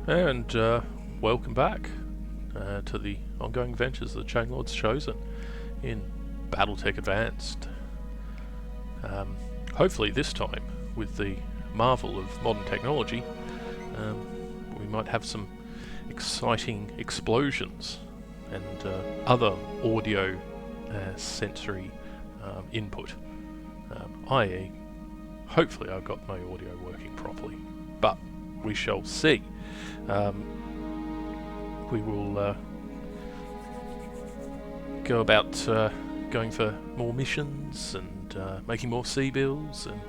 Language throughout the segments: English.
And welcome back to the ongoing adventures of the Chainlord's Chosen in Battletech Advanced. Hopefully this time, with the marvel of modern technology, we might have some exciting explosions and other audio sensory input, i.e. hopefully I've got my audio working properly, but we shall see. We will go about going for more missions and making more sea bills and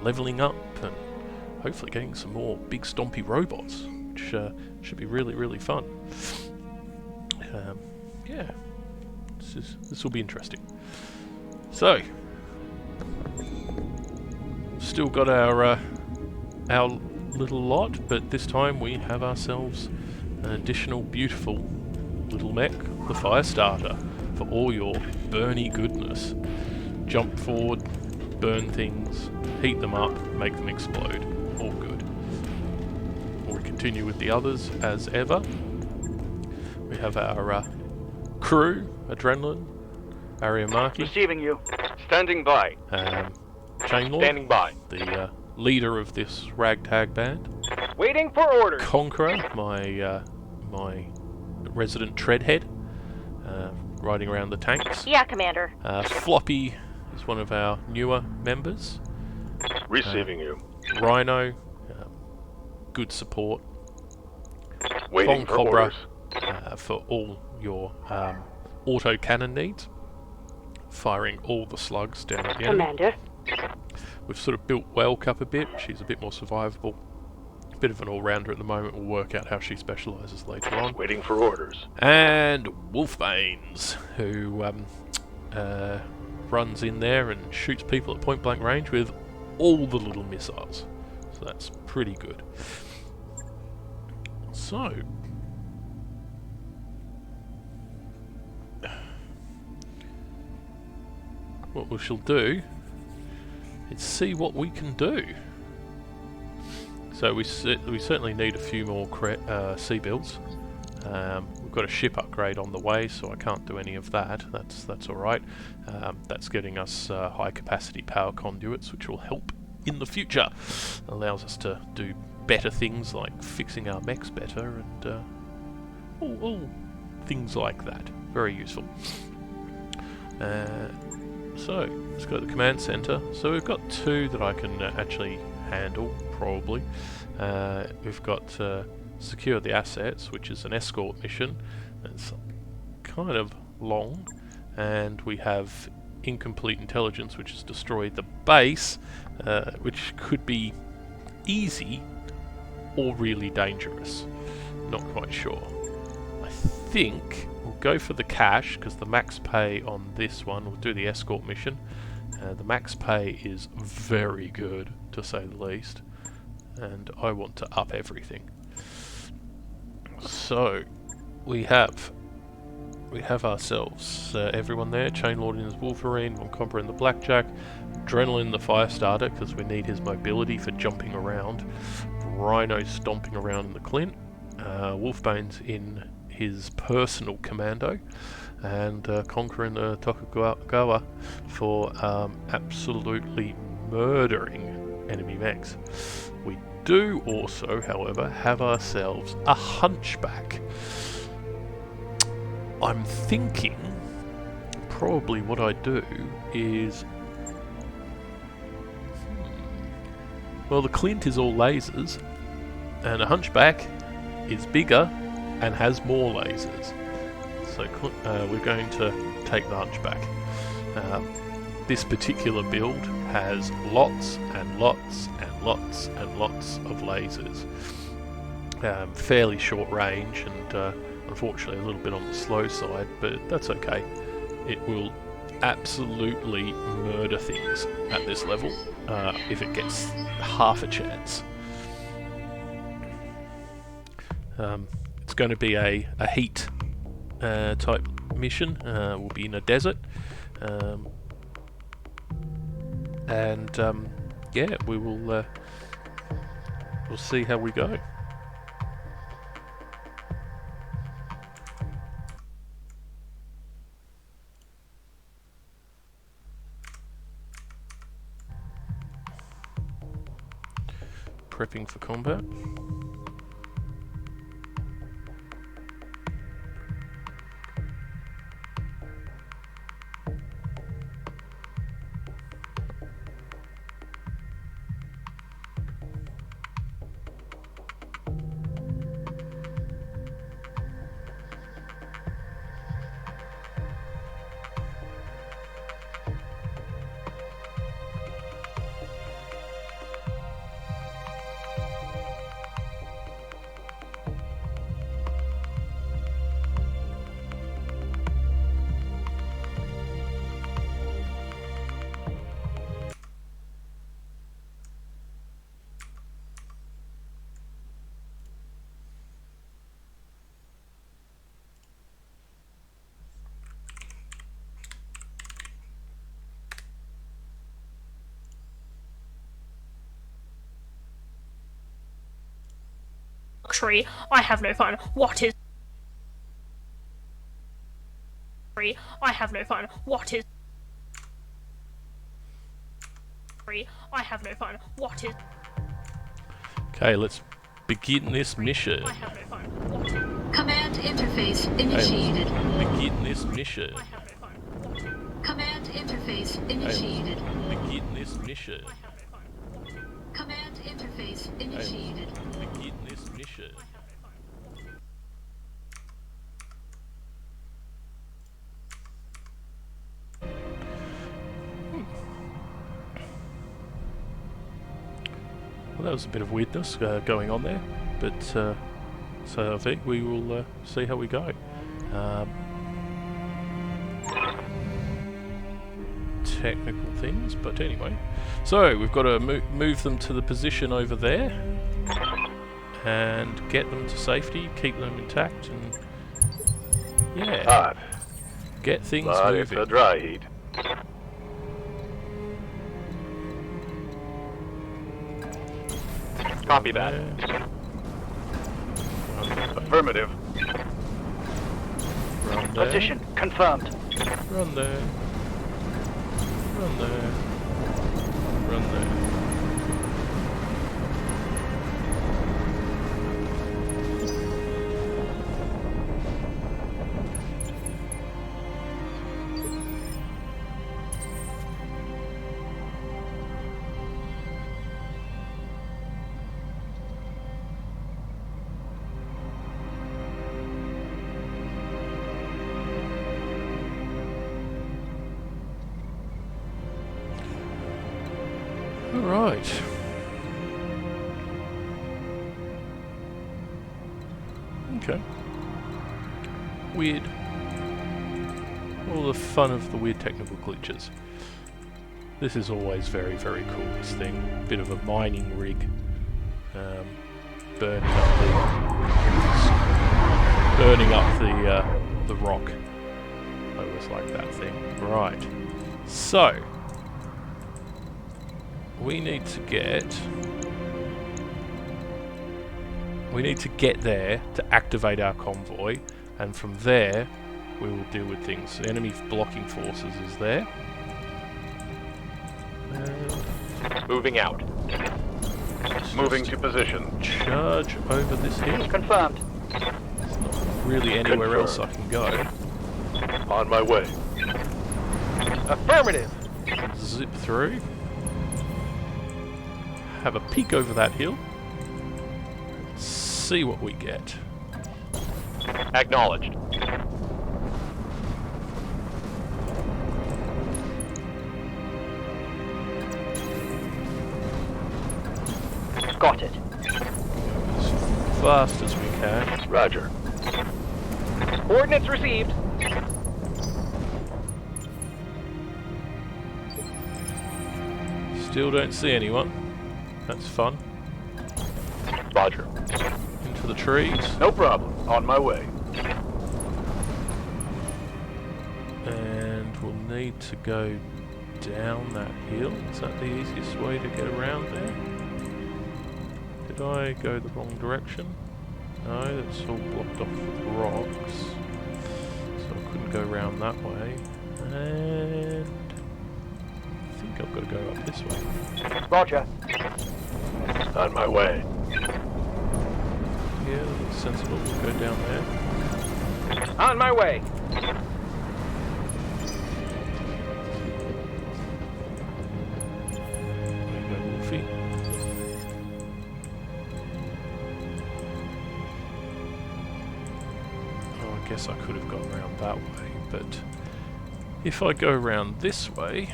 leveling up and hopefully getting some more big stompy robots, which should be really fun. Yeah, this will be interesting. So, still got our little lot, but this time we have ourselves an additional beautiful little mech, the Firestarter, for all your burny goodness. Jump forward, burn things, heat them up, make them explode. All good. We continue with the others as ever. We have our crew, Adrenaline, Aria Markey. Receiving you. Standing by. Chainlord, Standing by. the leader of this ragtag band. Waiting for orders. Conqueror, my resident treadhead, riding around the tanks. Yeah, Commander. Floppy is one of our newer members. Receiving you. Rhino, good support. Waiting for Cobra, orders. for all your auto cannon needs, firing all the slugs down at the enemy. Commander. We've sort of built Whalek up a bit. She's a bit more survivable. Bit of an all-rounder at the moment. We'll work out how she specialises later on. Waiting for orders. And Wolfbanes, who runs in there and shoots people at point-blank range with all the little missiles. So that's pretty good. So, what we shall do is see what we can do. So we certainly need a few more sea builds. We've got a ship upgrade on the way, so I can't do any of that. That's all right. That's getting us high capacity power conduits, which will help in the future. Allows us to do better things like fixing our mechs better and all things like that. Very useful. So let's go to the command center. So we've got two that I can actually handle, probably. We've got secure the assets, which is an escort mission. It's kind of long, and we have incomplete intelligence, which has destroyed the base, which could be easy or really dangerous. Not quite sure. I think we'll go for the cash, because the max pay on this one, we'll do the escort mission. The max pay is very good, to say the least, and I want to up everything. So we have ourselves everyone there. Chainlord in his Wolverine, Von Cobra in the Blackjack, Adrenaline the Firestarter, because we need his mobility for jumping around, Rhino stomping around in the Clint, Wolfbane's in his personal commando, and Conqueror in the Tokugawa for absolutely murdering enemy mechs. We do also, however, have ourselves a Hunchback. I'm thinking probably what I do is... Well, the Clint is all lasers, and a Hunchback is bigger and has more lasers. So we're going to take the Hunchback. This particular build has lots and lots and lots and lots of lasers. Fairly short range and unfortunately a little bit on the slow side, but that's okay. It will absolutely murder things at this level if it gets half a chance. It's going to be a heat type mission. We'll be in a desert, and yeah, we'll see how we go. prepping for combat. I have no fun. What is... I have no fun. What is... I have no fun. What is... Okay, let's begin this mission. I have no fun. What is... Command interface Okay, initiated. let's begin this mission. I have no fun. What is... Command interface Okay, initiated. let's begin this mission. I have no fun. What is... Command interface Okay, initiated. let's begin this mission. I have no fun. What is... Well, that was a bit of weirdness going on there, but so I think we will see how we go. Technical things, but anyway. So we've got to move them to the position over there and get them to safety, keep them intact, and yeah, Hot. get things It's moving. a dry heat. Copy that. There. Affirmative. Run there. Position confirmed. Run there. Run there. Run there. Alright. Okay. Weird. All the fun of the weird technical glitches. This is always very, very cool, this thing. Bit of a mining rig. Burning up the rock. I always like that thing. Right. So, we need to get there to activate our convoy, and from there we will deal with things. The enemy blocking forces is there. Moving out. Moving to position. Charge over this hill. Confirmed. There's not really anywhere else I can go. On my way. Affirmative. Zip through. Have a peek over that hill. See what we get. Acknowledged. Got it. As fast as we can. Roger. Coordinates received. Still don't see anyone. That's fun. Roger. Into the trees. No problem. On my way. And we'll need to go down that hill. Is that the easiest way to get around there? Did I go the wrong direction? No, that's all blocked off with rocks. So I couldn't go around that way. And I think I've got to go up this way. Roger. On my way. Yeah, that looks sensible. We'll go down there. On my way. There you go, Wolfie. Oh, I guess I could have gone around that way, but if I go around this way,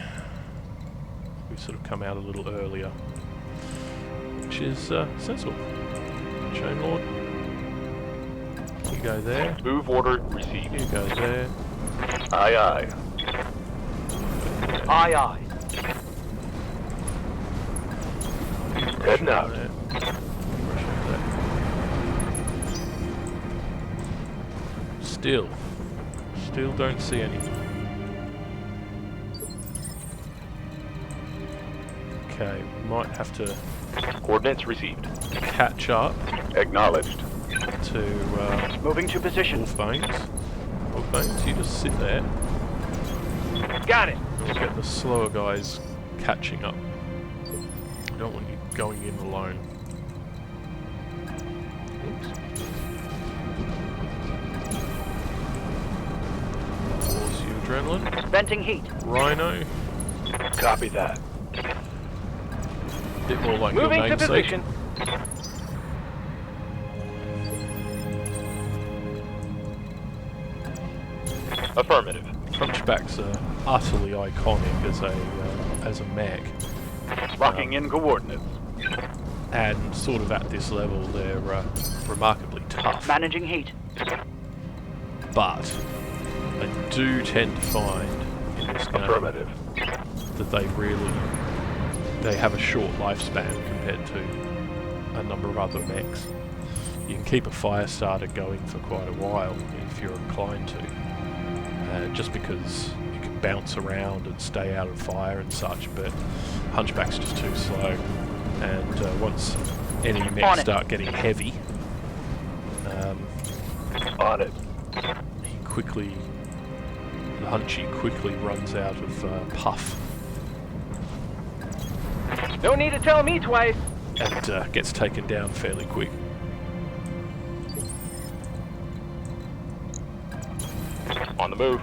we sort of come out a little earlier, which is sensible. Chainlord, you go there. Move order received. You go there. Aye, aye. Aye, aye. Heading out. There. Rush over there. Still don't see anything. Okay, might have to Coordinates received. catch up Acknowledged. to Moving to position. Wolfbanes. Wolfbanes, you just sit there. Got it. We'll get the slower guys catching up. I don't want you going in alone. Oops. Pause your adrenaline. Venting heat. Rhino, Copy that. bit more like Moving your to namesake. position. Affirmative. Hunchbacks are utterly iconic as a mech, Locking in coordinates. and sort of at this level they're remarkably tough. Managing heat. But I do tend to find in this game Affirmative. that they have a short lifespan compared to a number of other mechs. You can keep a fire starter going for quite a while if you're inclined to, just because you can bounce around and stay out of fire and such, but Hunchback's just too slow, and once enemy mechs start getting heavy, On it. the Hunchy quickly runs out of puff No need to tell me twice. and gets taken down fairly quick. On the move.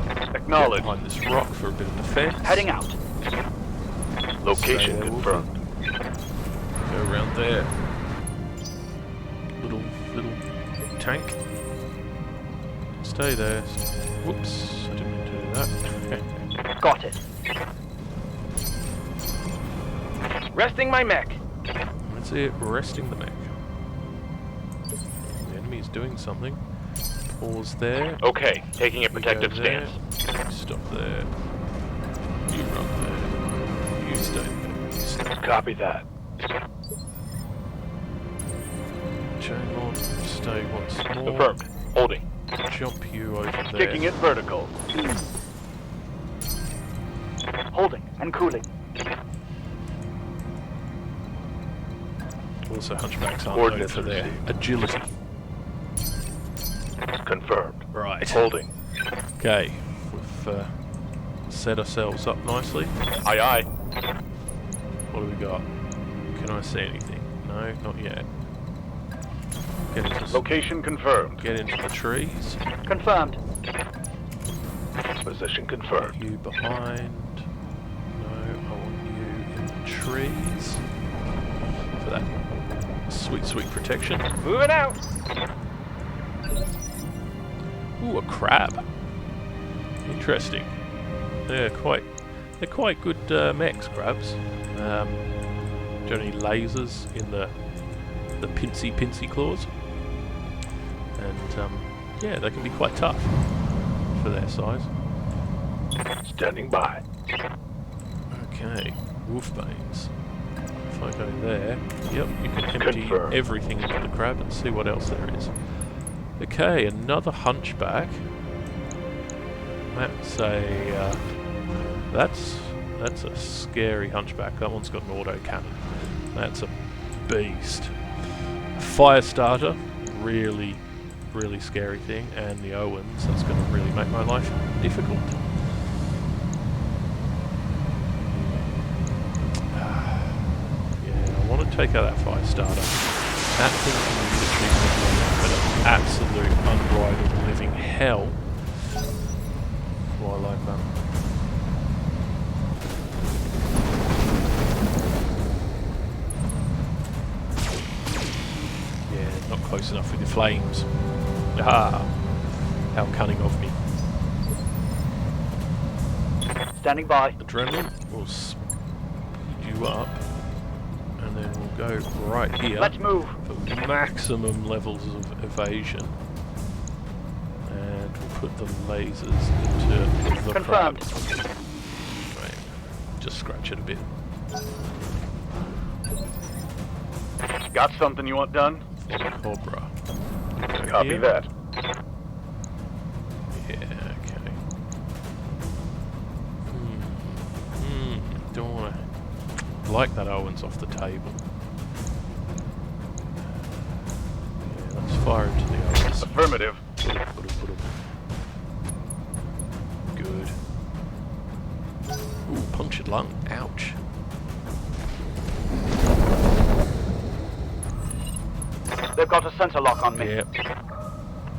Get Acknowledged. behind this rock for a bit of defense. Heading out. Location Stay there, confirmed. Go around there. Little tank. Stay there. Whoops, I didn't mean to do that. Got it. Resting my mech. That's it, resting the mech. The enemy's doing something. Pause there. Okay, taking a You protective go there. stance. Stop there. You run there. You stay there. You stay. Copy that. Chainlord, stay once more. Affirmed. Holding. Jump you over there. Kicking it vertical. Holding and cooling. Also, Hunchbacks aren't known Coordinates for their received. agility. Confirmed. Right. Holding. Okay, we've set ourselves up nicely. Aye, aye. What do we got? Can I see anything? No, not yet. Get into, Location confirmed. get into the trees. Confirmed. Position confirmed. You behind. No, I want you in the trees. For that sweet, sweet protection. Moving out. Ooh, a crab. Interesting. They're quite good mechs, crabs. Do you have any lasers in the pincy claws? And yeah, they can be quite tough for their size. Standing by. Okay, Wolfbanes. If I go there, yep, you can empty Confirmed. everything into the crab and see what else there is. Okay, another hunchback. That's a scary hunchback. That one's got an auto cannon. That's a beast. Fire starter, really scary thing, and the Owens, that's going to really make my life difficult. Yeah, I take out that fire starter. That thing can literally make an absolute unbridled living hell. Oh, I like that. Yeah, not close enough with the flames. Ah, how cunning of me. Standing by. Adrenaline will speed you up, and then we'll go right here Let's move. for maximum levels of evasion. And we'll put the lasers into the Confirmed. crab. Right, just scratch it a bit. Got something you want done? Cobra. Go Copy here. that. Yeah, okay. Don't want to... like that Owen's off the table. Yeah, let's fire into the Owens. Affirmative. Put 'em. Good. Ooh, punctured lung. Ouch. They've got a sensor lock on me. Yep.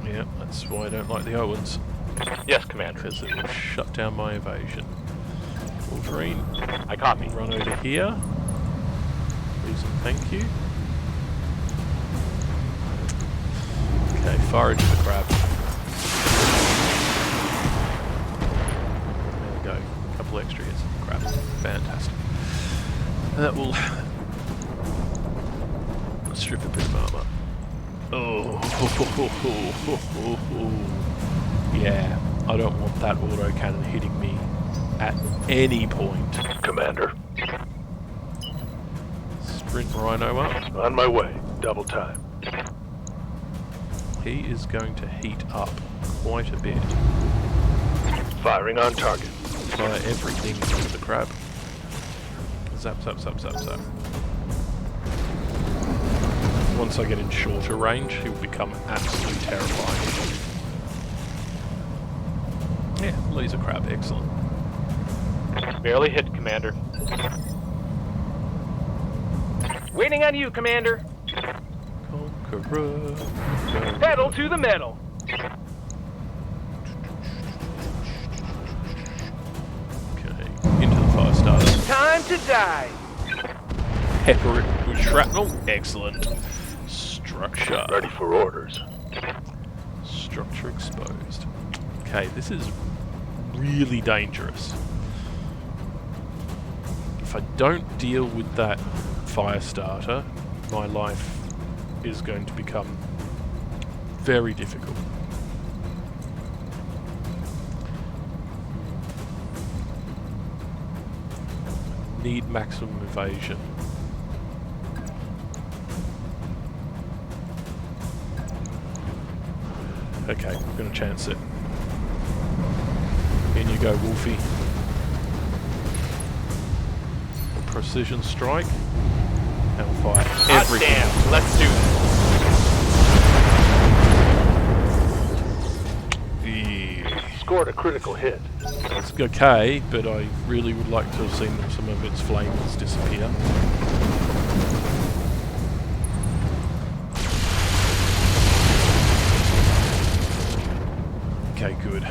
Yep, that's why I don't like the Owens. Yes, Commander. Because it will shut down my evasion. Wolverine, I copy. run over here. Please and thank you. Okay, fire into the crab. There we go. A couple extra hits of the crab. Fantastic. And that will strip a bit of armor. Oh, yeah. I don't want that autocannon hitting me at any point. Commander. Sprint Rhino up. On my way. Double time. He is going to heat up quite a bit. Firing on target. Fire everything into the crab. Zap, zap, zap, zap, zap. Once I get in shorter range, he will become absolutely terrifying. Yeah, laser crab, excellent. Barely hit, Commander. Waiting on you, Commander. Conqueror. Pedal to the metal. Okay, into the fire starter. Time to die. Pepper it with shrapnel. Excellent. Structure. Ready for orders. Structure exposed. Okay, this is really dangerous. If I don't deal with that fire starter, my life is going to become very difficult. Need maximum evasion. Okay, I'm going to chance it. In you go, Wolfie. Precision strike. And we'll fire everything. Damn. Let's do this. Scored a critical hit. It's okay, but I really would like to have seen some of its flames disappear. Okay, good.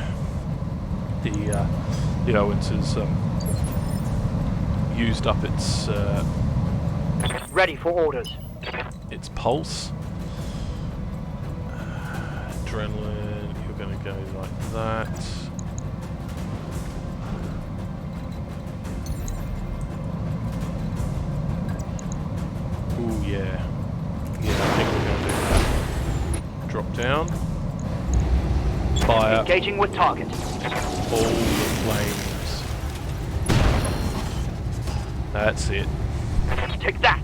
The Owens has used up its Ready for orders. pulse. Adrenaline, you're going to go like that. Ooh, yeah. Yeah, I think we're going to do that. Drop down. Fire Engaging with target. all the flames. That's it. Take that.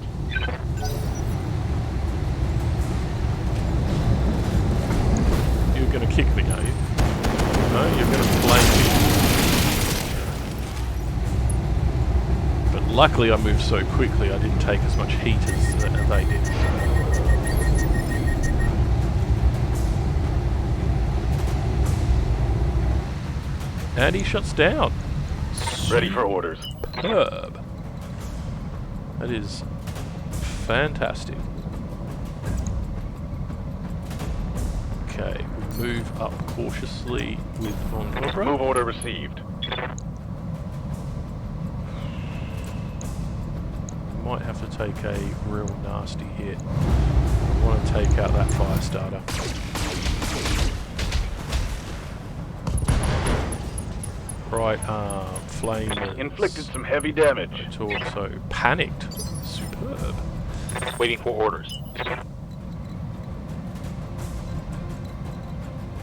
You're going to kick me, are you? No, you're going to flame me. But luckily I moved so quickly I didn't take as much heat as they did. And he shuts down. Ready for orders. Superb. That is Fantastic. Okay, we move up cautiously with Cobra. Move order received. Might have to take a real nasty hit. I want to take out that fire starter. Right arm, flamers. Inflicted some heavy damage. It's also panicked. Superb. Waiting for orders.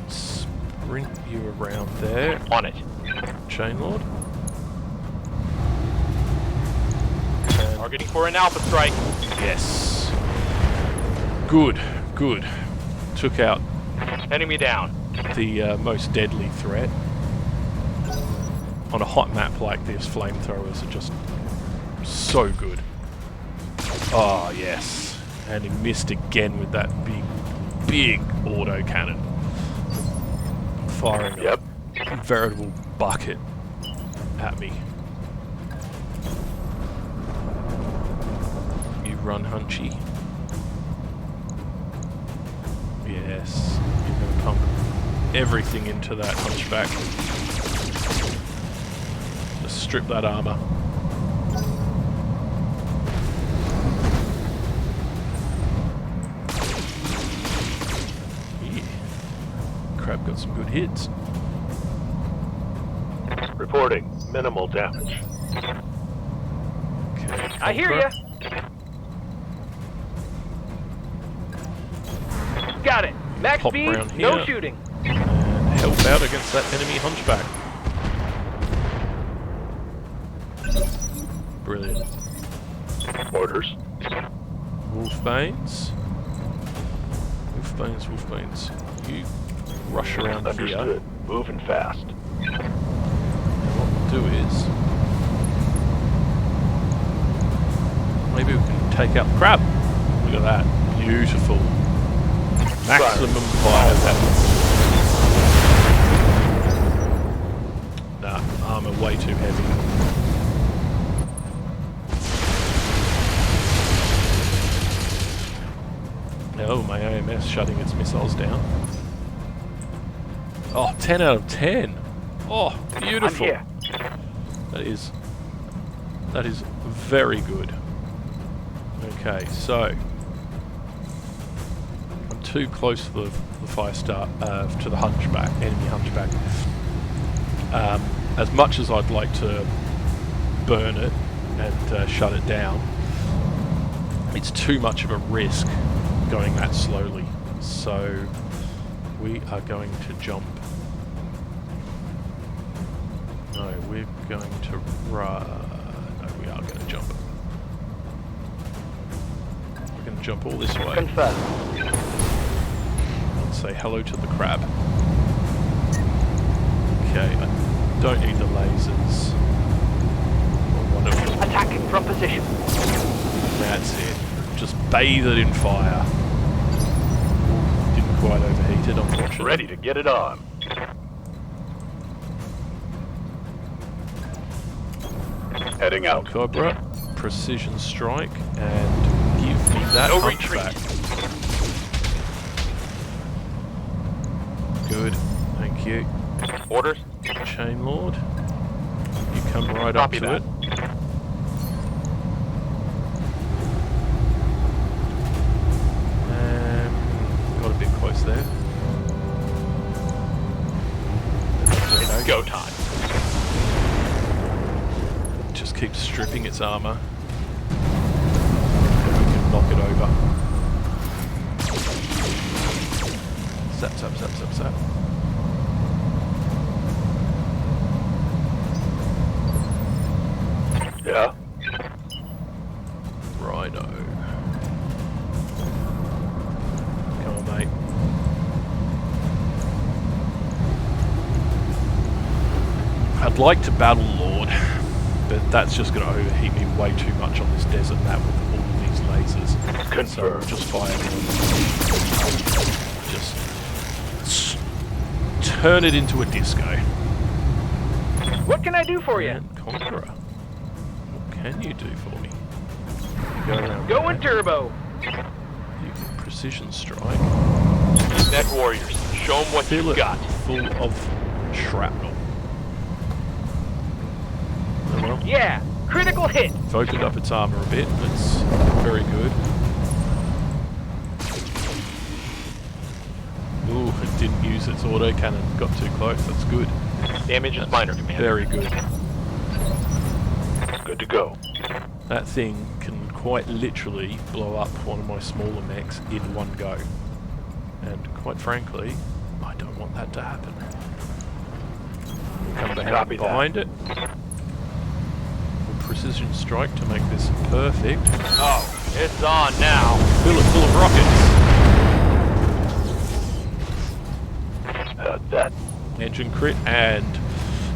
Sprint you around there. On it. Chainlord. Targeting for an alpha strike. Yes. Good, good. Took out Enemy down. the most deadly threat. On a hot map like this, flamethrowers are just so good. Oh, yes. And he missed again with that big auto cannon. Firing a veritable bucket at me. You run, Hunchy. Yes. You're going to pump everything into that hunchback. Just strip that armor. Yeah. Crab got some good hits. Reporting. Minimal damage. Okay, I hear ya. Got it. Max Pop speed, around no here. shooting. And help out against that enemy hunchback. Brilliant. Orders. Wolfbanes. Wolfbanes. You rush around here. Understood. Moving fast. And what we'll do is maybe we can take out the crab. Look at that. Beautiful. Maximum fire damage. Nah, armor way too heavy. Oh, my AMS shutting its missiles down. Oh, 10 out of 10. Oh, beautiful. I'm here. That is very good. Okay, so I'm too close to the fire start to the hunchback, enemy hunchback. As much as I'd like to burn it and shut it down, it's too much of a risk going that slowly. So we are going to jump. No, we're going to run. No, we are going to jump. We're going to jump all this way. Confirm. And say hello to the crab. Okay, I don't need the lasers. Oh, wonderful. Attacking from position. That's it. Just bathe it in fire. Didn't quite overheat it, unfortunately. Ready to get it on. Heading out. Cobra, precision strike, and give me that No hunchback. Good, thank you. Orders. Chainlord, you come right Copy up to that. it. Got a bit close there. It's go time. Just keep stripping its armor. And we can knock it over. Zap, zap, zap, zap, zap. Yeah. Righto. Come on, mate. I'd like to battle Lord, but that's just going to overheat me way too much on this desert map with all of these lasers. So we'll Confirmed. just fire. Just turn it into a disco. What can I do for you? And Conqueror. What can you do for me? go around. Going there. turbo. You can precision strike. Net warriors. Show them what Fill you it got. full of shrapnel. Oh well. Yeah, critical hit. It's opened up its armour a bit. That's very good. Ooh, it didn't use its autocannon. Got too close. That's good. Damage is minor, Commander. Very good. Good to go. That thing can quite literally blow up one of my smaller mechs in one go. And quite frankly, I don't want that to happen. We'll come Copy that. behind it. We'll precision strike to make this perfect. Oh, it's on now. Fill it full of rockets. That. Engine crit and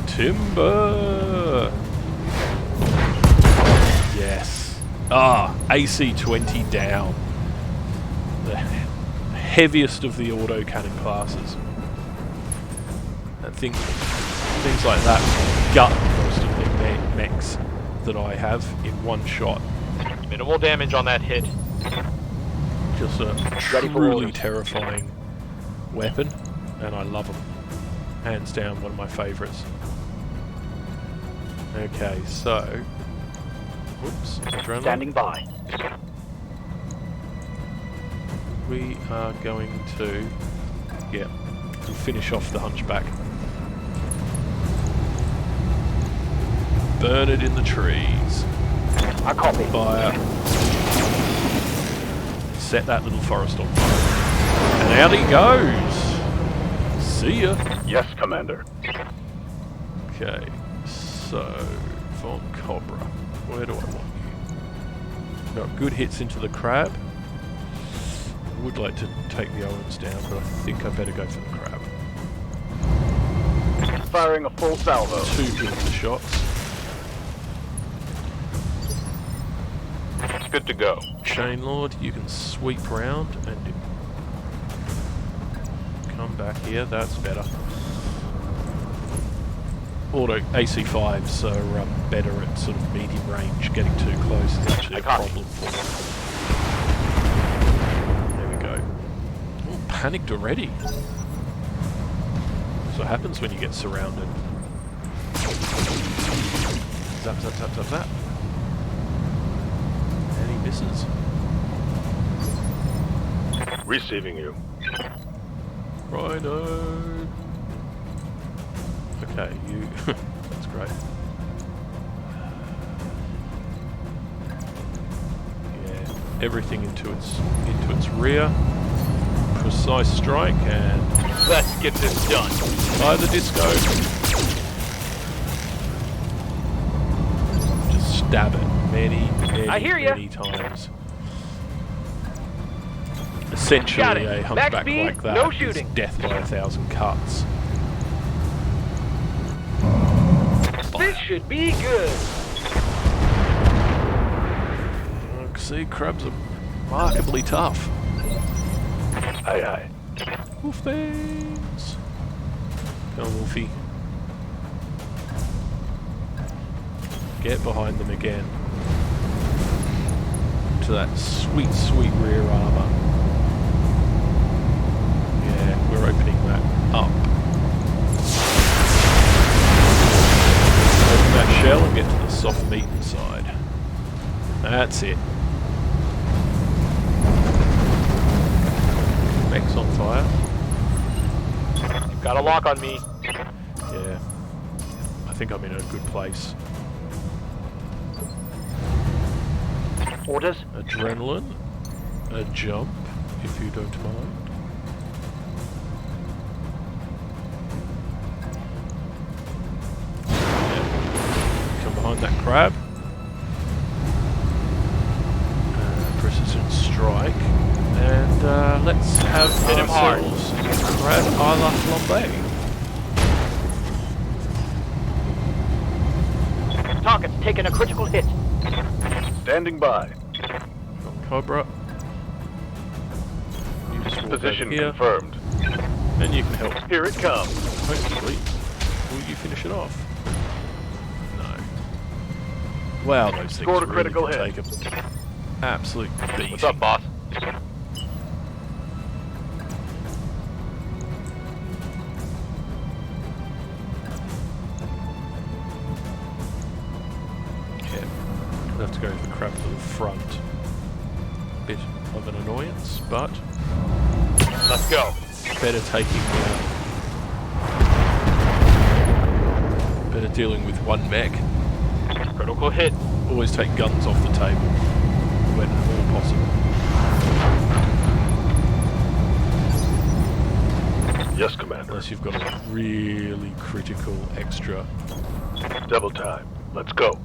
timber. Yes. Ah, AC-20 down. The heaviest of the autocannon classes. Things like that gut most of the mechs that I have in one shot. Minimal damage on that hit. Just a Ready for truly orders. terrifying weapon, and I love them. Hands down, one of my favourites. Okay, so... Whoops, adrenaline. Standing by. We are going to... Yeah, we'll finish off the hunchback. Burn it in the trees. I copy. Fire. Set that little forest on fire. And out he goes! See ya! Yes, Commander. Okay, so... Von Cobra. Where do I want you? Got good hits into the crab. Would like to take the Owens down, but I think I better go for the crab. Firing a full salvo. 2 good shots. It's good to go. Chainlord, you can sweep round and come back here. That's better. Auto AC5s are better at sort of medium range. Getting too close is actually a problem for me. There we go. Ooh, panicked already. That's what happens when you get surrounded. Zap, zap, zap, zap, zap. And he misses. Receiving you. Rhino. Okay, you. That's great. Yeah, everything into its rear. Precise strike and Let's get this done. fire the disco. Just stab it many, I hear ya. many times. Essentially, Got it. a Max hunchback speed, like that no is shooting. death by 1,000 cuts. This should be good. See, crabs are remarkably tough. Aye, aye. Wolf things. Come on, Wolfie. Get behind them again. To that sweet, sweet rear armour. Yeah, we're opening that up. Open that shell and get to the soft meat inside. That's it. Mech's on fire. You've got a lock on me. Yeah. I think I'm in a good place. Orders. Adrenaline. A jump, if you don't mind. Yeah. Come behind that crab. Precision strike. And let's have Hit him hard. ourselves a crab a la flambe. Target's taken a critical hit. Standing by. From Cobra. You just walk Position over here, confirmed. and you can help. Here it comes. Hopefully, will you finish it off? No. Wow, those things Scored a really critical can hit. take Absolute beast. What's up, boss? Yeah, we'll have to go for crap to the front. Bit of an annoyance, but Let's go. better better dealing with one mech. Critical hit. Always take guns off the table when at all possible. Yes, Commander. Unless you've got a really critical extra Double time. Let's go.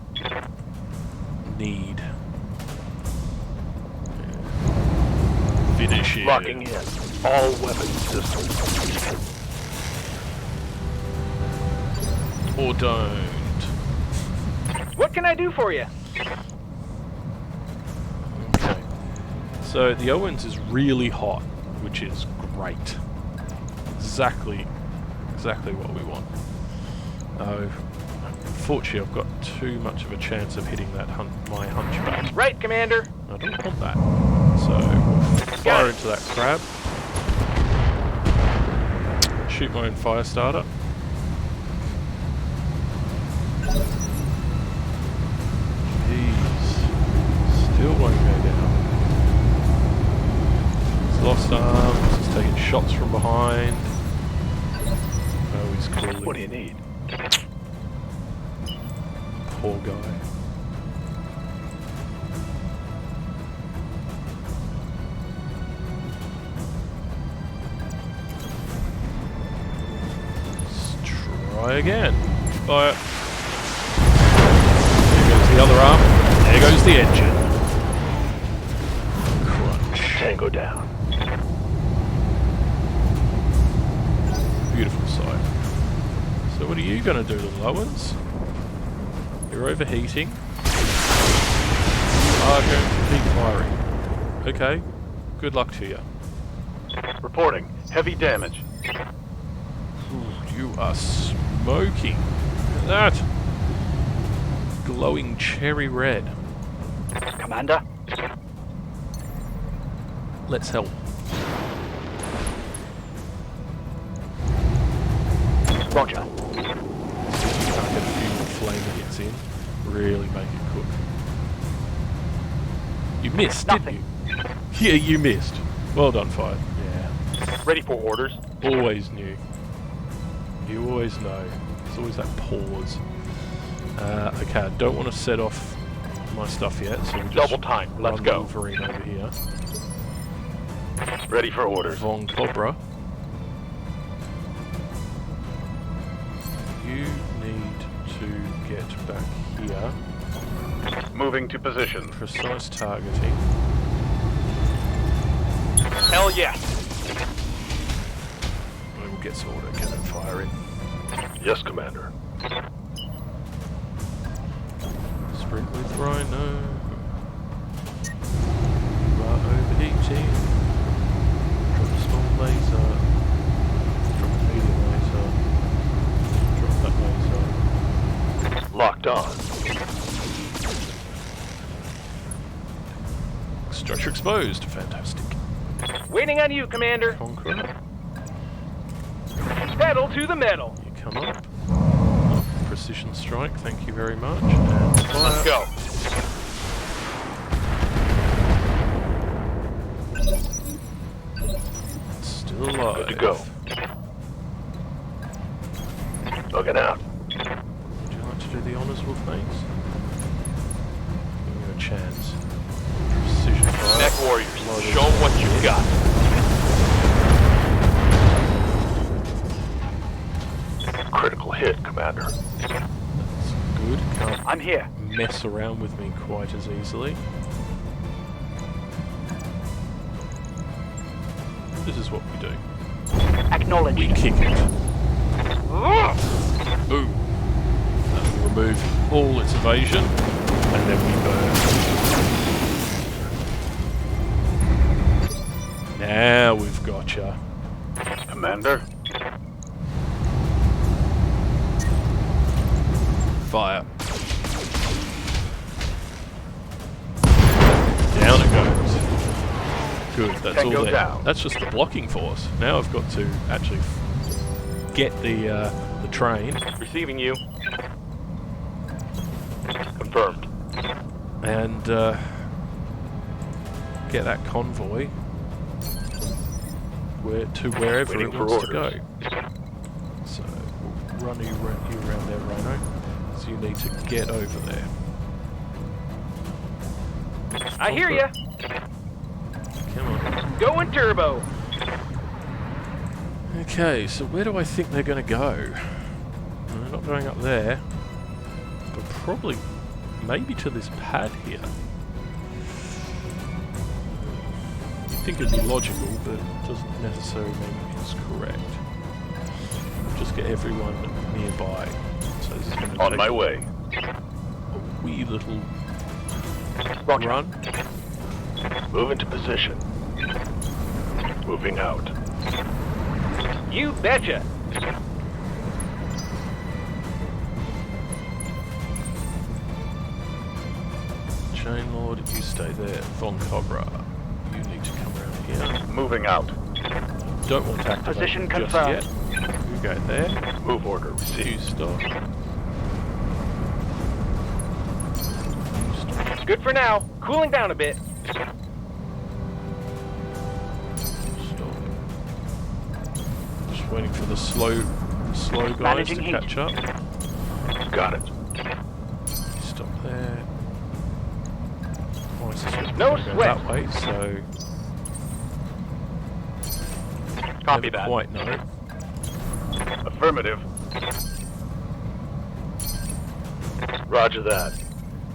need. Finish it. Locking in. All weapon systems. Or don't. What can I do for you? Okay. So the Owens is really hot, which is great. Exactly what we want. Unfortunately, I've got too much of a chance of hitting that my hunchback. Right, Commander. I don't want that. So we'll fire into that crab. Shoot my own fire starter. Jeez. Still won't go down. He's lost arms, he's taking shots from behind. Oh, he's cooling. What do you need? Poor guy. Let's try again. Fire. There goes the other arm. There goes the engine. Crunch. Tango down. Beautiful sight. So what are you going to do, little Owens? You're overheating. You are going to keep firing. Okay. Good luck to you. Reporting. Heavy damage. Ooh, you are smoking. Look at that. Glowing cherry red. Commander. Let's help. Roger. Can't get a few more flame hits in. Really make it cook. You missed, Nothing. didn't you? Yeah, you missed. Well done, Fire. Yeah. Ready for orders. Always knew. You always know. There's always that pause. Okay, I don't want to set off my stuff yet, so we'll just Double time. Let's run go. Wolverine over here. Ready for orders. Von Cobra. You need to get back here. Moving to position. Precise targeting. Hell yes. And we'll get some auto cannon fire in. Yes, Commander. Sprint with Rhino. You are overheating. Drop a small laser. Drop a medium laser. Drop that laser. Locked on. Structure exposed. Fantastic. Waiting on you, Commander. Conqueror. Pedal to the metal. You come up. Precision strike. Thank you very much. And fire. Let's go. Still alive. Good to go. Looking out. Would you like to do the honours, Wolfmates? Give you a chance. Precision fire. Neck warriors. Load Show them what you got. Critical hit, Commander. That's good. Can't I'm here. mess around with me quite as easily. This is what we do. We Acknowledged. kick it. Boom. And we remove all its evasion, and then we burn. Now we've gotcha. Commander. Fire. Down. good. That's all Tango there. down. That's just the blocking force. Now I've got to actually get the train Receiving you. Confirmed. and get that convoy wherever Waiting it for wants to go. orders. So we'll run you around there, Rhino. So you need to get over there. I hear ya. Come on. Going turbo. Okay, so where do I think they're going to go? They're not going up there, but probably maybe to this pad here. You'd think it'd be logical, but it doesn't necessarily mean it's correct. Just get everyone nearby. So this is going to On take my way. a wee little Roger. run. Move into position. Moving out. You betcha. Chainlord, you stay there. Von Cobra, you need to come around here. Moving out. Don't want to activate Position them just confirmed. yet. You go there. Move order received. You stop. You stop. Good for now. Cooling down a bit. Stop. Just waiting for the slow guys Managing to heat. catch up. Got it. You stop there. Oh, I suspect No they're gonna go sweat. that way, so Copy never that. quite know. Affirmative. Roger that.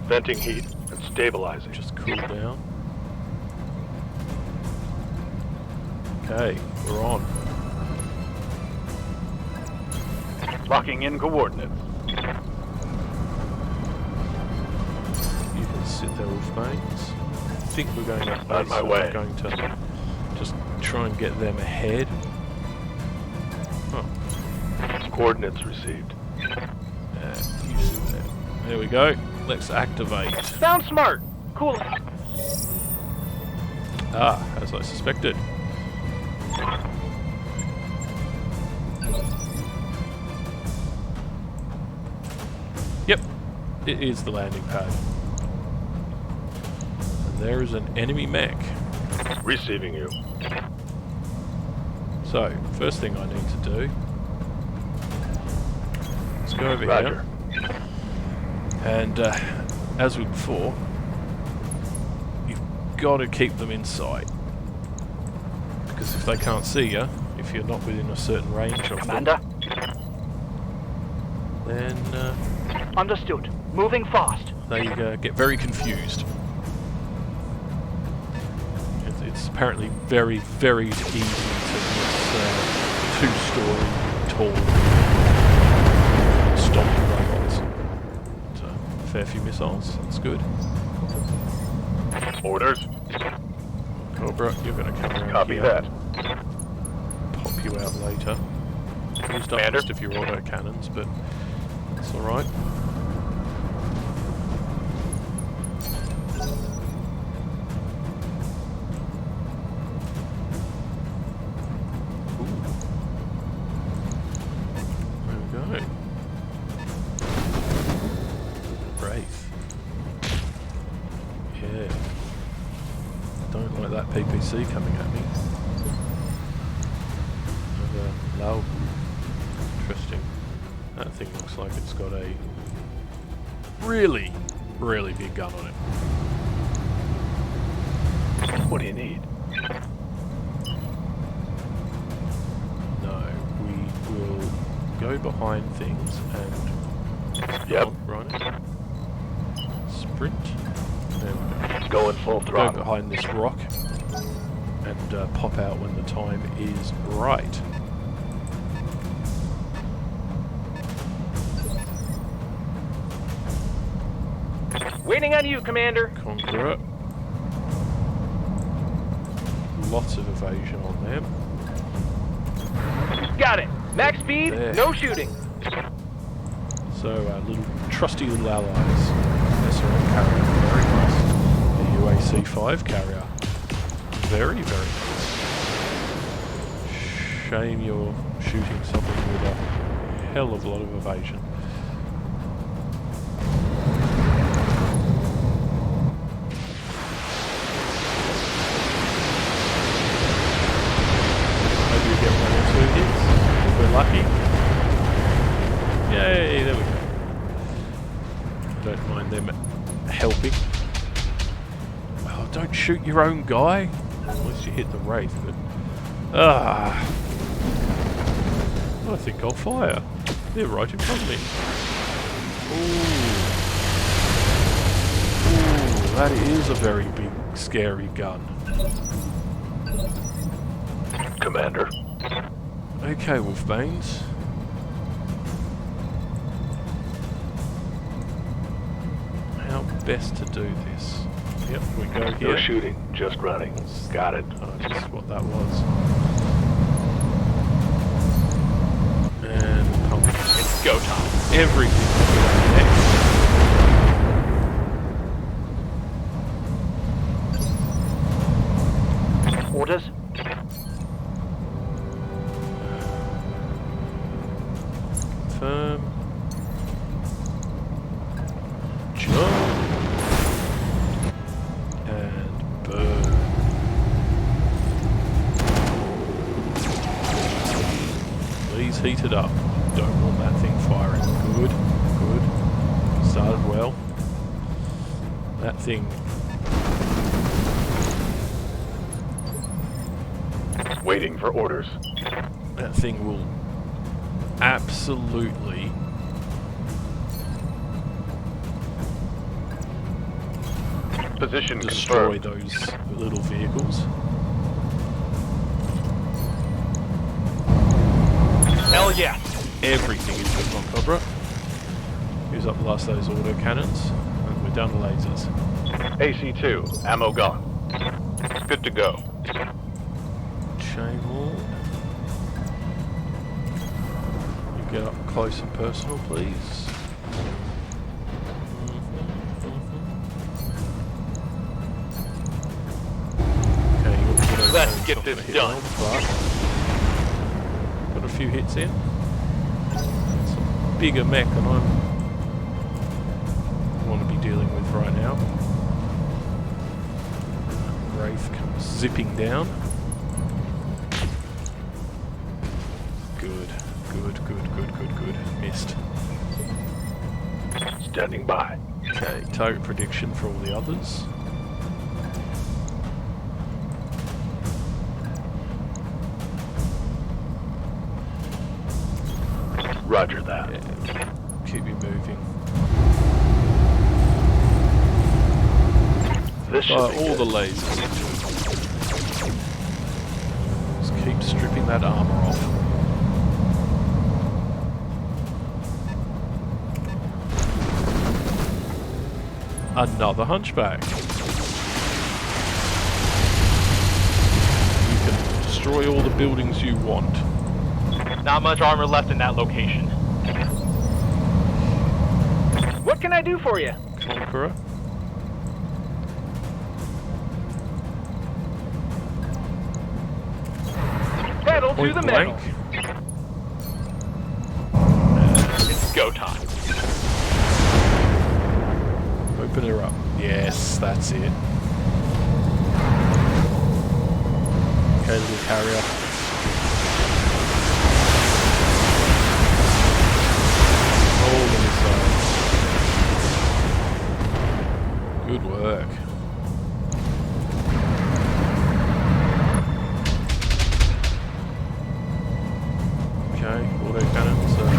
Venting heat and stabilizing. Just cool down. Okay, we're on. Locking in coordinates. You can sit there with mates. I think we're going up there, On my so way. I'm going to just try and get them ahead. Oh, Coordinates received. you sit there. There we go. Let's activate. Sounds smart. Cool. Ah, as I suspected. Yep, it is the landing pad. And there is an enemy mech. Receiving you. So, first thing I need to do is go over Roger. here. And as with before, you've got to keep them in sight. Because if they can't see you, if you're not within a certain range of Commander. them, then Understood. Moving fast. they get very confused. It's apparently very, very easy to miss two-story tall stomping robots. So, a fair few missiles, that's good. Orders. Cobra, you're going to come around Copy here. that. Pop you out later. Used up Commander. most of your auto cannons, but that's alright. There we go. Wraith. Yeah. Don't like that PPC coming at me. Loud. Interesting. That thing looks like it's got a really, really big gun on it. What do you need? No, we will go behind things and Yep. run. Sprint. There we go. Going full Go throttle. behind this rock and pop out when the time is right. Waiting on you, Commander. Conqueror. Lots of evasion on them. Got it. Max speed, There. no shooting. So our little trusty little allies. SRM carrier, very nice. A UAC-5 carrier. very, very nice. Shame you're shooting something with a hell of a lot of evasion. Maybe you get 1 or 2 hits if we're lucky. Yay, there we go. Don't mind them helping. Oh, don't shoot your own guy. Unless you hit the Wraith, but... I think I'll fire. They're right in front of me. Ooh, that is a very big, scary gun. Commander. Okay, Wolfbanes. How best to do this? Yep, we go here. No shooting, just running. Got it. Oh, just what that was. And pump. It's go time. Everything next. Orders? Confirm. Jump. And burn. Please heat it up. Don't want that thing firing. Good, good. Started well. That thing. Waiting for orders. That thing will absolutely Position destroy confirmed. those little vehicles. Hell yeah. Everything is good on Cobra. Use up the last of those auto cannons, and we're down to lasers. AC-2, ammo gone. Good to go. Chainlord. You get up close and personal, please. Okay, you're good. Let's get this done. Got a few hits in. It's a bigger mech than I want to be dealing with right now. Wraith comes zipping down. Good, good, good, good, good, good. Missed. Standing by. Okay, target prediction for all the others. Roger that. Yeah, keep you moving. This should Fire be all good. the lasers. Just keep stripping that armor off. Another hunchback. You can destroy all the buildings you want. Not much armor left in that location. What can I do for you? Conqueror. Pedal to Point the metal. blank. It's go time. Open her up. Yes, that's it. Okay, little carrier. All the missiles. Good work. Okay, autocannons are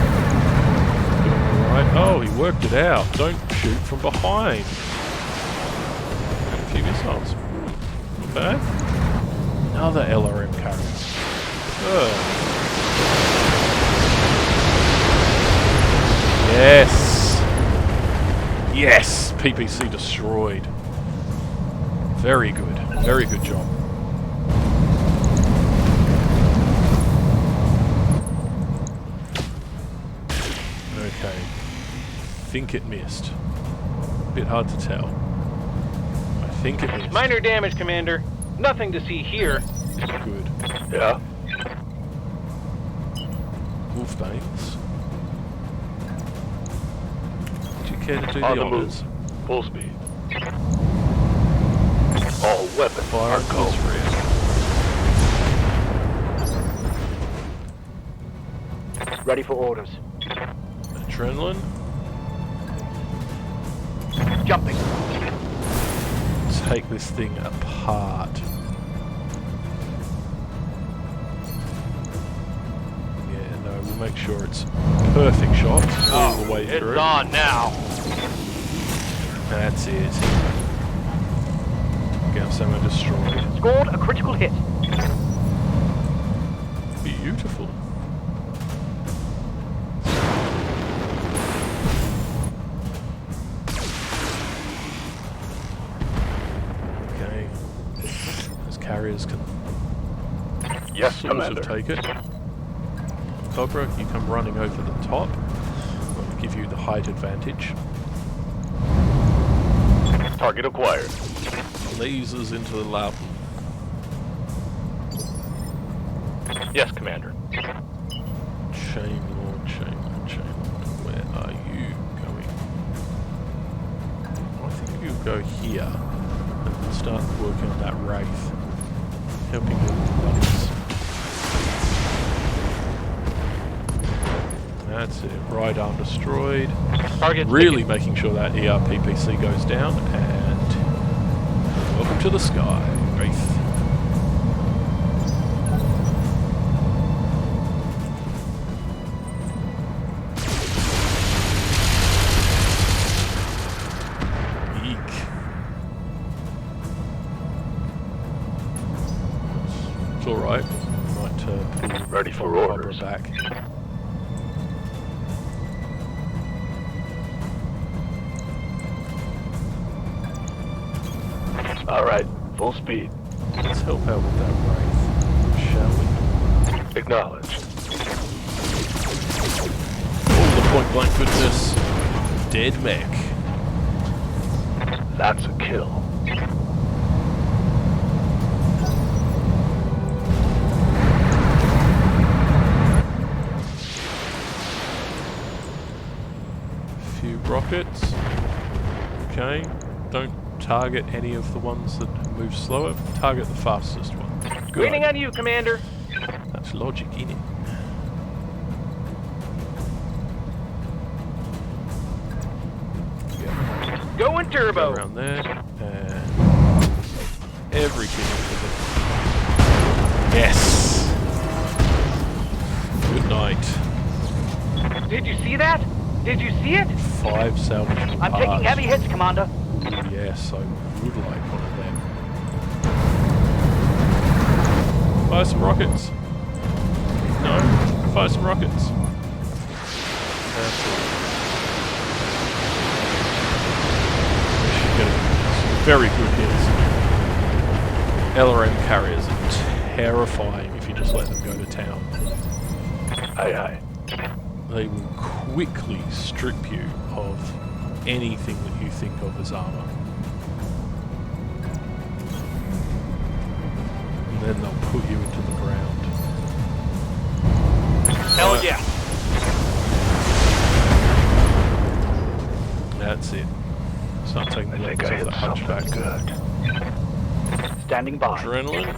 doing alright. Oh, he worked it out. Don't shoot from behind. And a few missiles. Not bad. Another LRM carrier. Oh. Yes! Yes! PPC destroyed. Very good. Very good job. Okay. Think it missed. Bit hard to tell. I think it missed. Minor damage, Commander. Nothing to see here. Good. Yeah? Wolfbanes. Do you care to do On the the move. honours? Full speed. All weapons Fire are on go. this rear. Ready for orders. Adrenaline. Jumping. Take this thing apart. Yeah, no, we'll make sure it's perfect shot all the way It's through. on now. That's it. Gas ammo destroyed. Scored a critical hit. Beautiful. Okay. Those carriers can Yes, sort Commander. of take it. Cobra, you come running over the top. I'm going to give you the height advantage. Target acquired. Lasers into the lab. Yes, Commander. Chainlord, Chainlord. Where are you going? I think you go here and start working on that wraith. Helping your buddies. That's it. Right arm destroyed. Target Really making sure that ERPPC goes down, and welcome to the sky, Wraith. Eek. It's alright. Might pull Ready for Cobra orders. back. All right, full speed. Let's help out with that wraith, shall we? Acknowledged. All the point blank goodness. Dead mech. That's a kill. Few rockets. Okay. Don't target any of the ones that move slower. Target the fastest one. Good. Waiting on you, Commander. That's logic, innit? Yeah. Going Go turbo. around there. And everything into the... Yes! Good night. Did you see that? Did you see it? 5 salvageable I'm taking parts. heavy hits, Commander. Yes, I would like one of them. Fire some rockets. No, fire some rockets. That's it. We should get some very good hits. LRM carriers are terrifying if you just let them go to town. Aye, aye. They will quickly strip you of anything that you think of as armor. And then they'll put you into the ground. Hell Right. yeah. That's it. Start taking the I think weapons I off the hit something hunchback. good. Standing by. Adrenaline.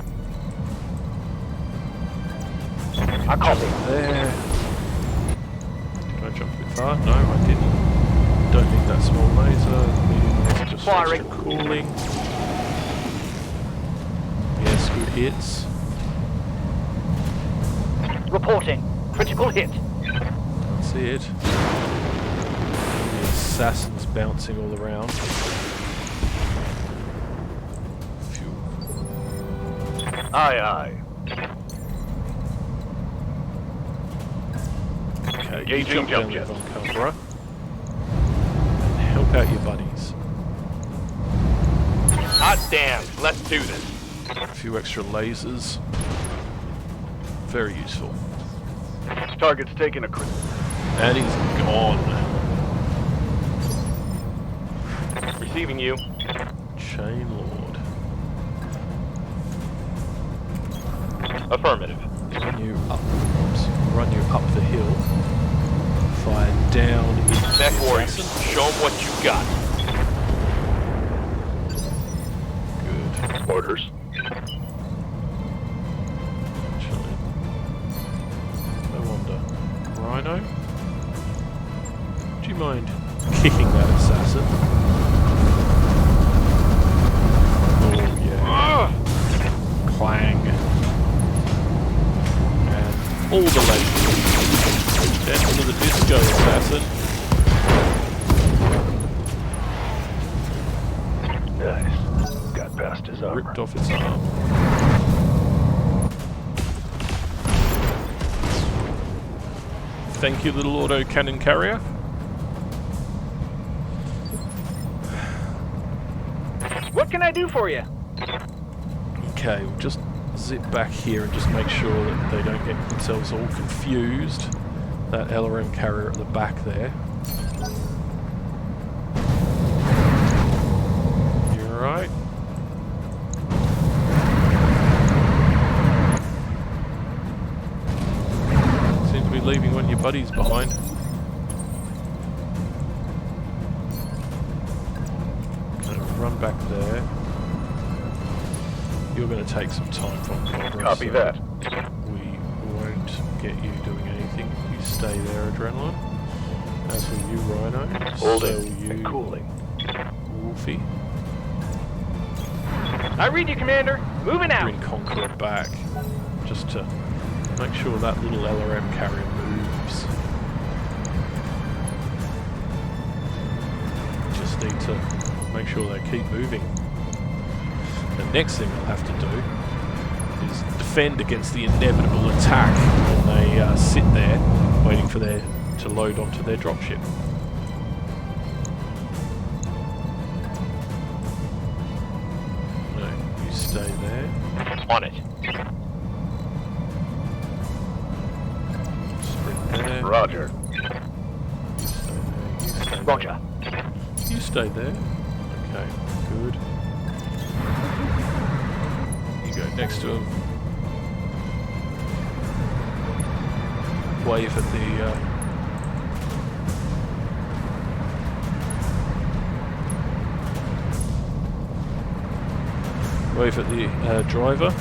I copy. There. Did I jump a bit far? No, I didn't. Don't need that small laser. Medium laser just for Firing. extra cooling. Yes, good hits. Reporting. Critical hit. That's it. The assassins bouncing all around. Fuel. Aye, aye. Okay, you Engaging jump down jump there on Cobra. And help out your buddies. Hot damn. Let's do this. A few extra lasers. Very useful. Target's taking a crit. And he's gone. Receiving you. Chainlord. Affirmative. Run you up. Oops. Run you up the hill. Fire down into the Mech warriors, assassin. show them what you got. Good. Orders. Actually, I wonder. Rhino? Do you mind kicking that assassin? Oh yeah. Clang. And all the legends. Down to the disco assassin. Nice. Got past his armor. Ripped off its arm. Thank you, little auto cannon carrier. What can I do for you? Okay, we'll just zip back here and just make sure that they don't get themselves all confused. That LRM carrier at the back there. You alright? Seems to be leaving one of your buddies behind. Okay, run back there. You're going to take some time from progress. Copy so that. We won't get you doing anything. You stay there, Adrenaline. As will you, Rhino. Holding So will you, and cooling. Wolfie. I read you, Commander. Moving out. Bring Conqueror back. Just to make sure that little LRM carrier moves. Just need to make sure they keep moving. The next thing they'll have to do is defend against the inevitable attack when they sit there waiting for their to load onto their dropship. No, you stay there. On it. Sprint there. Roger. You stay there. You stay there. Roger. You stay there. Okay, good. You go next to him. Wave at the driver.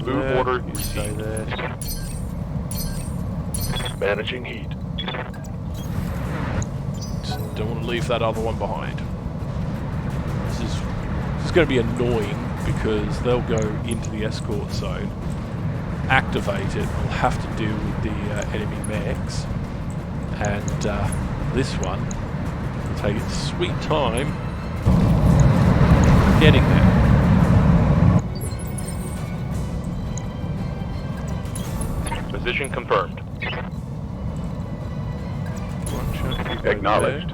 Move order. You stay there. Managing heat. Just don't want to leave that other one behind. This is going to be annoying because they'll go into the escort zone, activate it, we'll have to deal with the enemy mechs, and this one will take its sweet time getting there. Position confirmed. Acknowledged.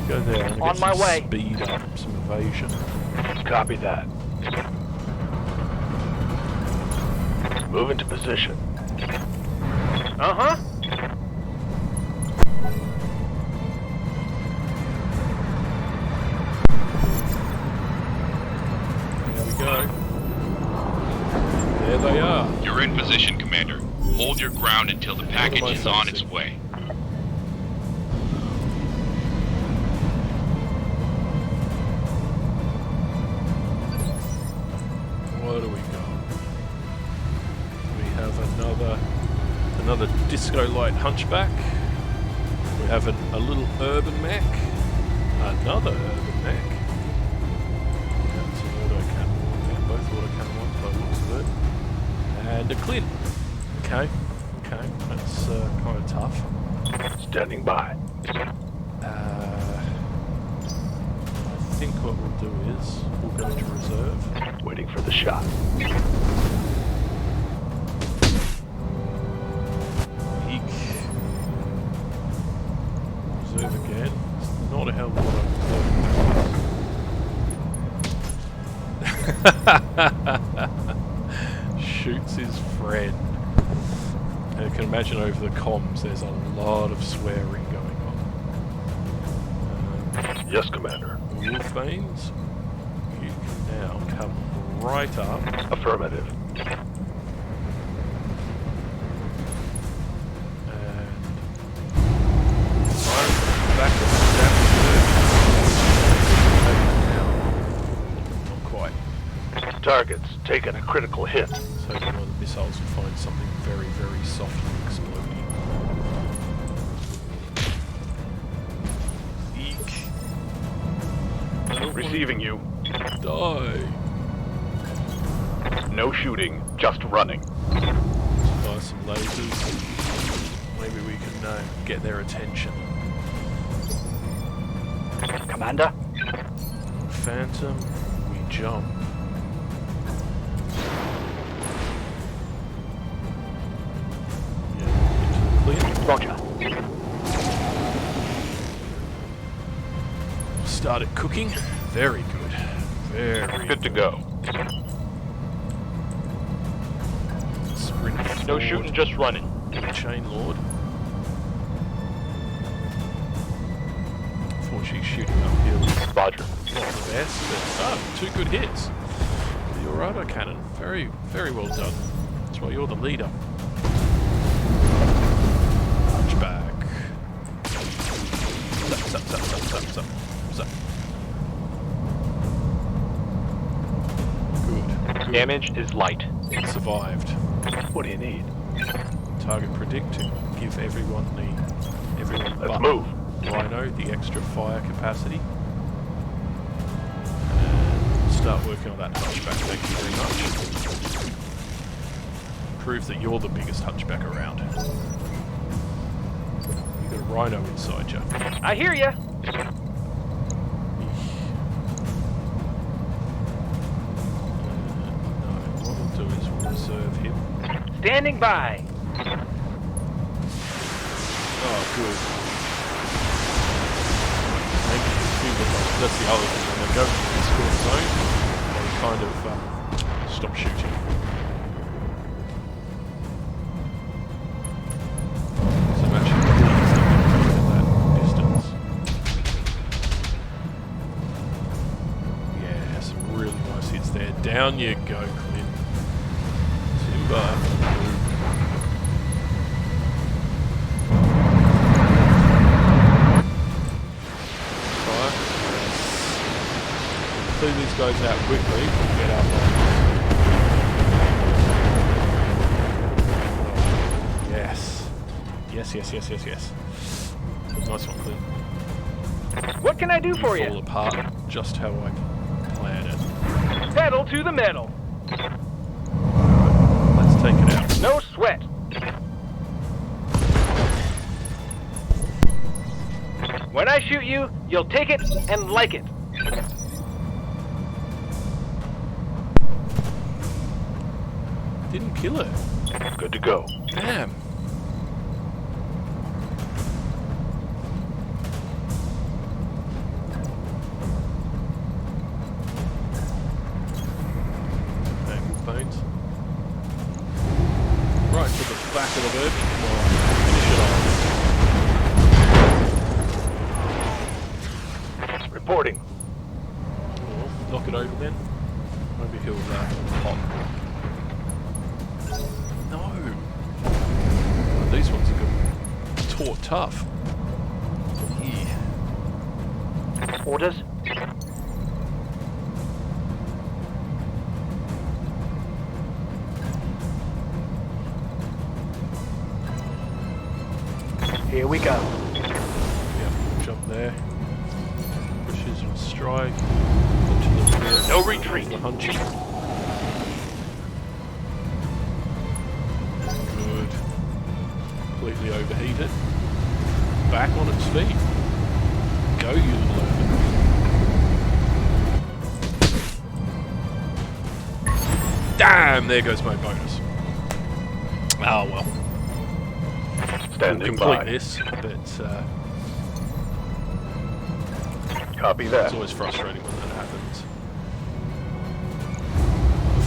Go there and On get my some way. speed up, some evasion. Copy that. Move into position. Uh-huh. There we go. There they are. You're in position, Commander. Hold your ground until the package am I is on its facing? way. What do we got? We have another disco light hunchback. We have a little urban mech. Another urban mech. That's an autocannon one there. Both autocannon ones by the looks of it. And a Clint. Okay. That's kind of tough. Standing by. I think what we'll do is we'll go to reserve. Waiting for the shot. Eek. Reserve again. It's not a hell of a lot of shoots his friend. And you can imagine over the comms there's a lot of swearing going on. Yes, Commander. Wolfbanes, you can now come right up. Affirmative. And fire back at the damage. Not quite. Target's taken a critical hit. So one of the missiles will find something very, very softly exploding. Eek. Receiving you. Die. No shooting, just running. Fire some lasers. Maybe we can get their attention. Commander? Phantom, we jump. Yeah, into the clear. Roger. Started cooking. Very good. Very Good to go. Sprint No forward. shooting, just running. Chainlord. Unfortunately, shooting uphill is Roger. not the best, but two good hits. Your auto cannon, very, very well done. That's why you're the leader. Punchback. Zap, zap, zap, zap, zap, zap, zap. Good. Good. Damage is light. It survived. What do you need? Target predict to give everyone Let's but move. Rhino the extra fire capacity. And start working on that hunchback, thank you very much. Prove that you're the biggest hunchback around. You got a Rhino inside you. I hear ya. No, what we'll do is we'll reserve him. Standing by. Oh, good. Maybe that's the other thing. When they go into the escort zone, they kind of stop shooting. So I'm actually pleased that they're at that distance. Yeah, some really nice hits there. Down you go, Clint. Timber. Clear these guys out quickly and get out there. Yes. Yes, yes, yes, yes, yes. Nice one, Clint. What can I do for Fall you? apart just how I plan it. Pedal to the metal. Let's take it out. No sweat. When I shoot you, you'll take it and like it. Didn't kill her. Good to go. Damn. Angle bones. Right to the back of the bird. Finish it off. Reporting. Well, knock it over then. Maybe he'll pop. No. Oh, these ones are good. Taut tough. Yeah. Orders? Here we go. Yep, jump there. Pushes and strike. Into the rear. No retreat. The hunchy. Good. Completely overheated. Back on its feet. Go, you little overheat. Damn! There goes my bonus. Oh well. Standing Complete by. this, but Copy that. it's always frustrating when that happens.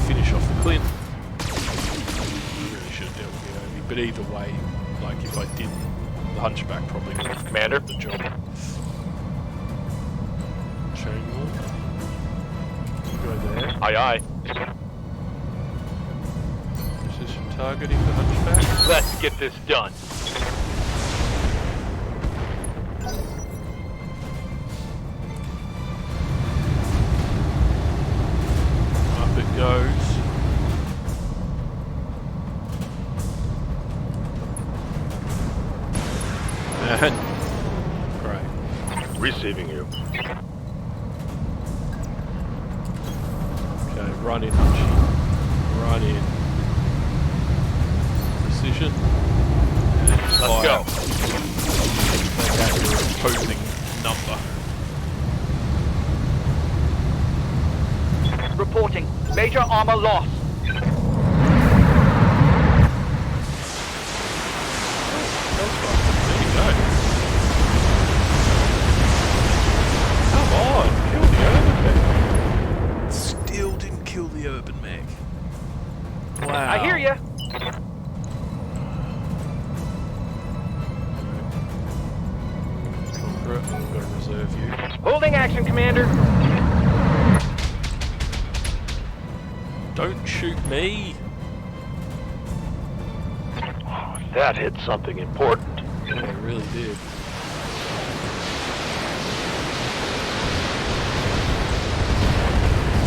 Finish off the Clint. But either way, like if I did, the Hunchback probably would have Commander? the job. Chainlord. Go there. Aye, aye. Precision targeting the Hunchback. Let's get this done. Up it goes. And great. Receiving you. Okay, run in, Hunchy. Run in. Precision. And Let's fire. go. Make out your opposing number. Reporting. Major armor loss. There you go. Come on, kill the urban mech. Still didn't kill the urban mech. Wow. I hear ya. Conqueror, I've got to reserve you. Holding action, Commander. Don't shoot me. That hit something important. Yeah, it really did.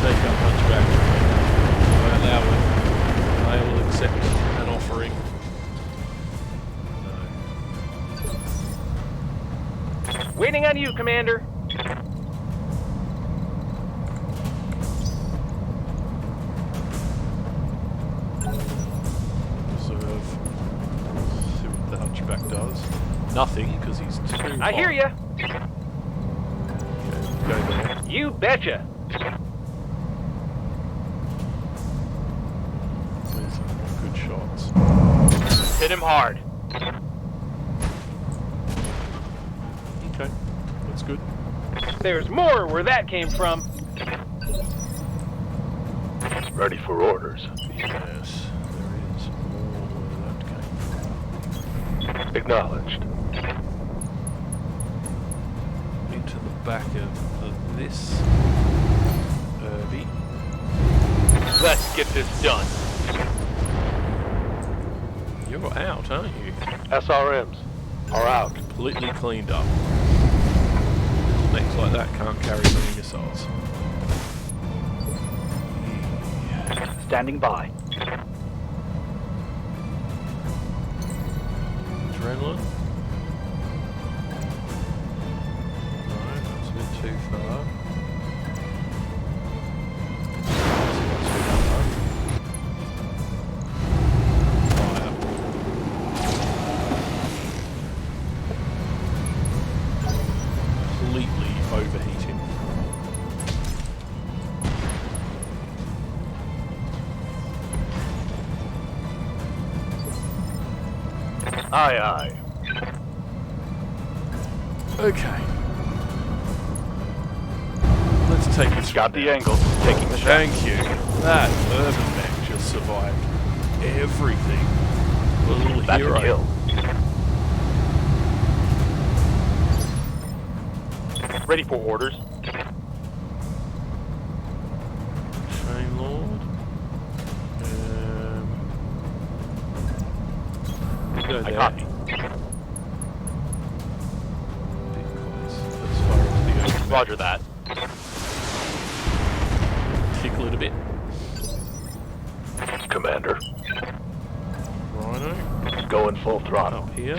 Take up Hunchback. I allow it. I will accept an offering. No. Waiting on you, Commander. Reserve. See what the Hunchback does. Nothing, because he's too I hear ya. Okay, go there. You betcha. There's some good shots. Hit him hard. Okay, that's good. There's more where that came from. Ready for orders. Yes, there is more where that came from. Acknowledged. Into the back of this Irby. Let's get this done. You're out, aren't you? SRMs are out. Completely cleaned up. Mechs like that can't carry many missiles. Standing by. Adrenaline. Right, that's a bit too far. Fire. Completely overheating. Aye, aye. Okay. Let's take this. Got the angle. Taking the shot. Thank you. That urban mech just survived everything. What a little That's hero. a kill. Ready for orders. Chainlord. Go I there. copy. Bit close as far as the urban mech. Roger that. Tickle it a bit. Commander. Rhino. Going full throttle. Up here.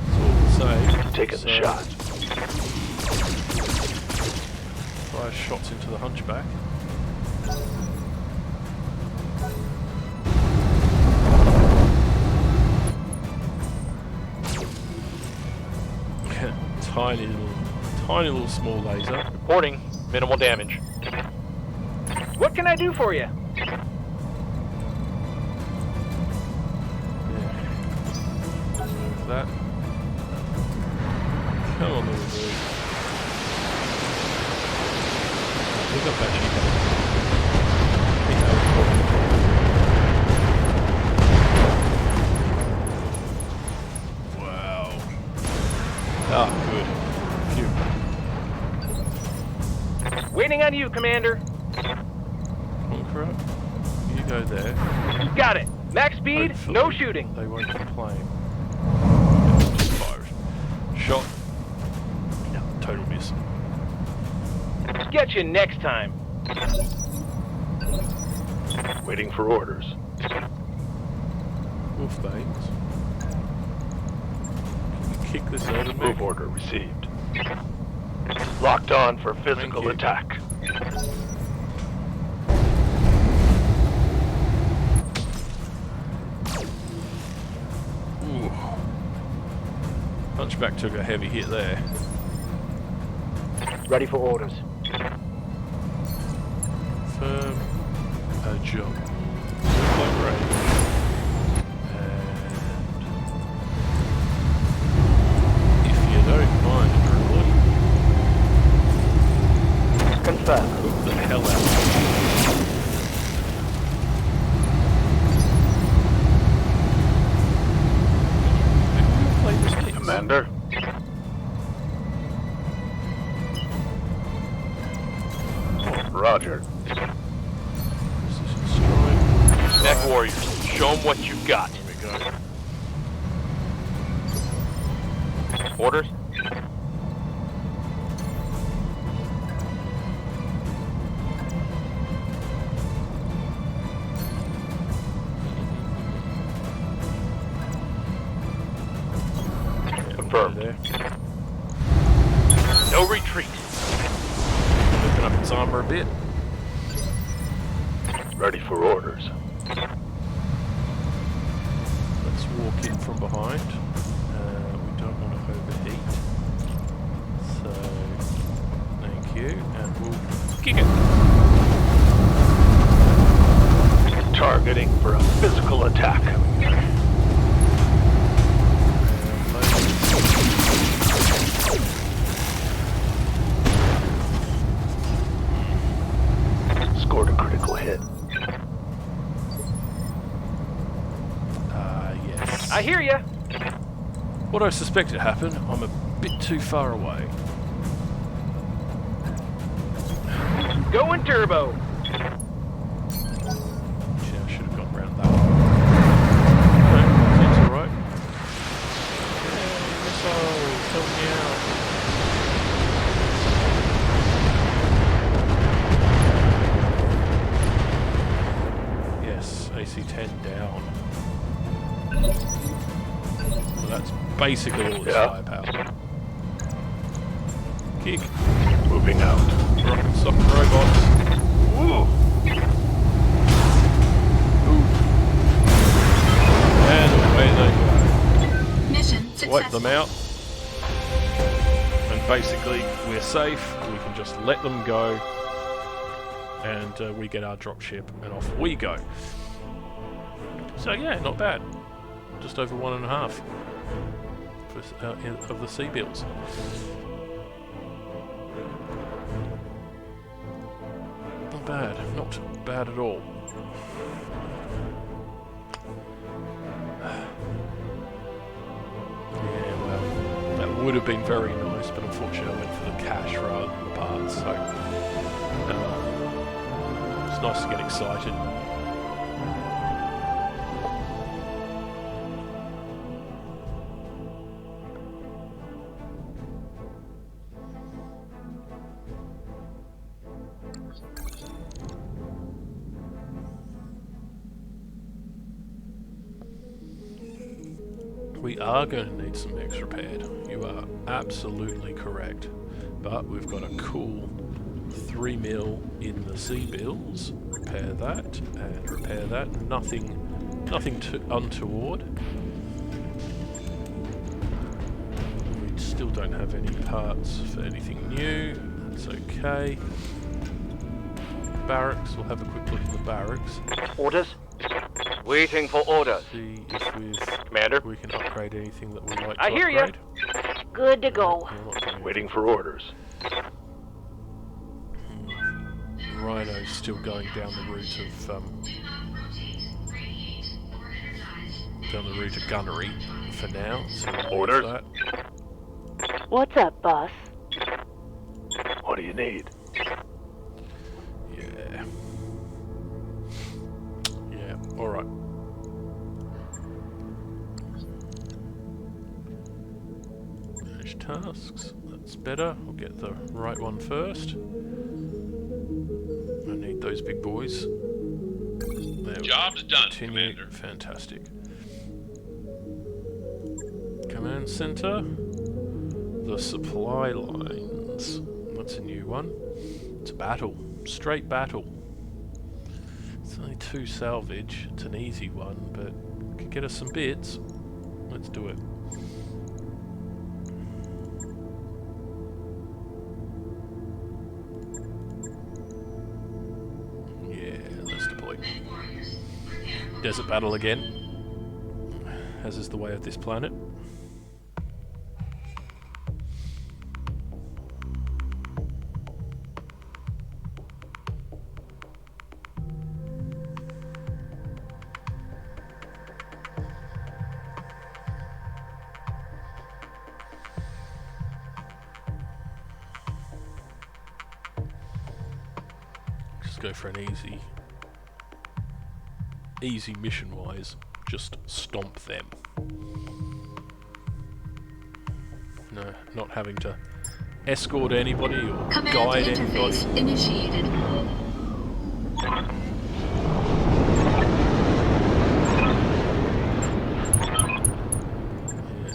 It's all the same. Taking the shot. Fire shots into the Hunchback. tiny little small laser. Reporting. Minimal damage. What can I do for you? Remove that. Come on, little dude. Pick up that chicken. Wow. Ah, good. Phew. Waiting on you, Commander. Conqueror, you go there. Got it. Max speed, Hopefully no shooting. They won't complain. Just fired. Shot. No, total miss. Get you next time. Waiting for orders. Wolfbanes. Can you kick this out of me? Move order received. Locked on for physical you. attack. Ooh. Punchback took a heavy hit there. Ready for orders. Firm. A jump. Circle range. And if you don't mind, dribbling, Confirm. hook the hell out. Commander. Roger. Precision strike. Neck warriors, show them what you got. There we go. Orders? Confirmed. There. No retreat. Looking up its armor a bit. Ready for orders. Let's walk in from behind. We don't want to overheat. So, thank you. And we'll kick it. Targeting for a physical attack. Scored a critical hit. Yes. I hear ya. What I suspected happened, I'm a bit too far away. Going turbo. Yeah, I should have gone round that one. Okay, seems alright. Yeah, missiles, help me out. Yes, AC-10 down. So that's basically all its Yeah. firepower. Kick. Moving out. Rocket stock robots. Ooh. Ooh. And away they go. Mission Wipe them successful. out. And basically, we're safe. We can just let them go. And we get our dropship, and off we go. So yeah, not bad. Just over 1.5 of the sea bills. Not bad. Not bad at all. Yeah, well, that would have been very nice, but unfortunately I went for the cash rather than the parts, so it's nice to get excited. We are going to need some mechs repaired. You are absolutely correct. But we've got a cool 3 mil in the sea bills. Repair that and repair that. Nothing untoward. We still don't have any parts for anything new. That's okay. Barracks. We'll have a quick look at the barracks. Orders. Waiting for orders. See if Commander. we can upgrade anything that we like to I hear ya. upgrade. Good to go. You're not doing Waiting for orders. Rhino's still going down the route of gunnery for now. So we'll leave Orders. that. What's up, boss? What do you need? Yeah. Yeah. All right. Finish tasks. That's better. We'll get the right one first. I need those big boys. There we Job's done, continue. Commander. Fantastic. Command center. The supply lines. That's a new one. It's a battle. Straight battle. It's only 2 salvage. It's an easy one, but could get us some bits. Let's do it. Desert battle again, as is the way of this planet. Just go for an easy mission-wise, just stomp them. No, not having to escort anybody or Command guide interface anybody. initiated.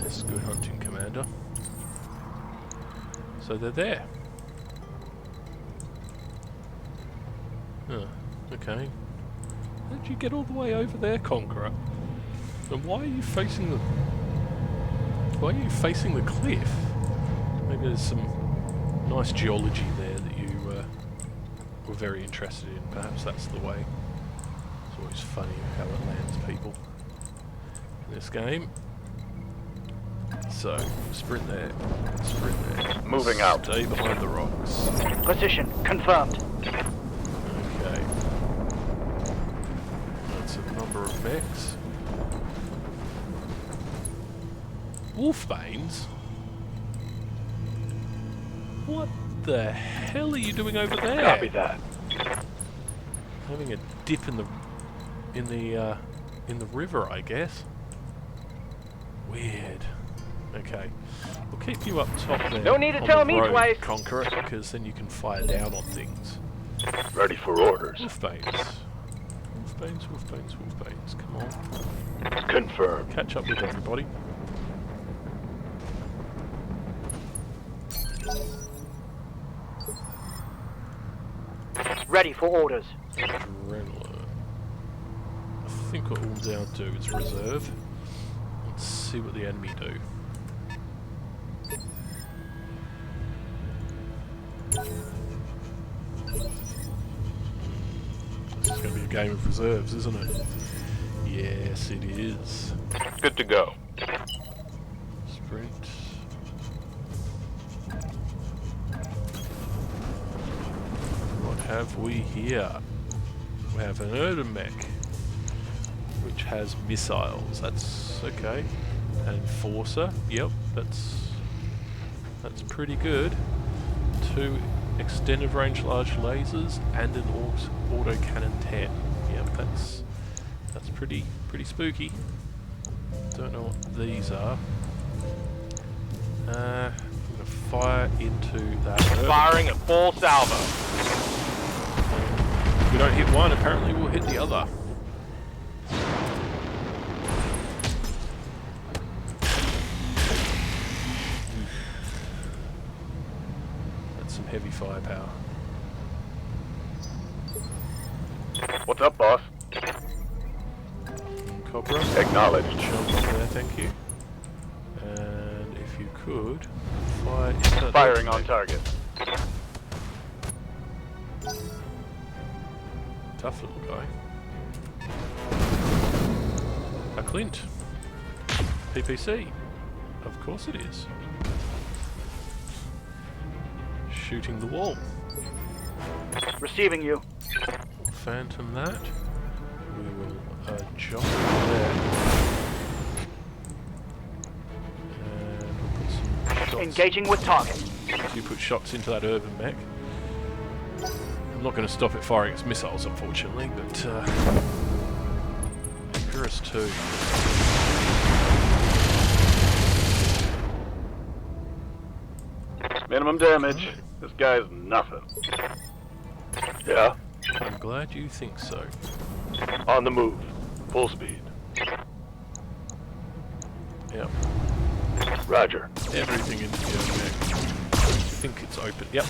Yes, good hunting, Commander. So they're there. Oh, okay. How did you get all the way over there, Conqueror? And why are you facing the... Why are you facing the cliff? Maybe there's some nice geology there that you were very interested in. Perhaps that's the way. It's always funny how it lands people in this game. So, sprint there. Sprint there. Moving out. Stay behind the rocks. Position confirmed. Okay. That's a number of mechs. Wolfbanes? What the hell are you doing over there? Copy that. Having a dip in the river, I guess. Weird. Okay. We'll keep you up top there. No need to on tell the me road, twice. Conqueror, because then you can fire down on things. Ready for orders. Wolfbanes. Wolfbanes, wolfbanes, wolfbanes. Come on. Confirmed. Catch up with everybody. Ready for orders. Adrenaline. I think what we'll now do is reserve. Let's see what the enemy do. This is going to be a game of reserves, isn't it? Yes, it is. Good to go. Sprint. What have we here? We have an Erden-mech, which has missiles. That's okay. An Enforcer. Yep, that's pretty good. 2 extended range large lasers and an autocannon 10. Yep, that's pretty spooky. Don't know what these are. I'm gonna fire into that. Firing at full salvo. If we don't hit one, apparently we'll hit the other. That's some heavy firepower. What's up, boss? Cobra. Acknowledged. Jump up there, thank you. And if you could, fire into that Firing on mech. target. Tough little guy. A Clint. PPC. Of course it is. shooting the wall. Receiving you. Phantom that. We will jump there. And we'll put some shots. Engaging with target. You put shots into that urban mech. I'm not going to stop it firing its missiles, unfortunately, but Icarus 2. Minimum damage. This guy's nothing. Yeah? I'm glad you think so. On the move. Full speed. Yep. Roger. Everything into the urban mech. I think it's open. Yep.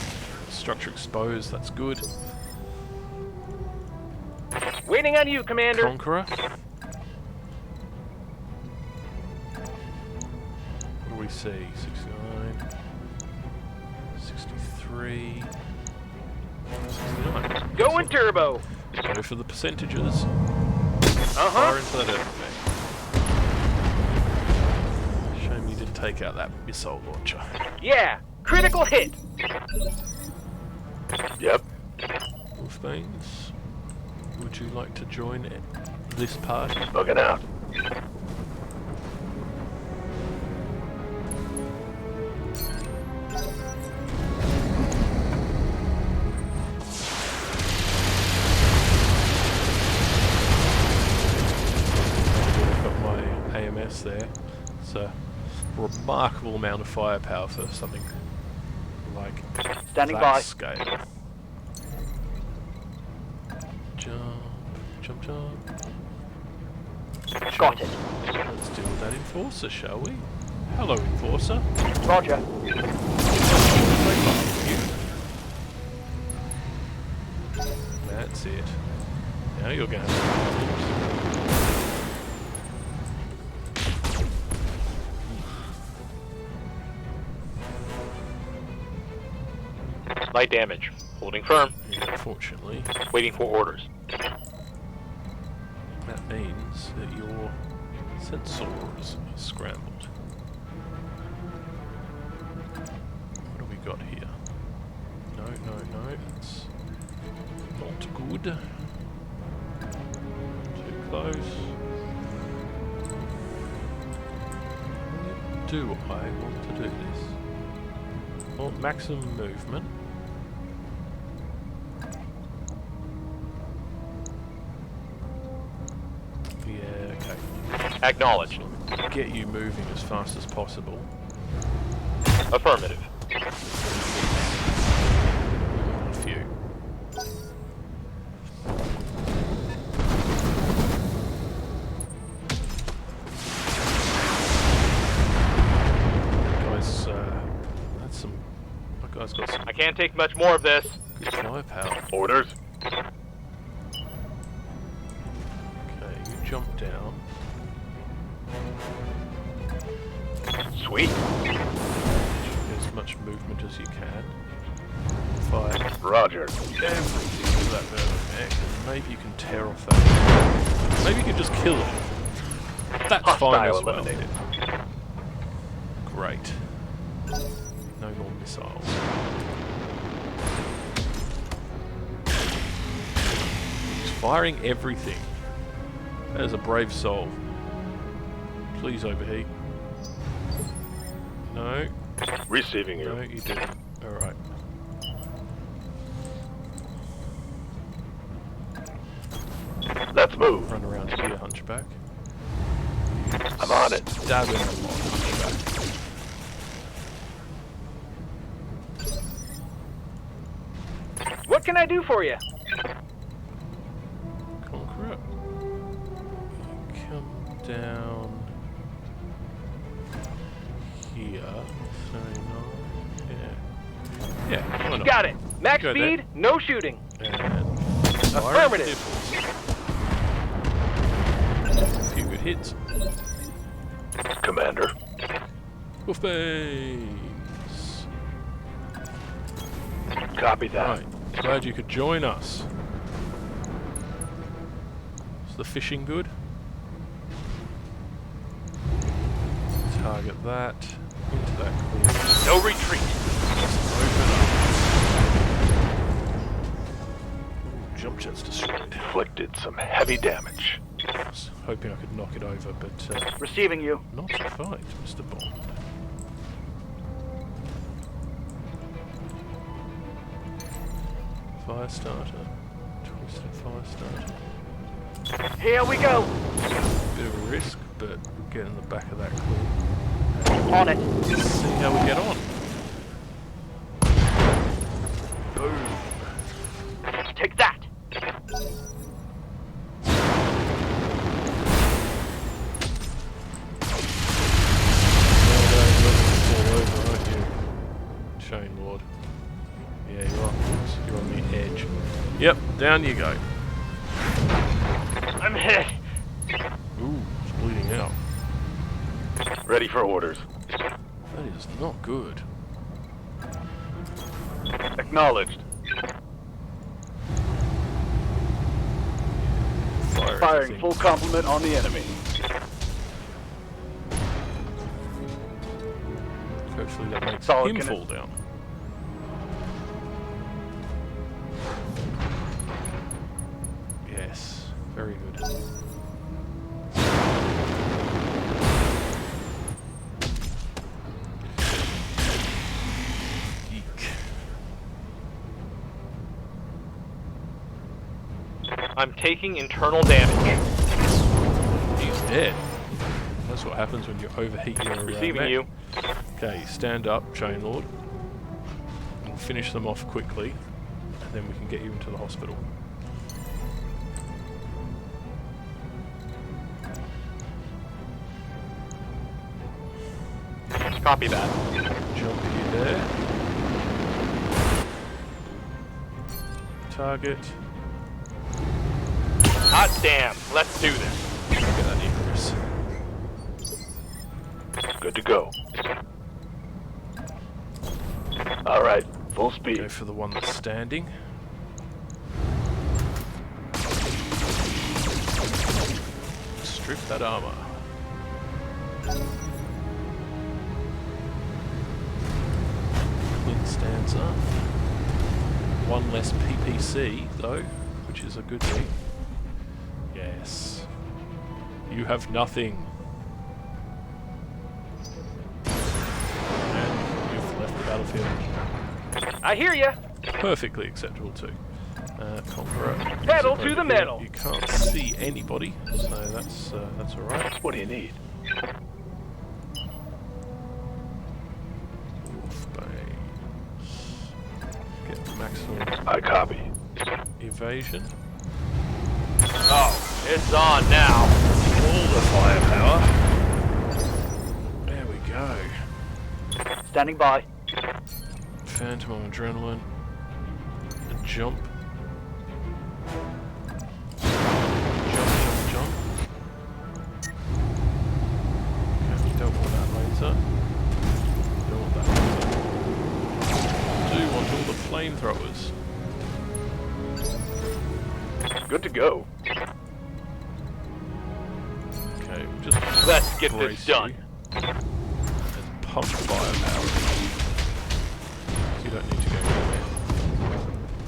Structure exposed, that's good. Waiting on you, Commander. Conqueror. What do we see? 69, 63, 69. Going turbo. Go for the percentages. Uh-huh. Fire into that urban mech. Shame you didn't take out that missile launcher. Yeah. Critical hit. Yep. Wolfbanes, would you like to join this party? Looking out. I've got my AMS there. It's a remarkable amount of firepower for something like Standing that by. scale. Jump, jump, jump. Got it. Let's deal with that Enforcer, shall we? Hello, Enforcer. Roger. That's it. Now you're going to have Light damage. Holding firm. yeah, unfortunately. Waiting for orders. That means that your sensors are scrambled. What do we got here? No, no, no. It's not good. Too close. Do I want to do this? Well, maximum movement. Yeah, okay. Acknowledged. Get you moving as fast as possible. Affirmative. A few. Guys, that's some. That guy's got some I can't take much more of this. good firepower. Orders. Okay, you jump down. Sweet. As much movement as you can. Fire Roger. everything to that urban mech, and maybe you can tear off that. Maybe you can just kill it. That's fine Hostile as well. eliminated. Great. No more missiles. He's firing everything. That is a brave soul. Please overheat. No. Receiving No, you. you didn't. Alright. Let's move. Run around here, Hunchback. I'm on it. Stab him a lot, Hunchback. What can I do for you? Conquer it. Come down here. 39. Yeah. Yeah, why not? Got it. Max Go speed, no shooting. And fire Affirmative. nipples. A few good hits. Commander. Wolfbanes. Copy that. Right. Glad you could join us. Is the fishing good? Target that. Into that clear. No retreat. Open up. object's destroyed. Inflicted some heavy damage. I was hoping I could knock it over, but Receiving you. not quite, Mr. Bond. Fire starter. Twisted fire starter. Here we go. Bit of a risk, but we'll get in the back of that clue. On it. Let's see how we get on. Boom. Take that. All over, aren't you? Chainlord. Yeah, you are. You're on the edge. Yep, down you go. I'm hit. Ooh, it's bleeding out. Ready for orders. That is not good. Acknowledged. Fire Firing everything. full complement on the enemy. Hopefully that makes Solid him connect. fall down. Yes, very good. Eek. I'm taking internal damage. He's dead. That's what happens when you overheat your Receiving mech. you. Okay, stand up, Chainlord. And finish them off quickly, and then we can get you into the hospital. Copy that. Jump you there. Target. Hot damn. Let's do this. Look at that Icarus. Good to go. All right, full speed. Go for the one that's standing. Strip that armor. Flint stands up. One less PPC, though, which is a good thing. Yes. You have nothing. And you've left the battlefield. I hear ya. Perfectly acceptable too. Conqueror. Pedal Zip to over the here. metal. You can't see anybody, so that's alright. What do you need? Wolf base. Get maximum I copy. evasion. Oh, it's on now. All the firepower. There we go. Standing by. Phantom on adrenaline. A jump. Jump. Okay, don't want that laser. Don't want that laser. Do want all the flamethrowers. Good to go. Okay, we'll just Let's get brace this done. you and pump firepower. You don't need to go anywhere.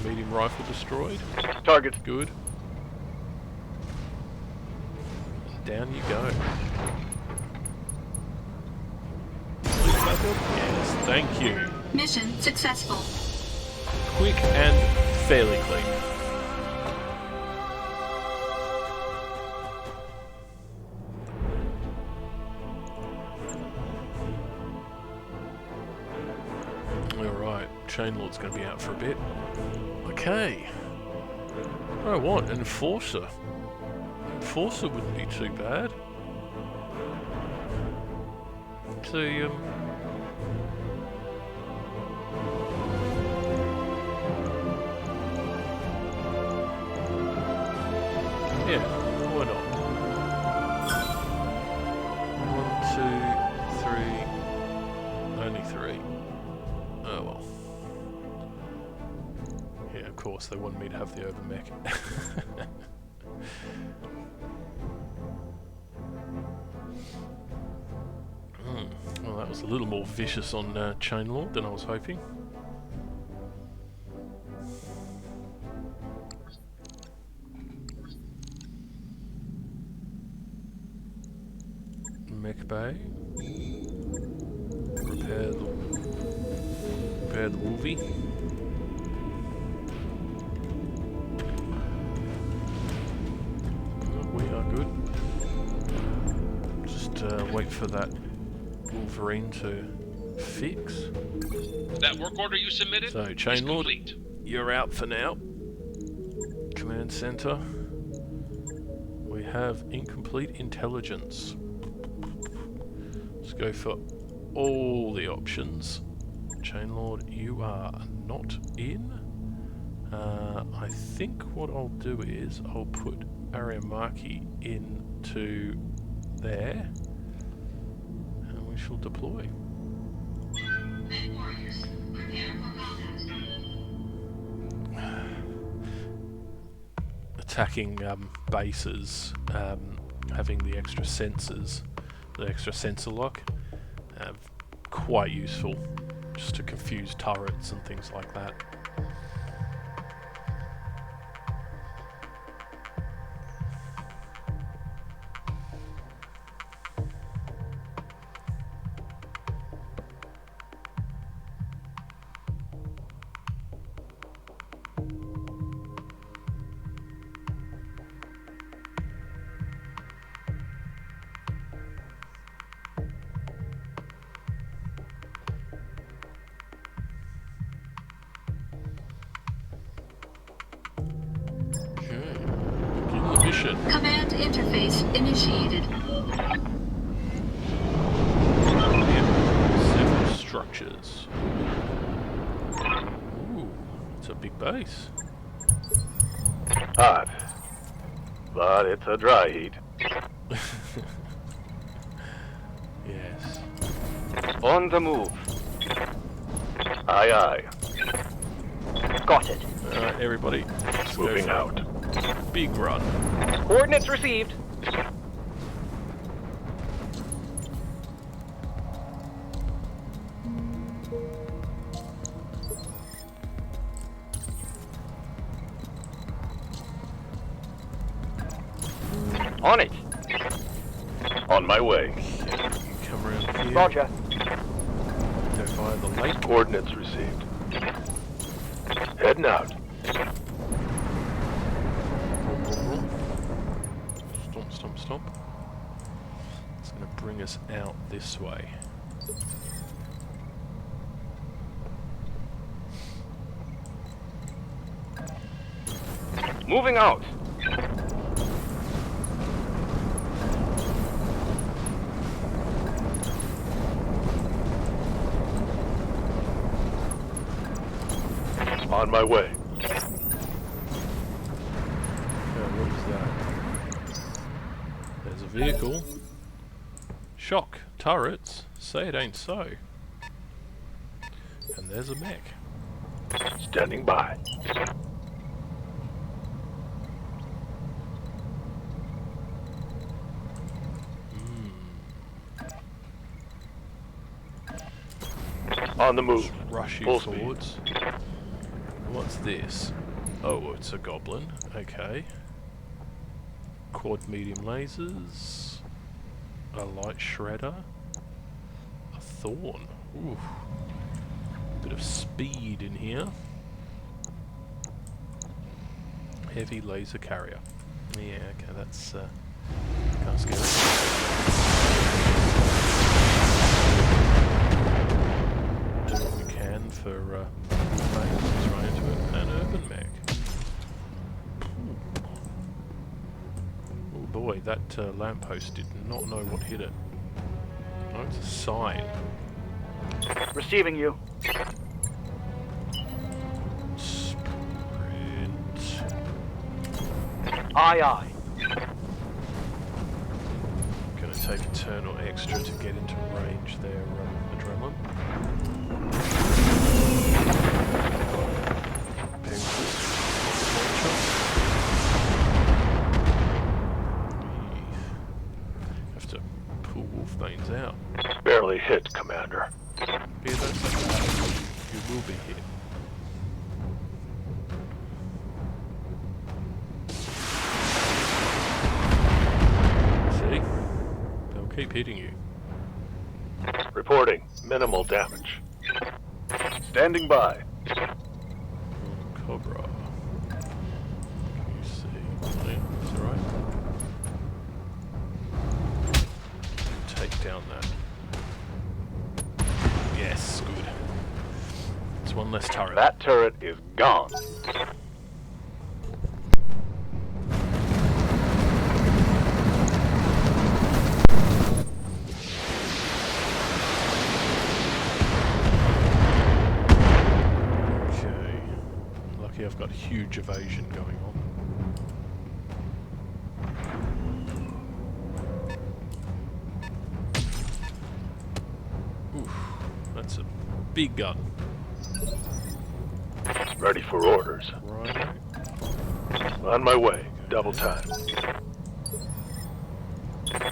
Medium rifle destroyed. Target. Good. Down you go. Yes, thank you. Mission successful. Quick and fairly clean. Alright, Chainlord's going to be out for a bit. Okay. I want an Enforcer. Enforcer wouldn't be too bad. To, yeah, why not? 1, 2, 3. Only 3. Oh well. Yeah, of course, they wanted me to have the overmech. Well, that was a little more vicious on Chainlord than I was hoping. repair the Wolvie. We are good. Just wait for that Wolverine to fix. That work order you submitted So, is Chainlord, complete. you're out for now. Command center. We have incomplete intelligence. Let's go for all the options. Chainlord, you are not in. I think what I'll do is I'll put Ariamaki into there, and we shall deploy. Attacking bases, having the extra sensors, the extra sensor lock, quite useful, just to confuse turrets and things like that. Mission. Command interface initiated. Several structures. Ooh, it's a big base. Hot. But it's a dry heat. Yes. On the move. Aye, aye. Got it. Alright, everybody. Let's go Moving for out. a big run. Coordinates received. On it. On my way. You come around here. Roger. Go via the lake. Coordinates received. Heading out. Stomp, stomp, stomp. It's going to bring us out this way. Moving out. On my way. What is that? There's a vehicle. Shock. Turrets. Say it ain't so. And there's a mech. Standing by. On the move. Rush you Full speed. forwards. What's this? Oh, it's a goblin. Okay. Quad medium lasers. A light shredder. A thorn. Ooh. Bit of speed in here. Heavy laser carrier. Yeah, okay, that's kind of scary. Do what we can for let's run into it. An urban mech. Oh boy, that lamppost did not know what hit it. Oh, it's a sign. Receiving you. Sprint. Aye, aye. Gonna take a turn or extra to get into range there, Adrenaline. Have to pull Wolfbane's out. Barely hit, Commander. Be that you will be hit. See? They'll keep hitting you. Reporting. Minimal damage. Standing by. Cobra. You see. Yeah, that's alright. Take down that. Yes, good. It's one less turret. That turret is gone. Okay. Lucky I've got huge evasion going on. Oof, that's a big gun. Ready for orders. Right. On my way. Double time.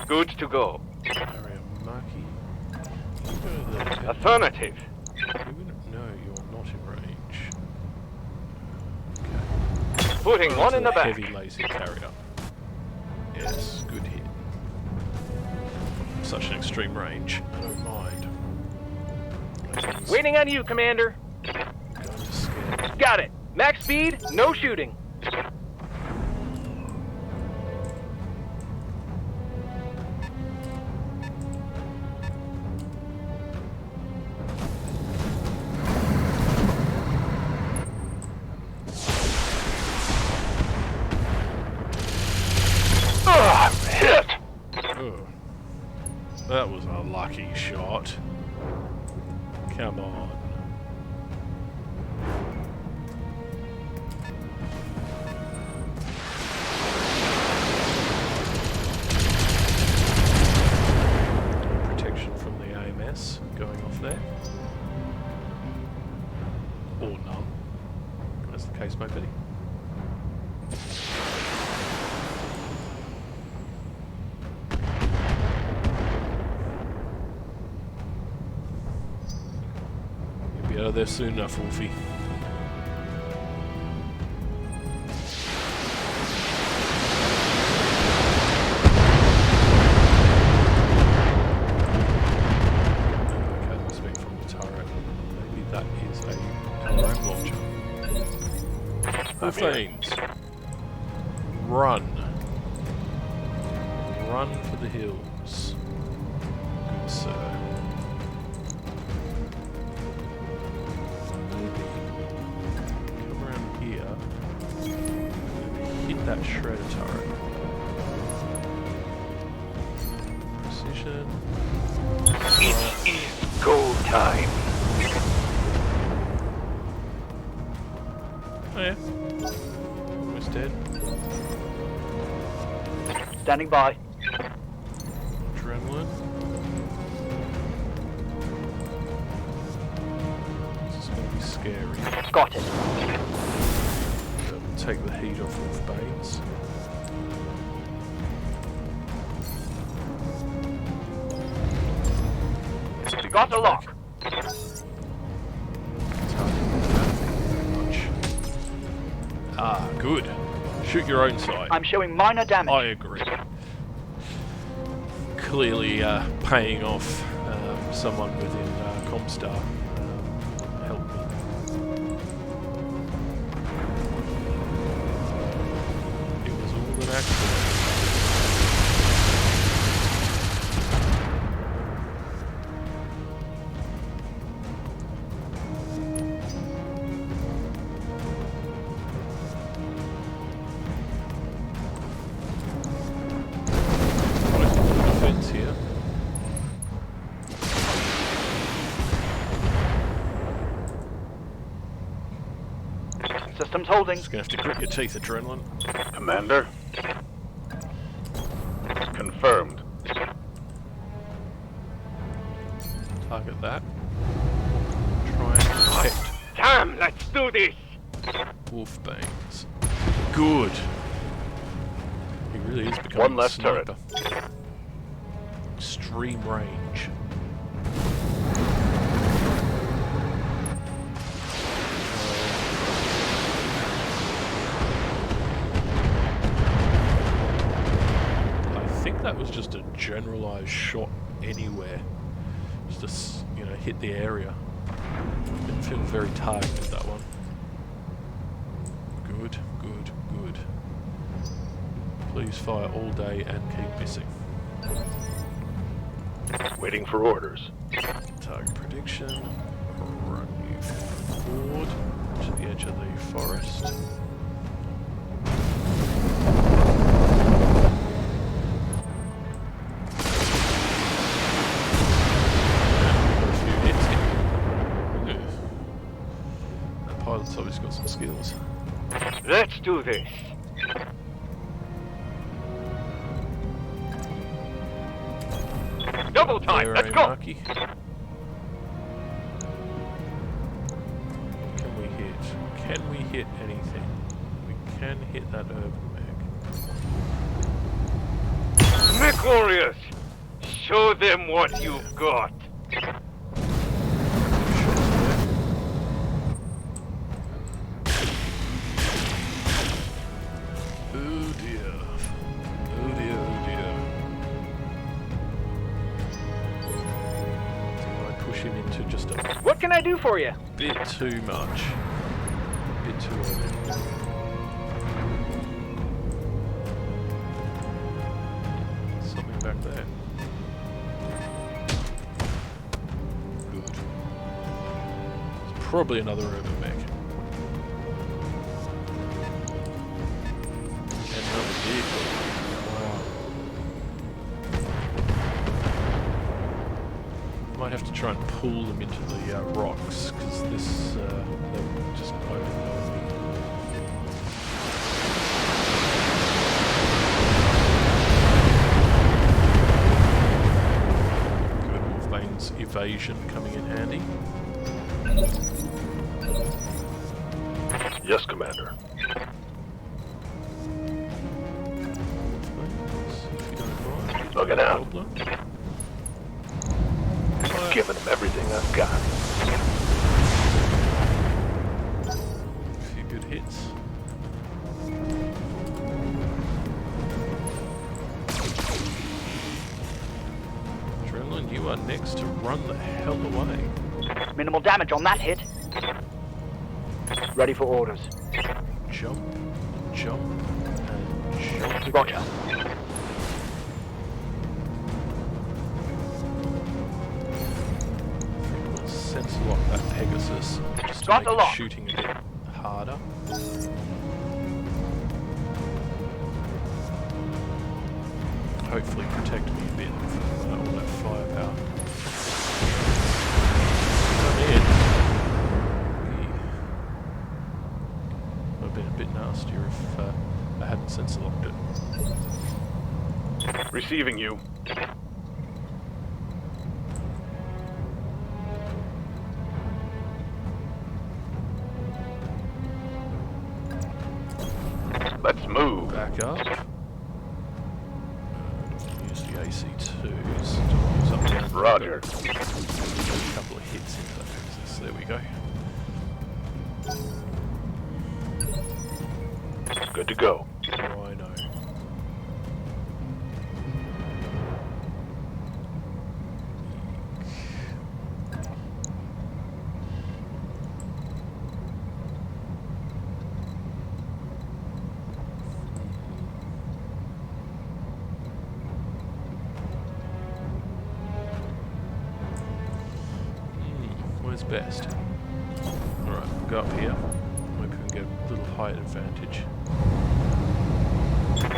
Good to go. Area Marky. You go there. Affirmative. No, you're not in range. Putting one in the back. Heavy laser carrier. Yes, good hit. Such an extreme range. I don't mind. Things Waiting on you, Commander. going to scare. Got it. Max speed, no shooting. Hit! Oh, that was a lucky shot. Come on. Protection from the AMS going off there. Or none, as the case may be. You'll be out of there soon enough, Wolfie. Okay, must be from the turret. Maybe that is a LRM launcher. Wolfies, run. Run for the hills. Good sir. Come around here. Hit that shredder turret. Precision. It is go time. Oh yeah. Almost dead. Standing by. Adrenaline. This is going to be scary. Got it. Take the heat off of Banes. Got the lock. Ah, good. Shoot your own side. I'm showing minor damage. I agree. Clearly paying off someone within Comstar helped me. It was all an accident. Defense here. Systems holding. Just gonna have to grit your teeth, Adrenaline. Commander. Confirmed. Target that. Try and protect Damn, let's do this. Wolfbanes. Good. He really is becoming One a left sniper. Extreme range. I think that was just a generalized shot anywhere. Just to hit the area. Didn't feel very targeted, that one. Good, good, good. Please fire all day and keep missing. Waiting for orders. Target prediction. Run you forward to the edge of the forest. Pilot's obviously got some skills. Let's do this. Double time. Let's go. Marky. Can we hit? Can we hit anything? We can hit that urban mag. Mech warriors, show them what you've got. Oh dear. Oh dear, oh dear. Did I push him into just a What can I do for you? bit too much? Bit too early. Something back there. Good. It's probably another urban mech. Another vehicle. Wow. Might have to try and pull them into the rocks, because this, they'll just overload me. Good, Wolfbane's evasion coming in handy. Yes, Commander. Looking out. Giving them everything I've got. A few good hits. Adrenaline, you are next to run the hell away. Minimal damage on that hit. Ready for orders. Jump, jump, and jump. Roger. Sensor lock that Pegasus just to Got make the it lock. shooting a bit harder. Hopefully protect me a bit from all that firepower. Come in. Would have been a bit nastier if I hadn't sensor locked it. Receiving you. Let's move. Back up. Use the AC2s to use up down. Roger. A couple of hits into that Pegasus. There we go. Good to go. Oh, I know. Where's best? Alright, we'll go up here. Maybe we can get a little height advantage.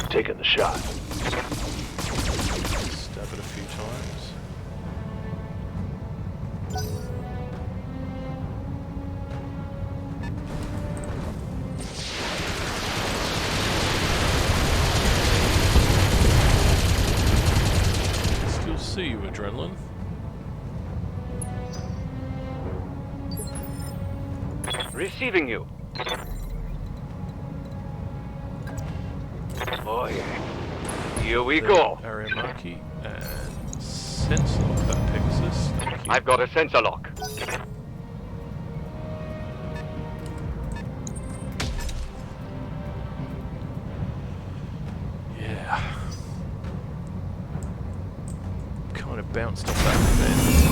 Taking the shot. Stab it a few times. Still see you, Adrenaline. Receiving you. Oh yeah. Here we go. Area marquee and sensor lock that Pegasus. Thank you. I've got a sensor lock. Yeah. Kind of bounced off that fence.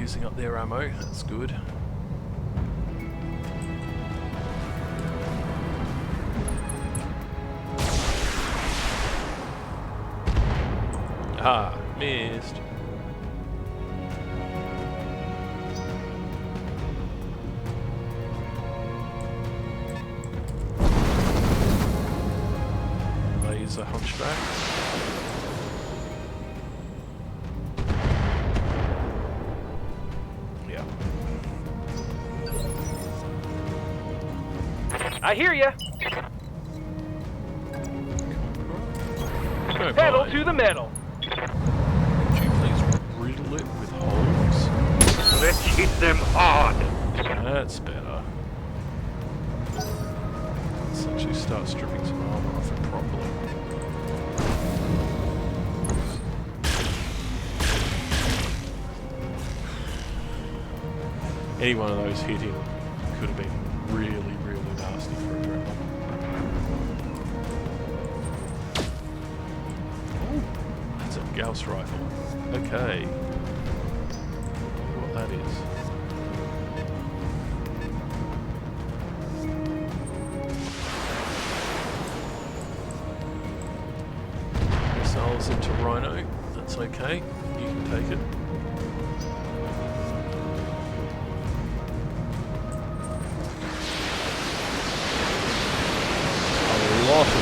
using up their ammo. That's good. Ah, missed. Laser hunchback. Yeah. I hear ya. Don't Pedal mind. to the metal. Would you please riddle it with holes? Let's hit them hard. That's better. Let's actually start stripping some armor off it properly. Any one of those hitting could have been really, really nasty for a drone. Oh, that's a Gauss rifle. Okay. What that is. Missiles into Rhino. That's okay. You can take it. A lot of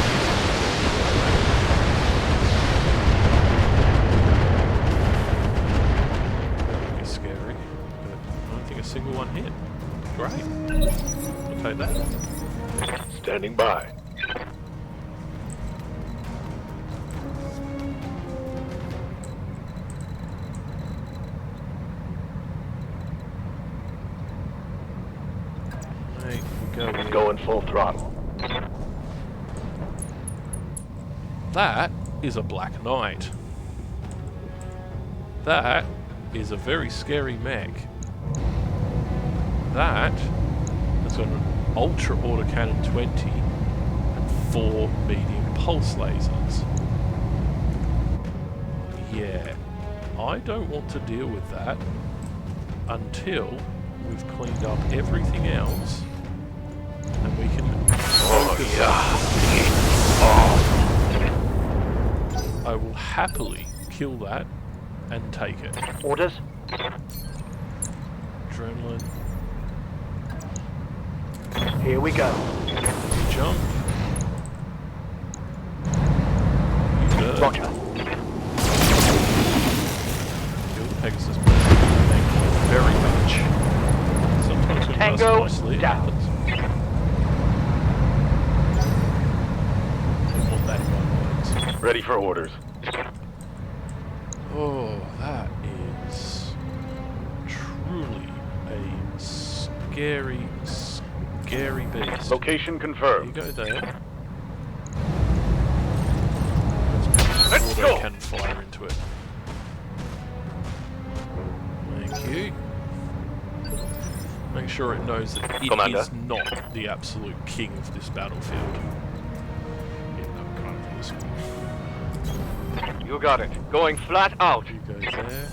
that would be scary, but I don't think a single one hit. Great. We'll take that. Standing by. Right, we go in. Going full throttle. That is a Black Knight. That is a very scary mech. That has got an Ultra Autocannon 20 and 4 medium pulse lasers. Yeah, I don't want to deal with that until we've cleaned up everything else and we can focus I will happily kill that and take it. Orders? Adrenaline. Here we go. Jump. You burn. Roger. Kill the Pegasus bird. Thank you very much. Sometimes when Tango that's nicely, it down. happens. I want that in my words. Ready for orders. Oh, that is truly a scary, scary beast. Location You confirmed. go there. Let's Auto go. can fire into it. Thank you. Make sure it knows that it Commander. is not the absolute king of this battlefield. Yeah, no, kind of this one. You got it. Going flat out. You go there. Can't.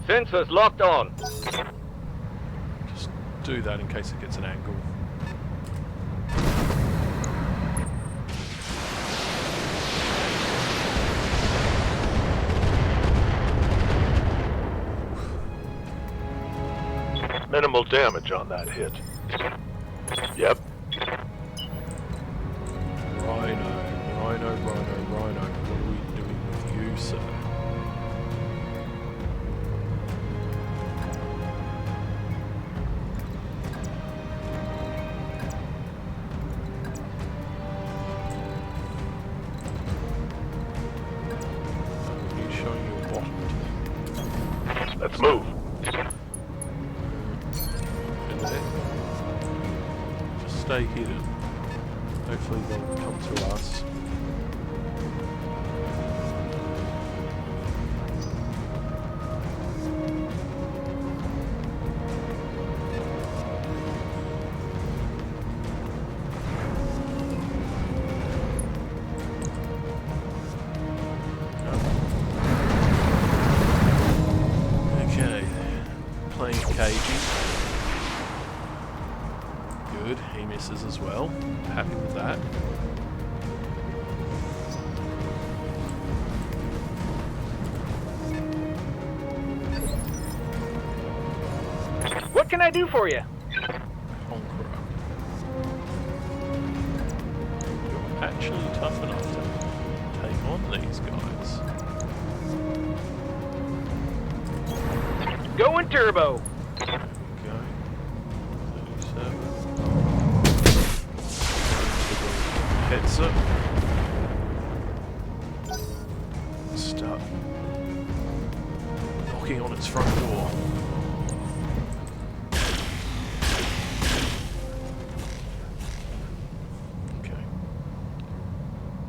Sensors locked on. Just do that in case it gets an angle. Minimal damage on that hit. Yep. Rhino, Rhino, Rhino, Rhino. What are we doing with you, sir? You showing your bottom to them. Let's move. In there. Just stay hidden. Hopefully they'll come to us. good. He misses as well. Happy with that. What can I do for you? Conqueror. You're actually tough enough to take on these guys. Going turbo. There we go. 37. Heads up. Start knocking on its front door. Okay.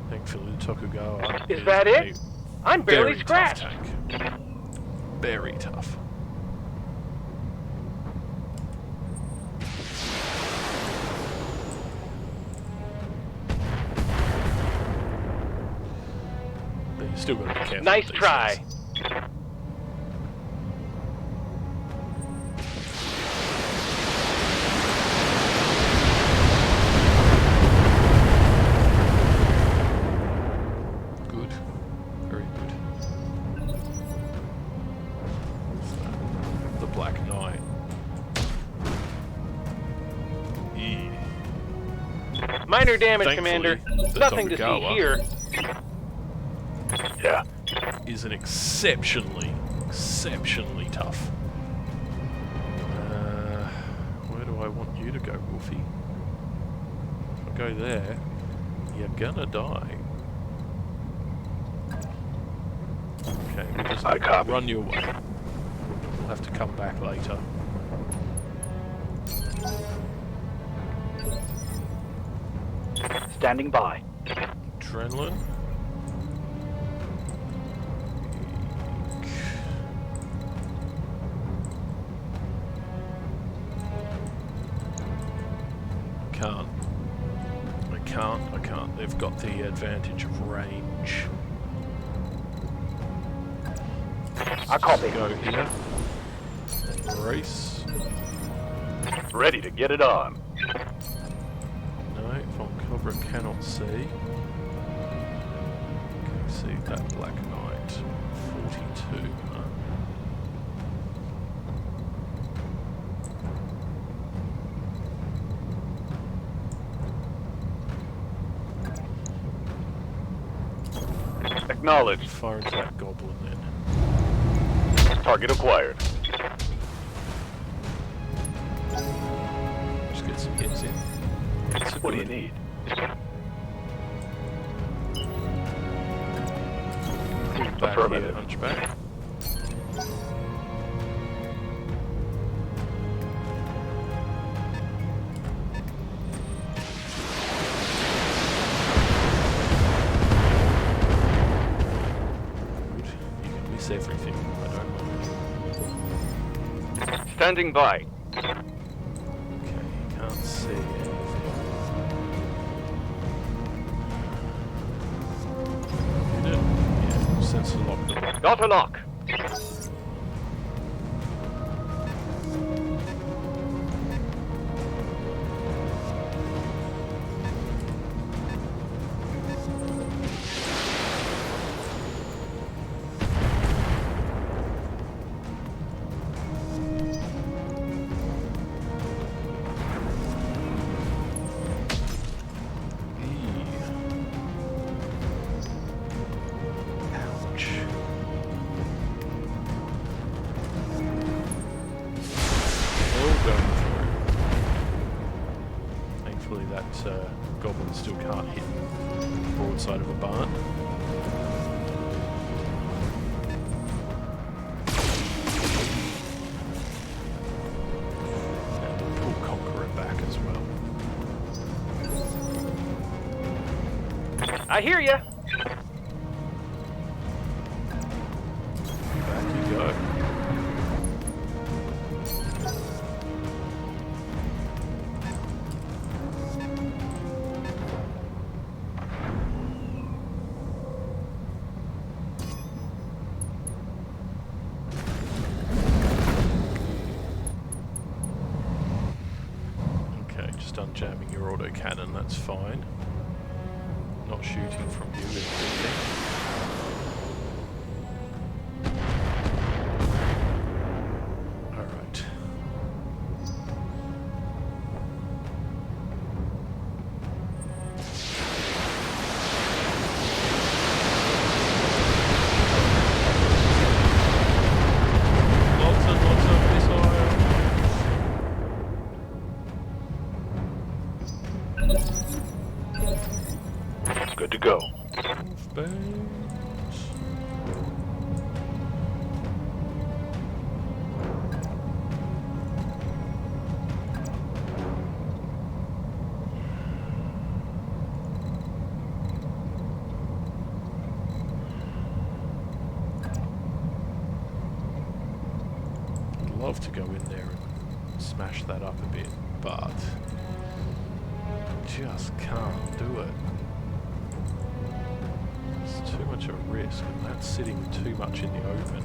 Thankfully the Tokugawa Is that it? a I'm barely very scratched. tough tank. Very tough. But you still got to be careful. Nice with these try. things. Good. Very good. What's that? The Black Knight. Yeah. Minor damage, Thankfully, Commander. the Nothing to see Tokugawa here. Yeah. is an exceptionally tough. Where do I want you to go, Wolfie? If I go there, you're gonna die. Okay, we'll just I copy. run your way. We'll have to come back later. Standing by. Adrenaline. I can't. They've got the advantage of range. I copy. Go here. Race. Ready to get it on. No, from cover cannot see. Okay, see that Black Knight. 42, huh? Acknowledged. Fire into that goblin then. Target acquired. Just get some hits in. Hits are What do you good. need? Back here, Affirmative. Hunchback. Good. You can miss everything. I don't mind. Standing by. Okay, you can't see anything. Hit it? Yeah, sensor lock the lock. Got a lock. Ouch. All going through. Thankfully that goblin still can't hit the broadside of a barn. And we'll pull Conqueror back as well. I hear ya. Back you go. Just unjamming your autocannon, that's fine. Not shooting from you is a good thing. Alright. Lots and lots of missiles. Good to go. Bones. I'd love to go in there and smash that up a bit, but just can't do it. It's too much of a risk, and that's sitting too much in the open.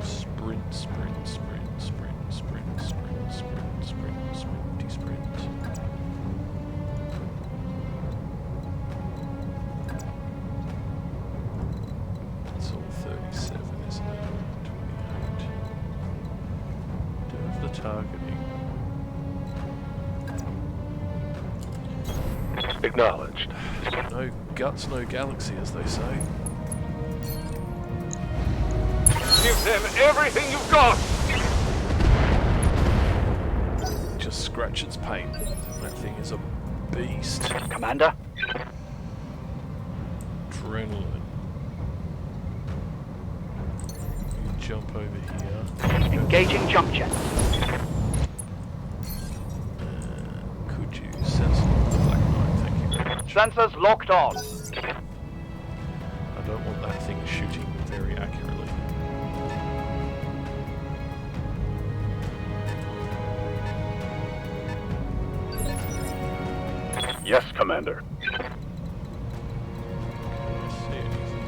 Sprint, sprint, sprint, sprint, sprint, sprint, sprint, sprint, sprinty sprint. It's all 37, isn't it? 28. Do you have the targeting? Acknowledged. No guts, no galaxy, as they say. Give them everything you've got! Just scratch its paint. That thing is a beast. Commander? Adrenaline. You jump over here. Engaging jump jet. Could you sense the Black Knight? Thank you very much. Sensors locked on. I don't want that thing shooting very accurately. Yes, Commander. Can I see anything?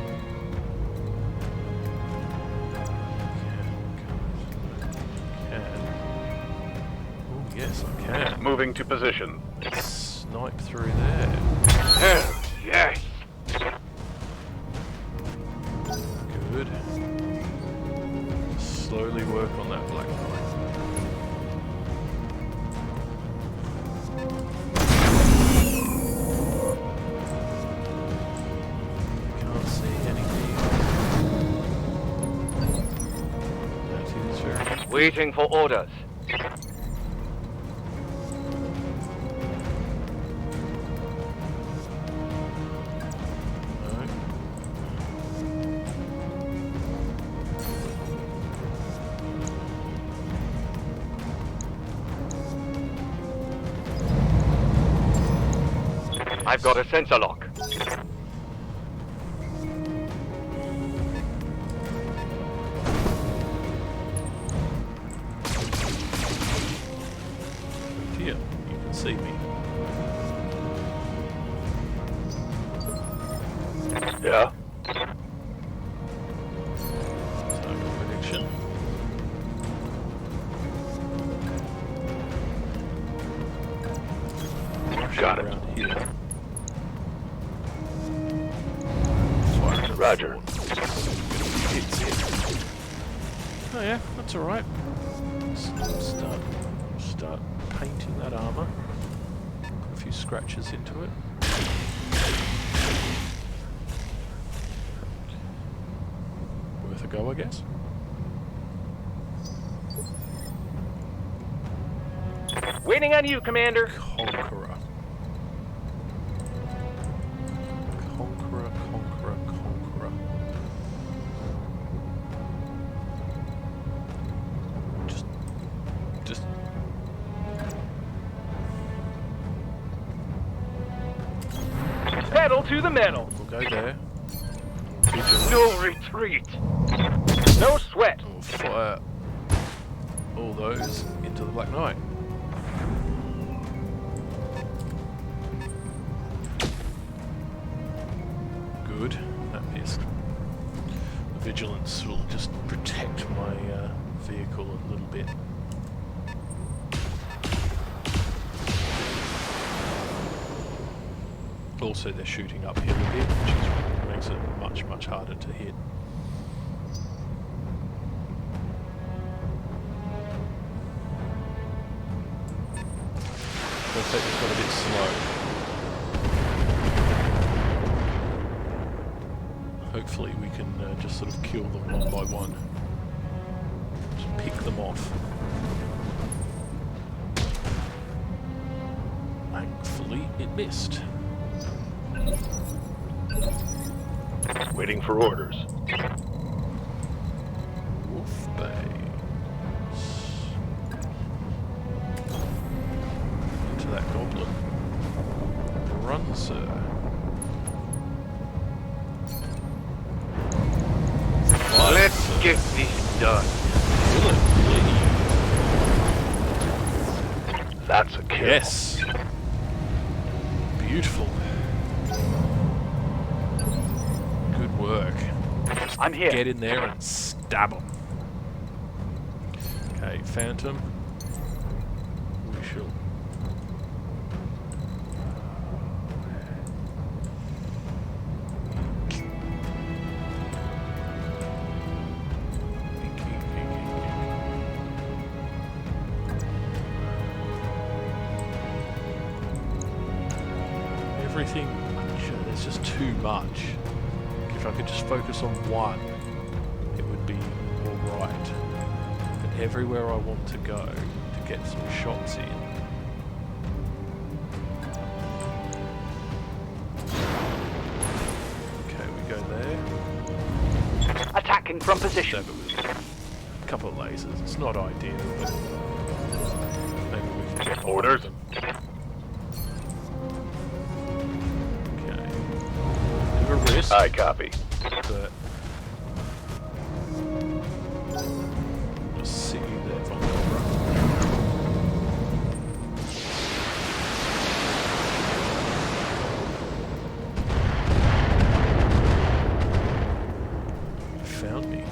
Can. Oh, yes, I can. Moving to position. Snipe through there. Hell yes! Good. Slowly work on that Black Knight. Can't see anything. That is very... Waiting for orders. No. I've got a sensor lock. Here, you can see me. Yeah? Target prediction. Got it. Around here. Roger. Hits it. Oh yeah, that's alright. Start painting that armor. Put a few scratches into it. Worth a go, I guess. Waiting on you, Commander. Conqueror. Conqueror, conqueror, conqueror. Just... Pedal to the metal. We'll go there. No retreat. No sweat. And we'll fire all those into the Black Knight. Good. That missed. The vigilance will just protect also they're shooting uphill a bit, which makes it much harder to hit. Looks like it's got a bit slow. Hopefully we can just sort of kill them one by one. Just pick them off. Thankfully it missed. Waiting for orders. Wolf Bay. Into that goblin. Run, sir. Let's get this done. Will it, please? That's a kill. Yes. Beautiful. Good work. I'm here. Get in there and stab them. Okay, Phantom. We shall. Everything, there's just too much. If I could just focus on one, it would be alright. But everywhere I want to go to get some shots in. Okay, we go there. Attacking from position. Stab it with a couple of lasers. It's not ideal, but maybe we can get Orders. them. A risk, I copy. but just sit you there on the front. You found me.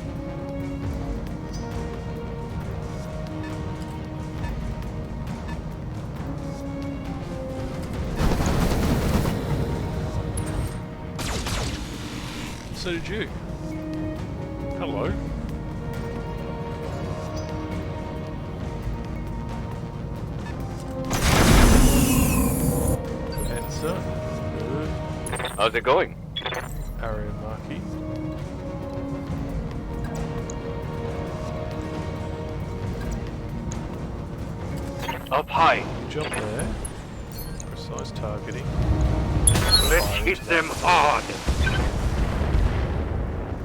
So did you. Hello. Answer. Good. How's it going? Area marquee. Up high. Jump there. Precise targeting. Let's hit them hard.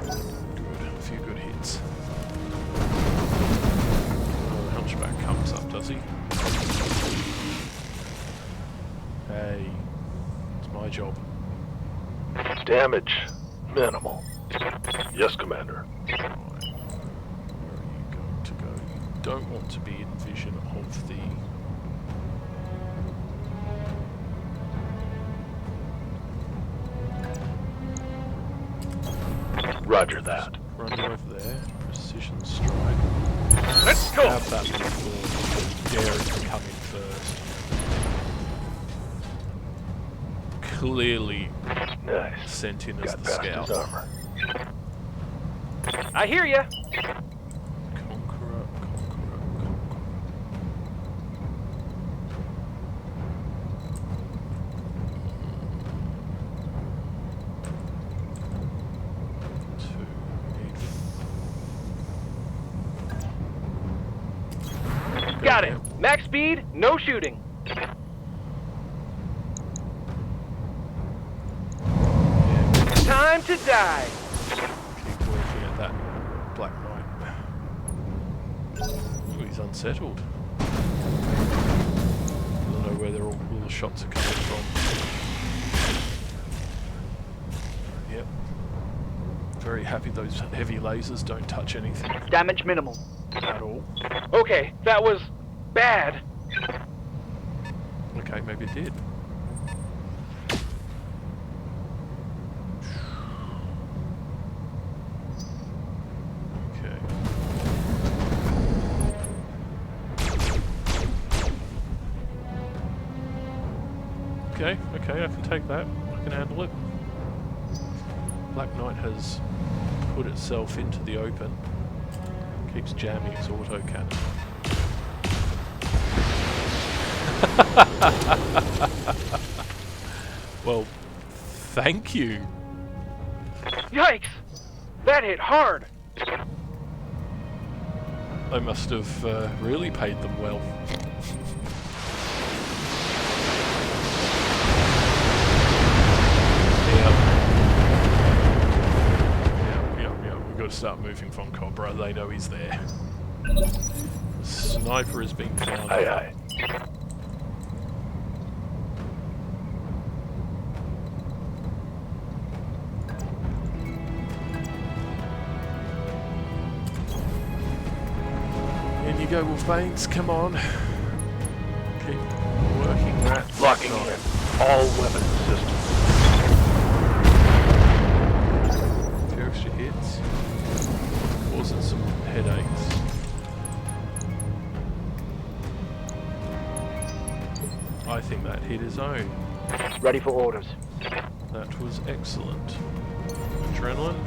A few good hits. Oh, the hunchback comes up, does he? Hey, it's my job. Damage minimal. Yes, Commander. Right. Where are you going to go? You don't want to be in vision of the... Roger that. Run you over there. Precision strike. Let's go. Have that before daring to come in first. Clearly Nice. sent in as Got the past scout. his armor. I hear ya. Conqueror. Got it. Max speed, no shooting. Time to die. Keep working at that Black Knight. Ooh, he's unsettled. Doesn't know where all the shots are coming from. Yep. Very happy those heavy lasers don't touch anything Damage minimal. at all. Okay, that was bad. Okay, maybe it did. Okay, I can take that. can handle it. Black Knight has put itself into the open. Keeps jamming its autocannon. Well, thank you. Yikes! That hit hard! They must have really paid them well. Yeah, we've got to start moving from Cobra. They know he's there. The sniper has been found. Aye, aye. In you go, Wolfbanes, come on. Keep working that. Locking in all weapon systems. A few extra hits. Causing some headaches. I think that hit his own. Ready for orders. That was excellent. Adrenaline.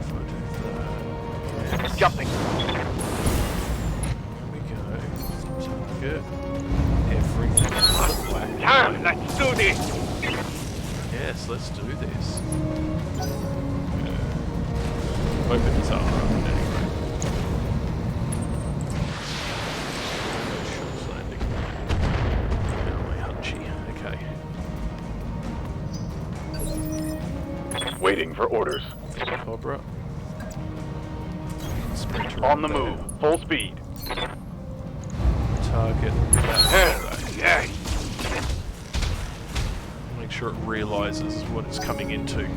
If I do that. Yes. Jumping. There we go. Target. Everything. Black. Time, let's do this! Yes, let's do this. Open his armor up anyway. Short landing. Now my hunchy. Okay. Waiting for orders. Cobra. Sprinter On the there. move. Full speed. Target. Yeah. Make sure it realizes what it's coming into.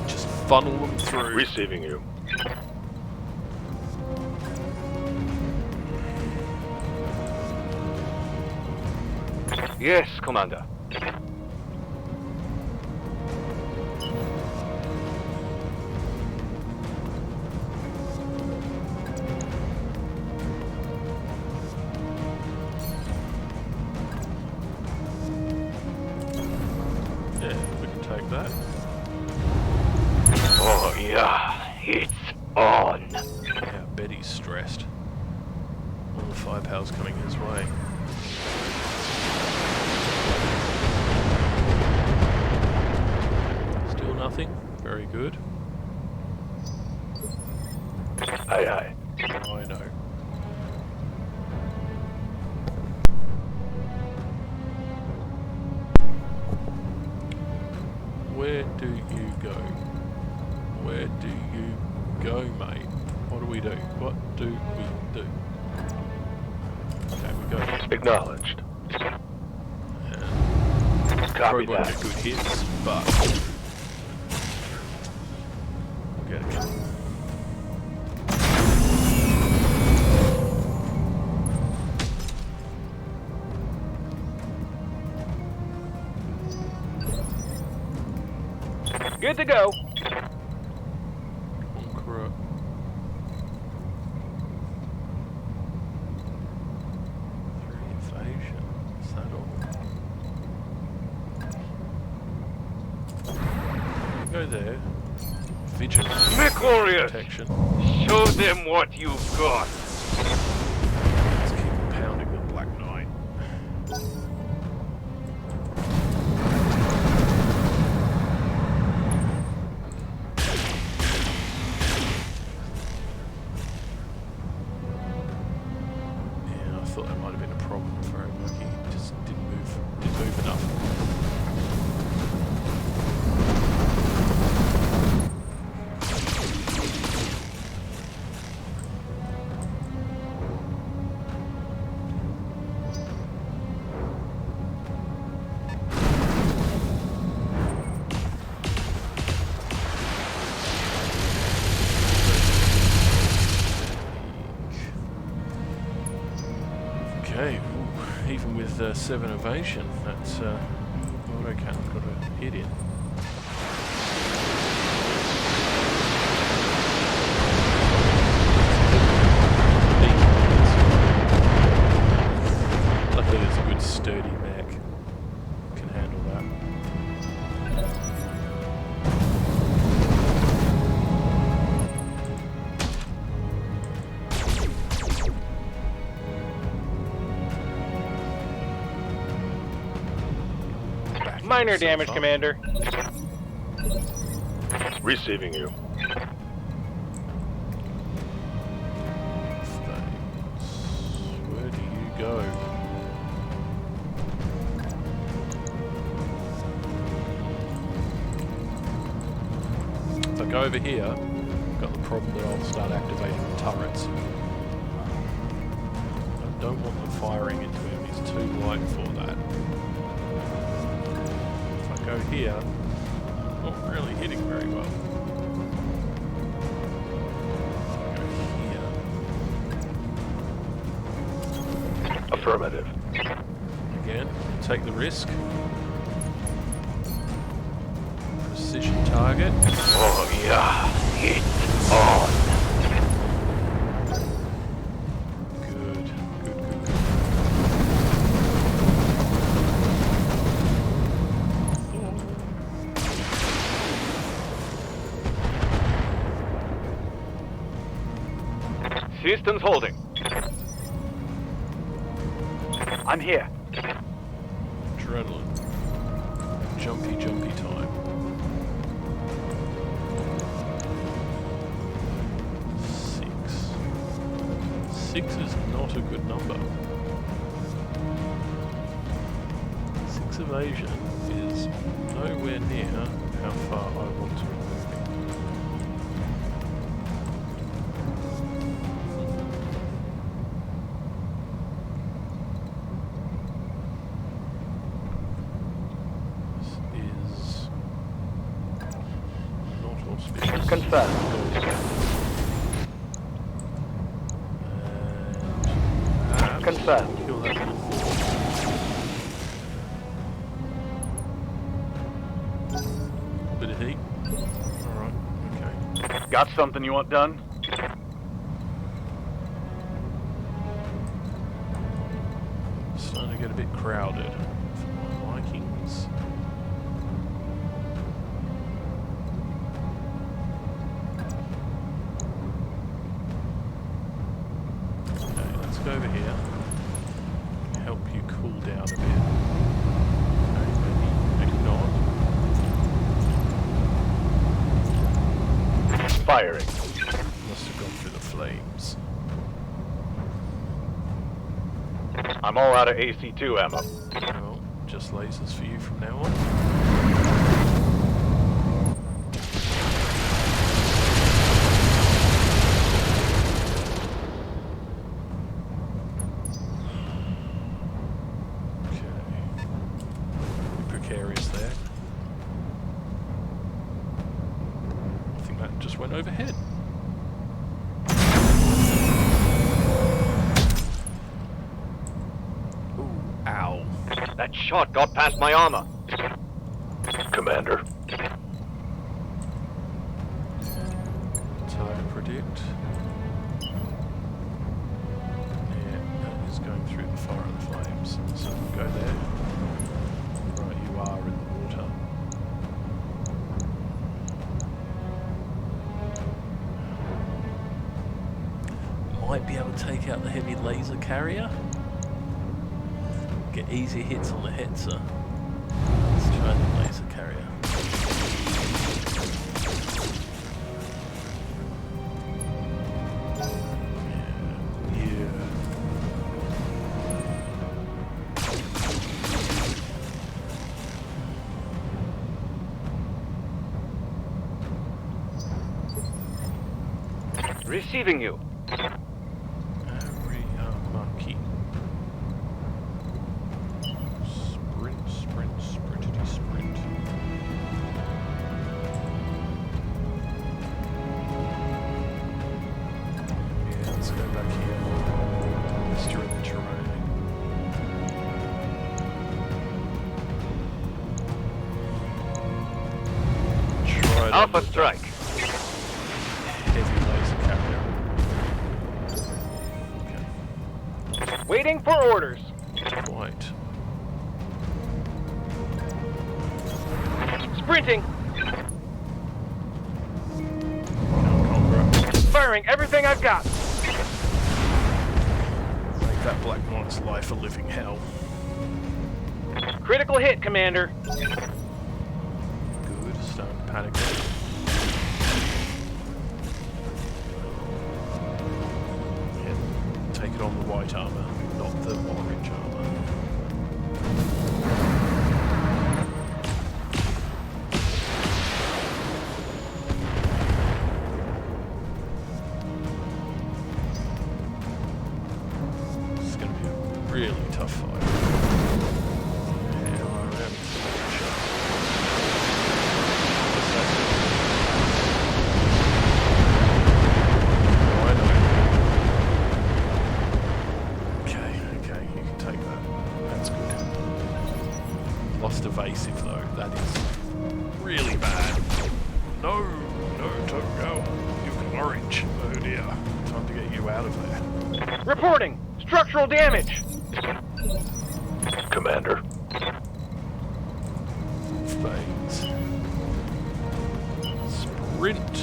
Just funnel them through. Receiving you. Yes, Commander. Yeah, we can take that. Oh, yeah. It's on. Yeah, Betty's stressed. All the firepower's coming his way. Still nothing. Very good. Aye, aye. I know. Where do you go? Where do you go, mate? What do we do? What do we do? Okay, we go. Acknowledged. And Copy probably won't that. get good hits, but we'll get it going. Good to go. Conqueror. Three invasion. Is that all? Go there. Vigilance. Mech warriors, Protection. show them what you've got. Let's keep pounding the Black Knight. Yeah, I thought that might have been a problem for him. Like he just didn't move enough. Okay, ooh, even with 7 evasion, that's autocannon got a hit in. minor so damage, far. Commander. Receiving you. Where do you go? If I go over here, I've got the problem that I'll start activating the turrets. I don't want them firing into him, he's too light for that. If I go here, not really hitting very well. If I go here, Affirmative. again, take the risk. Precision target. Oh yeah, hit on. Good. Systems holding. I'm here. Adrenaline. Jumpy time. 6 is not a good number. 6 evasion is nowhere near how far I want to move him. This is not auspicious. Confirmed. Confirmed. Kill that little fool. Bit of heat. Alright, okay. Got something you want done? Starting to get a bit crowded for my likings. Okay, let's go over here. Help you cool down a bit. Okay, maybe not. Firing. Must have gone through the flames. I'm all out of AC-2 ammo. Well, just lasers for you from now on. Precarious there. I think that just went overhead. Ooh, ow. That shot got past my armor. Commander. Target predict. Yeah, that is going through the fire of the flames. So go there. Right, you are in the water. Might be able to take out the heavy laser carrier. Get easy hits on the Hetzer. Let's try the laser carrier. Yeah. Receiving you. Monkey. Sprintity sprint. Yeah, let's go back here. Unless you're in the terrain. Try it Alpha on the strike. heavy laser carrier. Okay. Waiting for orders. Quite. Sprinting. Conqueror. Firing everything I've got. Make that Black Knight's life a living hell. Critical hit, Commander. Good, starting to panic now. Yeah, take it on the white armour, not the orange armour. It's going to be a really tough fight. Yeah, we're having too much pressure. Oh, I know. Okay, you can take that. That's good. Lost evasive though, that is really bad. No, don't go. You've got orange. Oh dear. Time to get you out of there. Reporting. Structural damage. Commander. Phase. Sprint.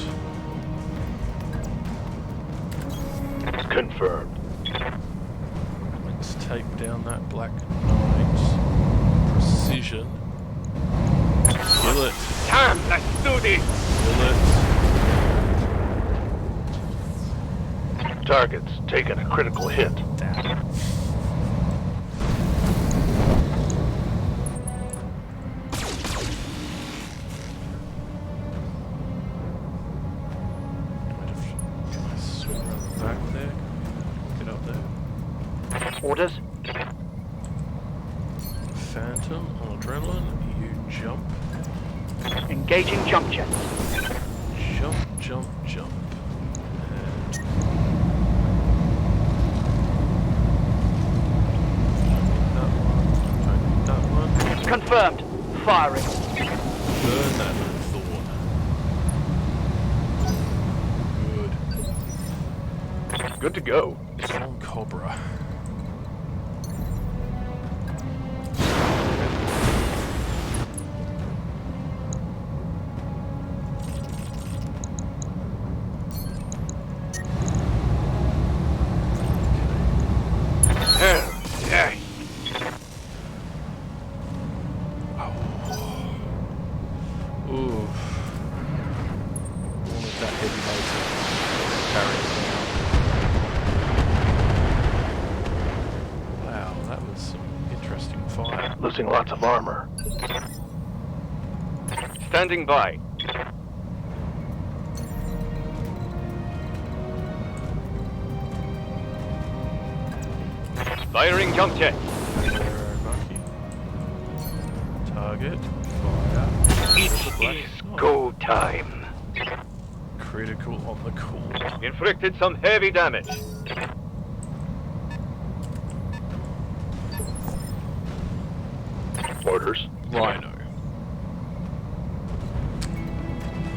Confirmed. Let's take down that black knight. Precision. Kill it. Time. Let's do this. Kill it. Target's taken a critical hit. Damn. Can I swing around the back there? Get up there. Orders. Phantom on adrenaline. You jump. Engaging jump jets. Jump. And that one. Confirmed. Firing. Burn that thorn. Good. Good to go. Strong Cobra. Yeah. Ooh. Wanted that heavy motor carrying it down. Wow, that was some interesting fire. Losing lots of armor. Standing by. Firing jump jet. Very lucky. Target. Fire. It's go time. Critical on the core. Inflicted some heavy damage. Orders. Rhino.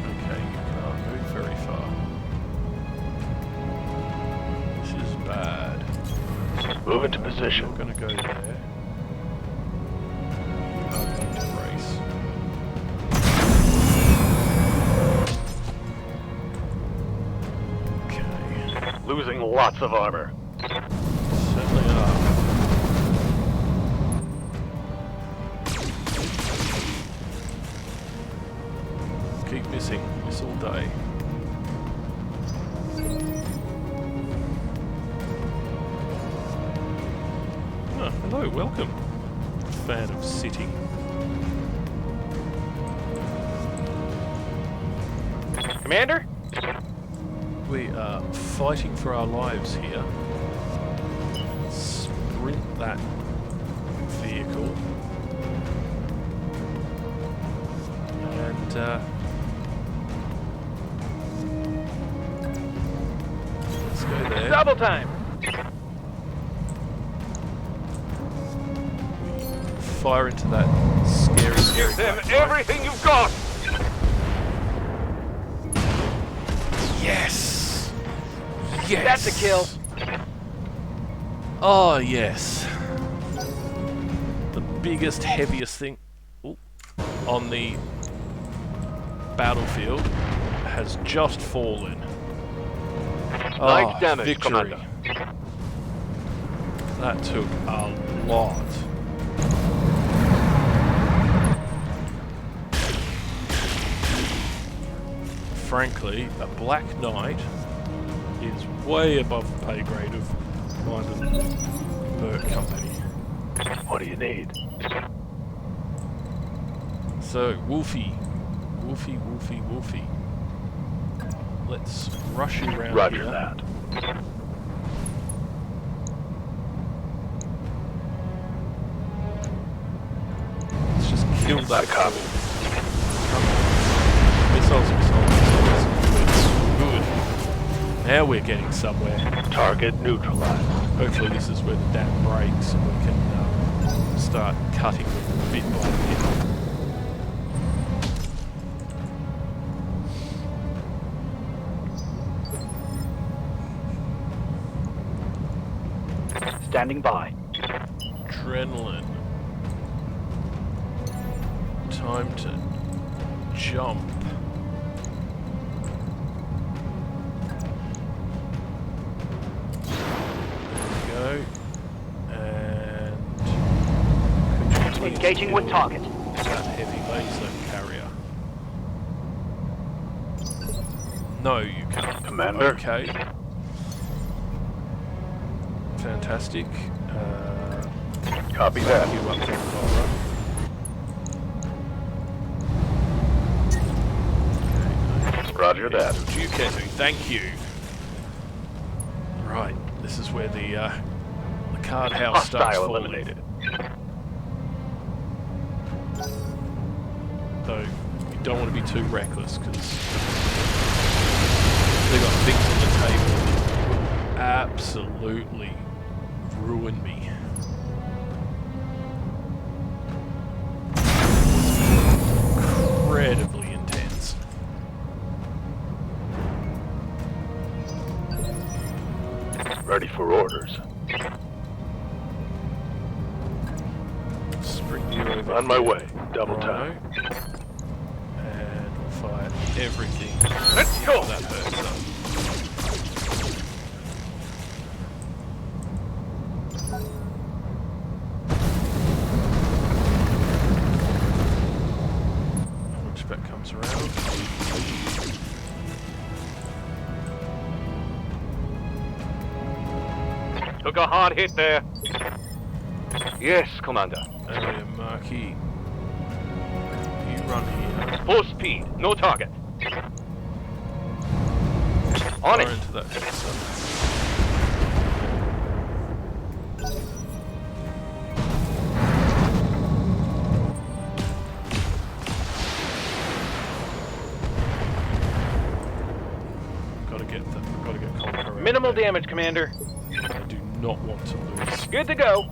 Okay, you can't move very far. This is bad. Move into You're position. gonna go there. You are going to brace. Okay. Losing lots of armor. Certainly are. Keep missing. Miss all day. Oh, hello, welcome. Fan of sitting. Commander? We are fighting for our lives here. Sprint that vehicle. And, let's go there. Double time. Fire into that scary Give them black light. everything you've got. Yes! Yes! That's a kill. Oh, yes. The biggest, heaviest thing on the battlefield has just fallen. Light damage, victory. Commander. That took a lot. frankly, a Black Knight is way above the pay grade of mine and Merc Company. What do you need? So, Wolfie. Let's rush you around Roger here. that. Let's just kill that copy. Come on. Missiles. Good. Now we're getting somewhere. Target neutralized. Hopefully this is where the dam breaks and we can start cutting them bit by bit. Standing by. Adrenaline. Time to jump. There we go. And Engaging with target. that heavy laser carrier. No, you can't. Commander. Okay. Fantastic. Copy that. You up there, Cobra. Roger that. Duketu, thank you. Right, this is where the card house starts Hostile falling. eliminated. Though you don't want to be too reckless because they've got things on the table that will absolutely ruin me. Incredibly intense. Ready for orders. Spring you over On my here, way. Double Rhino. time. And we'll fire everything. Let's go. That hurts them. Hunchback comes around. Took a hard hit there. Yes, Commander. Area Marquee. You run here. Full speed. No target. On Fire it. into that fixer. Gotta get Conqueror out Minimal there. damage, Commander. I do not want to lose. Good to go.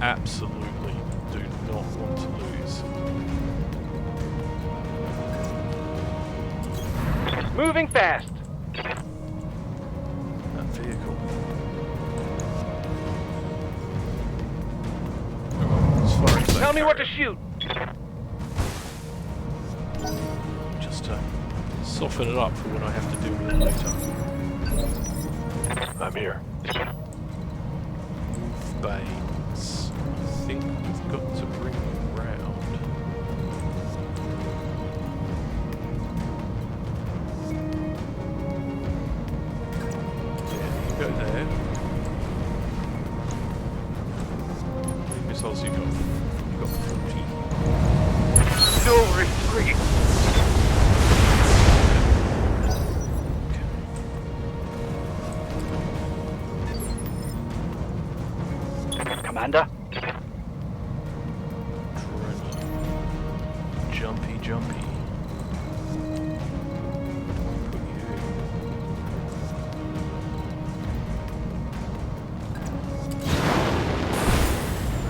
Absolutely do not want to lose. Moving fast. That vehicle. As far as that Tell me what to carrier, shoot. just to soften it up for when I have to deal with it later. I'm here. Wolf Banes. I think we've got to bring you round. Yeah, you go there. How many missiles you got? You got 40. No retreat. Commander. Adrenaline. Jumpy. Put you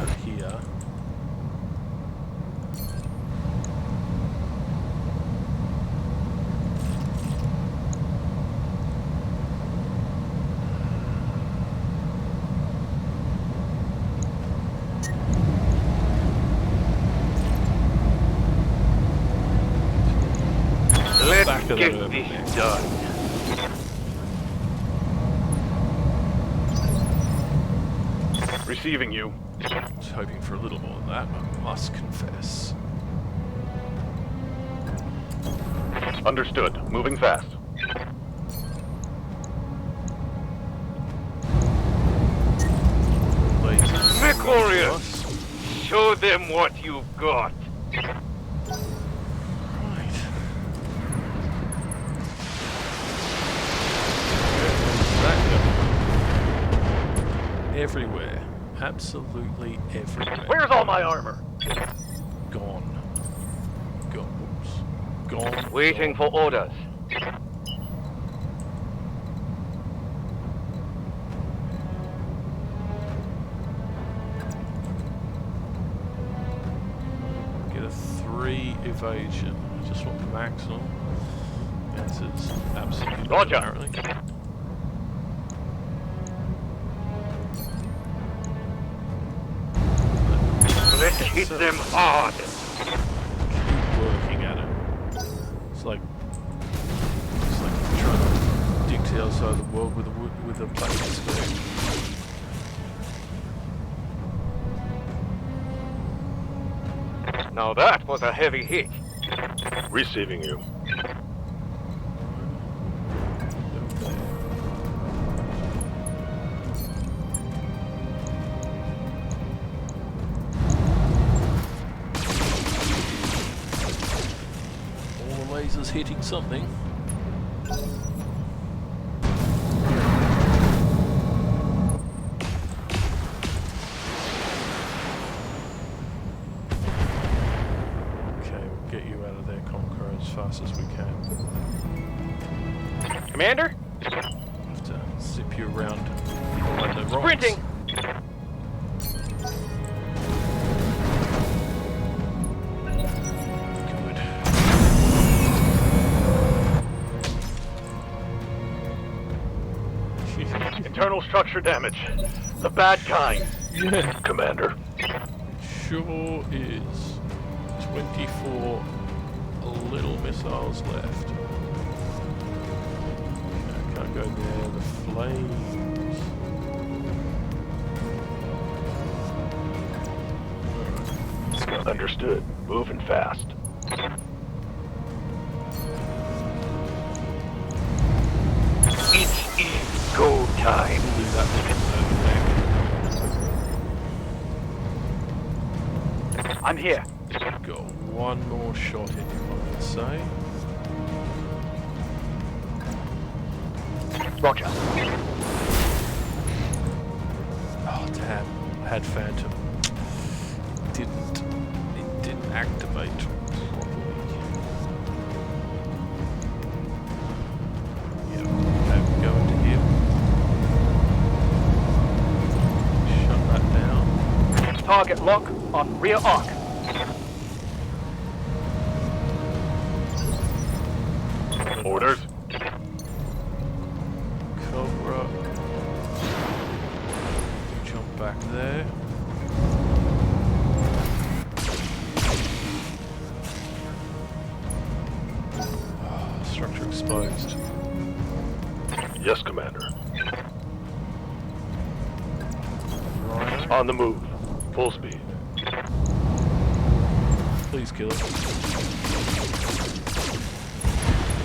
up here. Let's Back of that get urban this mech. done. Receiving you. I was hoping for a little more than that, I must confess. Understood. Moving fast. Lasers. Victorious! Show them what you've got. Right. Everywhere. Absolutely everywhere. Where's all my armor? Gone. Gone. Whoops. Gone. Waiting gone. for orders. Get a 3 evasion. I just want the maximum. Yes, it's absolutely Roger. apparently. Let's hit them hard. Keep working at it. It's like trying to dig to the other side of the world with a plastic spoon. Now that was a heavy hit. Receiving you. All the lasers hitting something. Get you out of there, Conqueror, as fast as we can. Commander? Have to zip you around behind the rocks. Sprinting! Good. Internal structure damage. The bad kind. Yeah, Commander. sure is. 24 little missiles left. Okay, can't go there. The flames. Alright, let's go. Understood. Moving fast. It is go time. We'll do that one. I'm here. Got one more shot in him, I would say. Roger. Oh damn! I had Phantom. It didn't activate properly. Yeah, okay, go into him. Shut that down. Target lock on rear arc. Orders. Cobra. Jump back there. Structure exposed. Yes, Commander. Right. On the move. Full speed. Please kill it.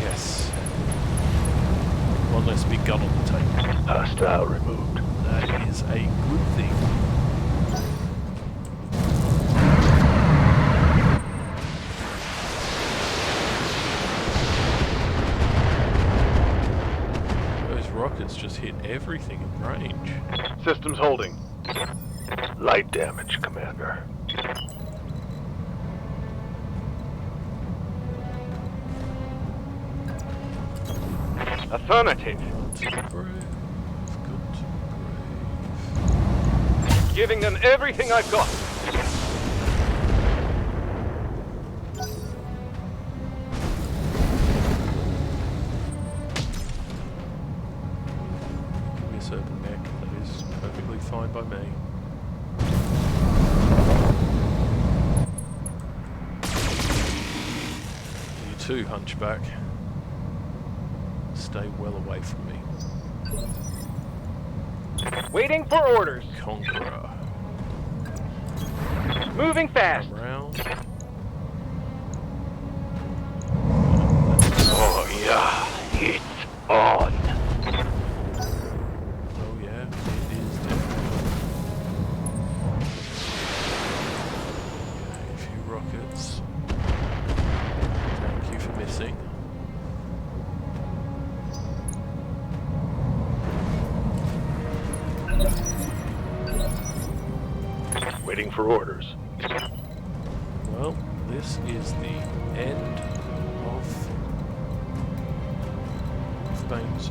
Yes. One less big gun on the table. Hostile removed. That is a good thing. Those rockets just hit everything in range. Systems holding. Light damage, Commander. Affirmative. To the grave. Good to the grave. Giving them everything I've got. Give me a certain mech. That is perfectly fine by me. You too, Hunchback. Stay well away from me. Waiting for orders. Conqueror. Moving fast. Come round. missing. Waiting for orders. Well, this is the end of those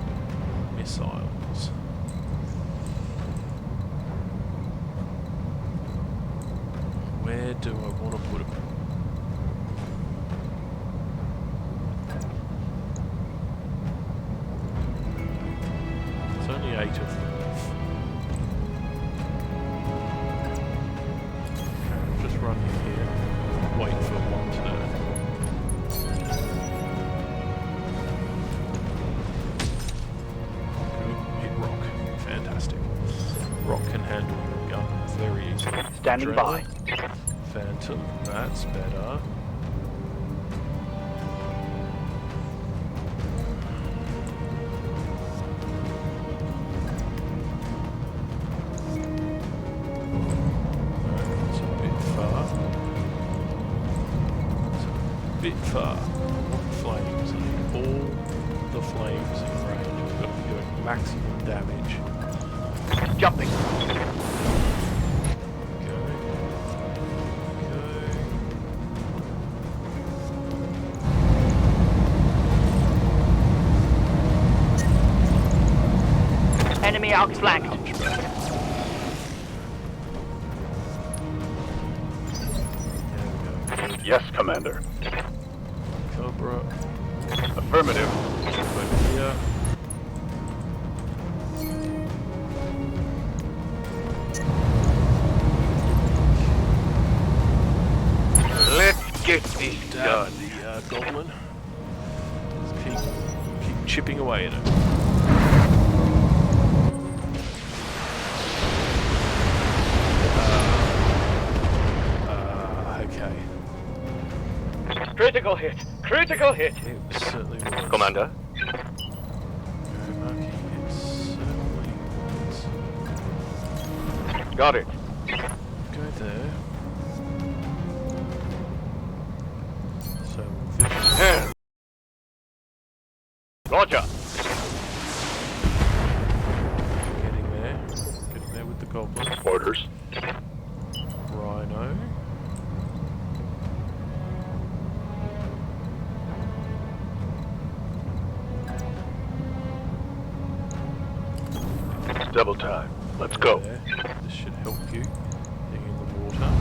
missiles. Where do I want to put them? There's only 8 of them. Just run in here, wait for one turn. Good, hit rock. Fantastic. Rock can handle the gun very easily. Standing by. Phantom, that's better. It's a bit far. It's a bit far. What flames? I need all the flames in range. We've got to be doing maximum damage. Jumping. Enemy outflanked. Yes, Commander. Cobra. Affirmative. Over here. Let's get this Dab done. the goblin. Let's keep chipping away at it. Okay. Critical hit. Critical hit. It certainly was. Commander. Very lucky. It certainly was. Got it. Go there. So we'll Roger. getting there with the goblin. Orders. Rhino. Double time. Let's go. There. This should help you being in the water.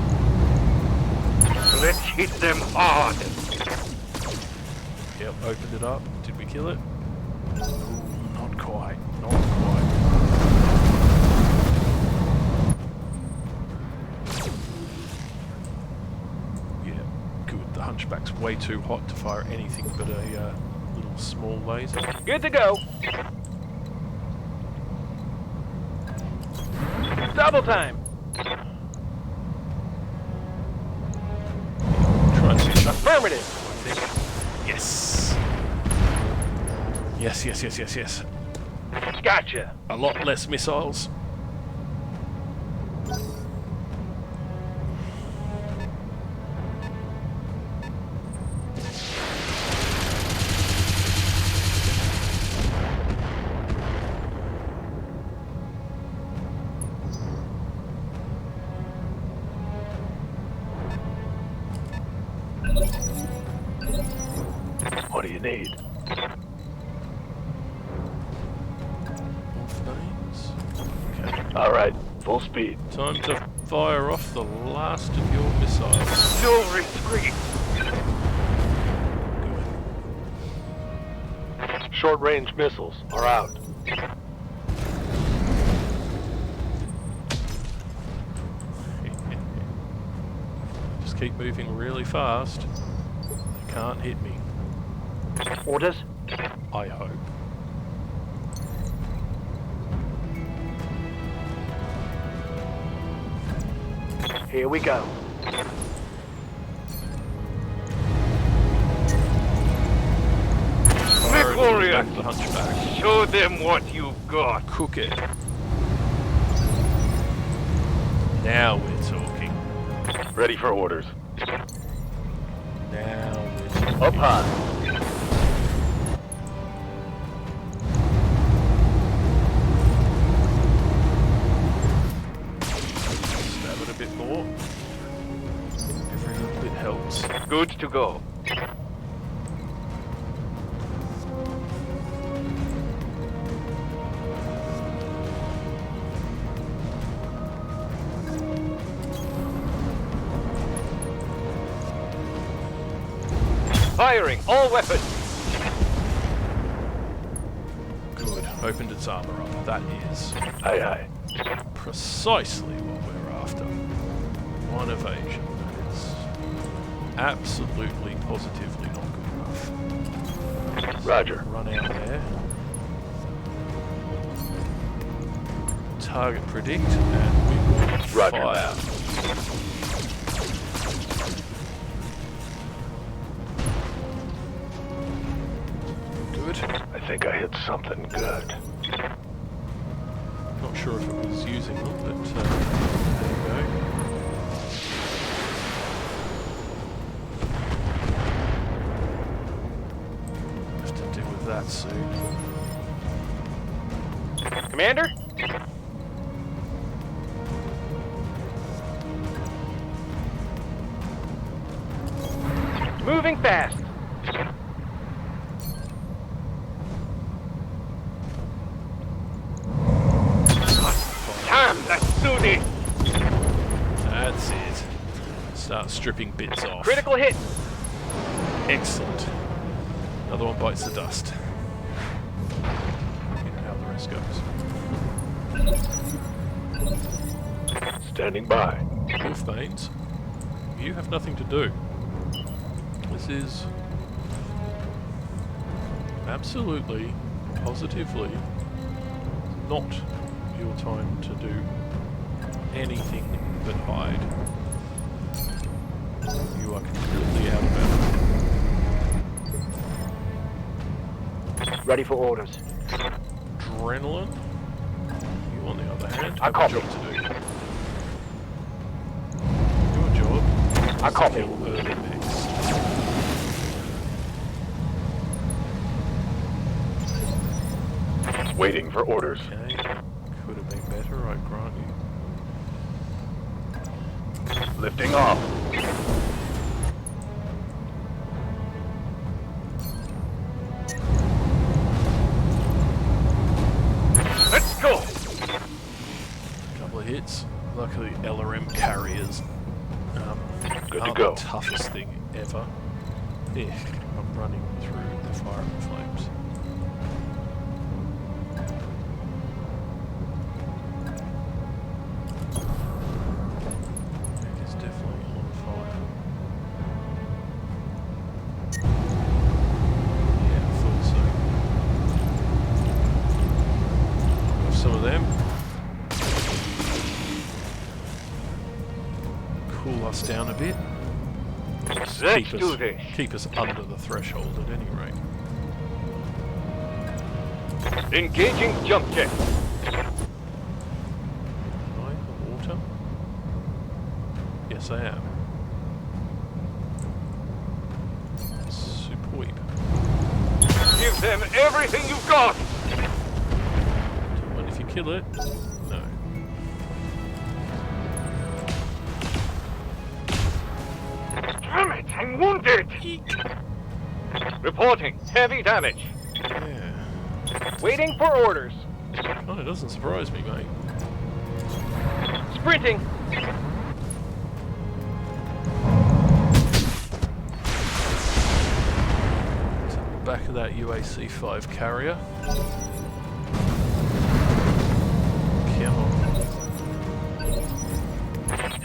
Let's hit them hard. Yep, opened it up. Did we kill it? Ooh, not quite. Not quite. Yeah, good. The Hunchback's way too hot to fire anything but a little small laser. Good to go. Double time. Try and finish up. Affirmative. I think. Yes. Yes, yes, yes, yes, yes. Gotcha. A lot less missiles. What do you need? Off lanes. Okay. All right, full speed. Time to fire off the last of your missiles. No retreat. Good. Short-range missiles are out. Just keep moving really fast. They can't hit me. Orders. I hope. Here we go. Fire it Victorious. back the Hunchback. Show them what you've got. Cook it. Now we're talking. Ready for orders. Now we're talking. Up high. Good to go. Firing all weapons. Good. Opened its armor up. That is Aye, aye. precisely what we're after. One evasion. It's absolutely, positively not good enough. Roger. Run out there. Target predict, and we will Roger fire. that. Good. I think I hit something good. Not sure if it was using them, but there you go. Have to deal with that soon. Commander? Moving fast. Damn, let's do this. That's it. Start stripping bits off. Critical hit. Excellent. Another one bites the dust. You know how the rest goes. Standing by. Wolfbanes, you have nothing to do. This is absolutely, positively not your time to do anything but hide. You are completely out of bounds. Ready for orders. Adrenaline, you on the other hand, I have a copy. job to do. Your job I is to copy. kill early mechs. Waiting for orders. Okay, could have been better, I grant you. Lifting off. Let's go. Couple of hits. Luckily, LRM carriers Good to aren't go. the toughest thing ever. Yeah, I'm running through the fire and flames. It's definitely on fire. Yeah, I thought so. Have some of them. Cool us down a bit. Let's do this. Keep us under the threshold at any rate. Engaging jump jet. Am I in the water? Yes, I am. Superb. Give them everything you've got. Don't mind if you kill it. No. Damn it, I'm wounded. Reporting heavy damage. Yeah. Waiting for orders. Oh, it doesn't surprise me, mate. Sprinting. To the back of that UAC-5 carrier. Come on.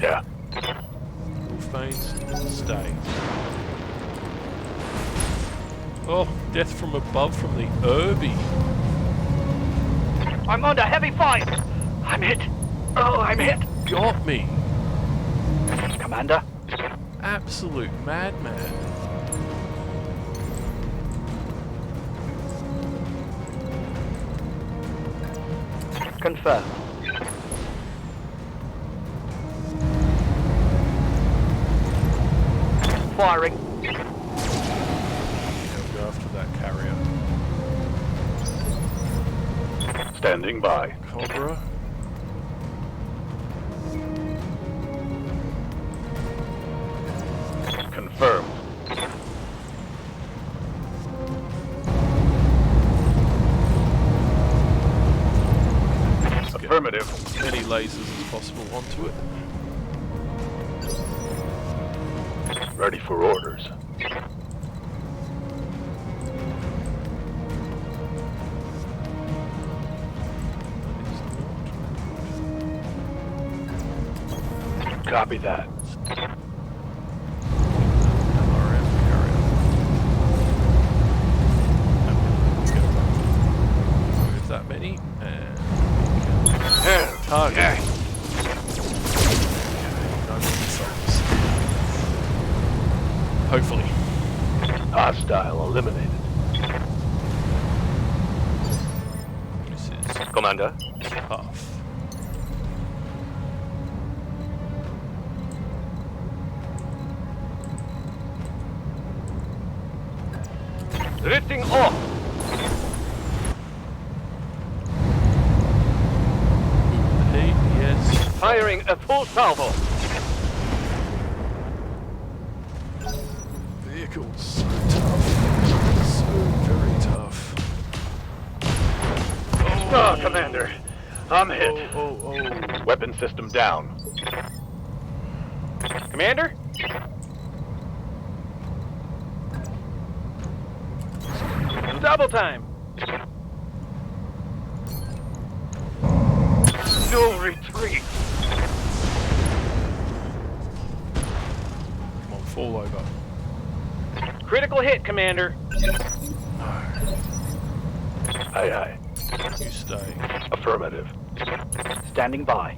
Yeah. Wolfbanes, stay. Oh, death from above from the Irby. I'm under heavy fire. I'm hit. Oh, I'm hit. Got me. Commander. Absolute madman. Confirmed. Firing. I'll go after that carrier. Standing by. Cobra. Confirmed. Affirmative. as many lasers as possible onto it. Ready for orders. Copy that. Move that many and target. Yeah. No more missiles. Hopefully. Hostile eliminated. This is Commander. tough. Drifting off. Heat, yes. Firing a full salvo. Vehicles, so tough. So very tough. Oh, Commander. I'm hit. Oh. Weapon system down. Commander? Double time. No retreat. Come on, fall over. Critical hit, Commander. Aye, aye. You stay. Affirmative. Standing by.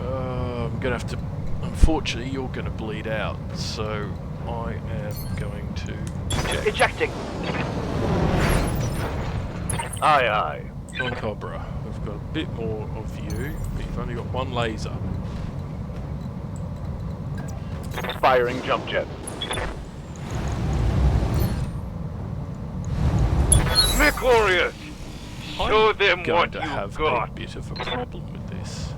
I'm gonna have to. Unfortunately, you're gonna bleed out, so I am going to eject. Ejecting. Aye, aye. On Cobra, we've got a bit more of you, but you've only got one laser. Firing jump jet. Mech Warriors! Show them going what to you have got. a bit of a problem with this.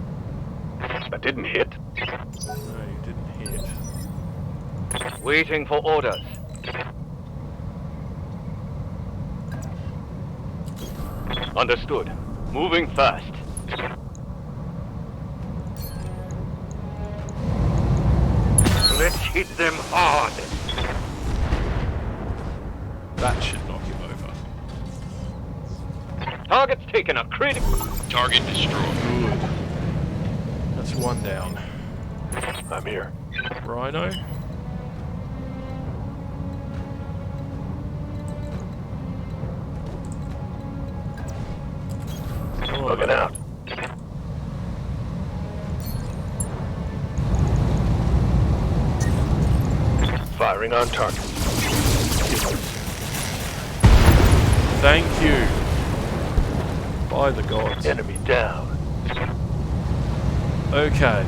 That didn't hit. No, you didn't hit. Waiting for orders. Understood. Moving fast. Let's hit them hard. That should knock him over. Target's taken a critical. Target destroyed. Good. That's one down. I'm here. Rhino. Come on, Looking mate. out. Firing on target. Thank you. By the gods. Enemy down. Okay.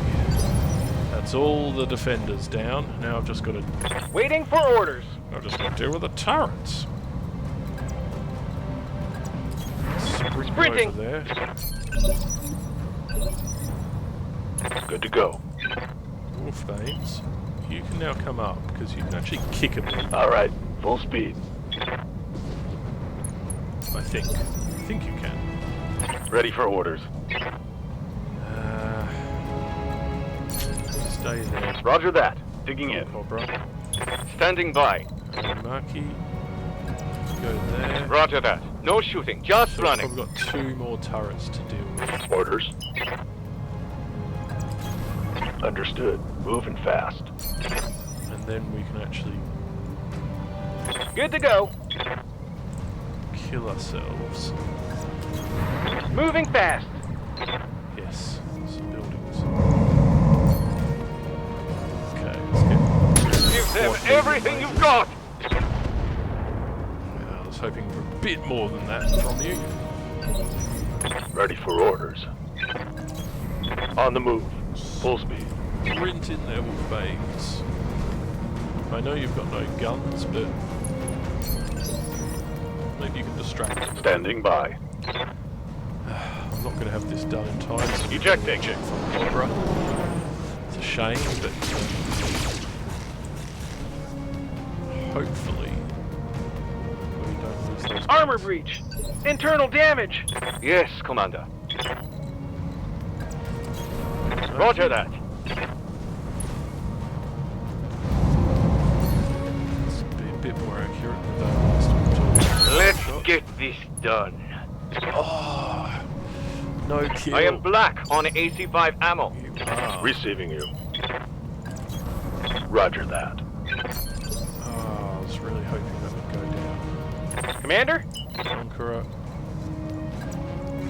That's all the defenders down. Now I've just got to. Waiting for orders. I've just got to deal with the turrets. Sprint Sprinting. over there. Good to go. Wolfbanes, you can now come up because you can actually kick him. All right. Full speed. I think. I think you can. Ready for orders. Stay there. Roger that. Digging in. Cobra. Standing by. Marky. Go there. Roger that. No shooting, just So running. we've got 2 more turrets to deal with. Orders. Understood. Moving fast. And then we can actually Good to go. kill ourselves. Moving fast. Yes, some buildings. Okay, let's get. Give them Force everything lasers. you've got. I was hoping for a bit more than that from you. Ready for orders. On the move. Full speed. Sprint in there with babes. I know you've got no guns, but maybe you can distract them. Standing by. I'm not going to have this done in time. So Ejecting. Check from Cobra. It's a shame, but hopefully we don't lose those Armor guys. breach. Internal damage. Yes, Commander. Roger that. Let's be a bit more accurate than that last time. Let's get this done. Oh, no kill. I am black on AC-5 ammo. You are. Receiving you. Roger that. Oh, I was really hoping that would go down. Commander? Conqueror.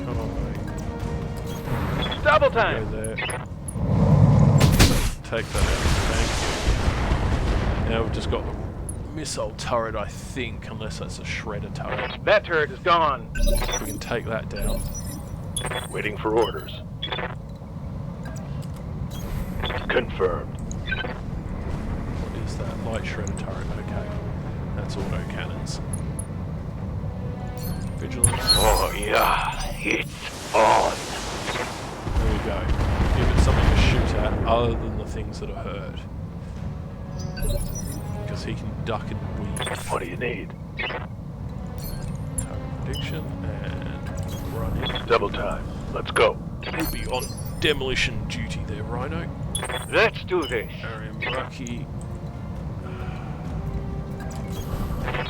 Come on, mate. Double Go time. there. Take that out. Thank you. Now we've just got the missile turret, I think, unless that's a shredder turret. That turret is gone. If we can take that down. Waiting for orders. Confirmed. What is that? Light shredder turret. Okay. That's auto cannons. Vigilance. Oh yeah, it's on. There we go. Give it something to shoot at other than the things that are hurt. Because he can duck and weave. What do you need? Target prediction and run in. Double time. Let's go. You'll be on demolition duty there, Rhino. Let's do this. Area Mercy.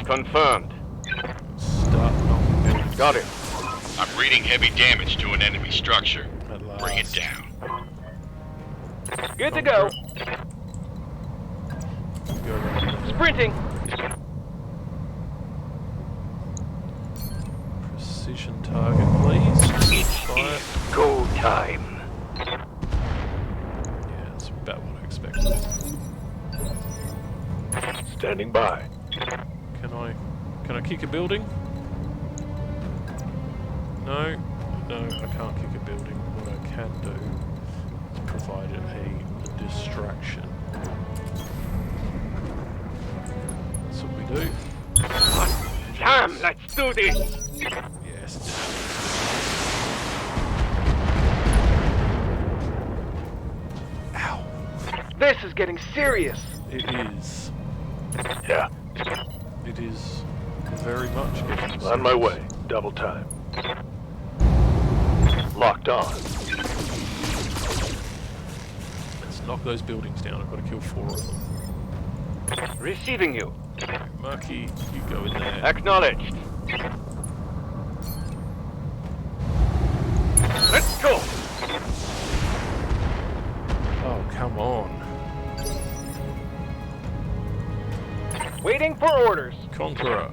Confirmed. Start knocking buildings Got it. I'm reading heavy damage to an enemy structure. at last. Bring it down. Good to go. Go around there. Sprinting. Precision target, please. Fire. Go time. Yeah, that's about what I expected. Standing by. Can I kick a building? No, I can't kick a building. What I can do is provide it a distraction. That's what we do. Damn, let's do this. Yes. Ow. This is getting serious. It is. Yeah. It is very much getting On my serious. way. Double time. Locked on. Let's knock those buildings down. I've got to kill 4 of them. Receiving you. Murky, you go in there. Acknowledged. Let's go. Oh, come on. Waiting for orders. Conqueror.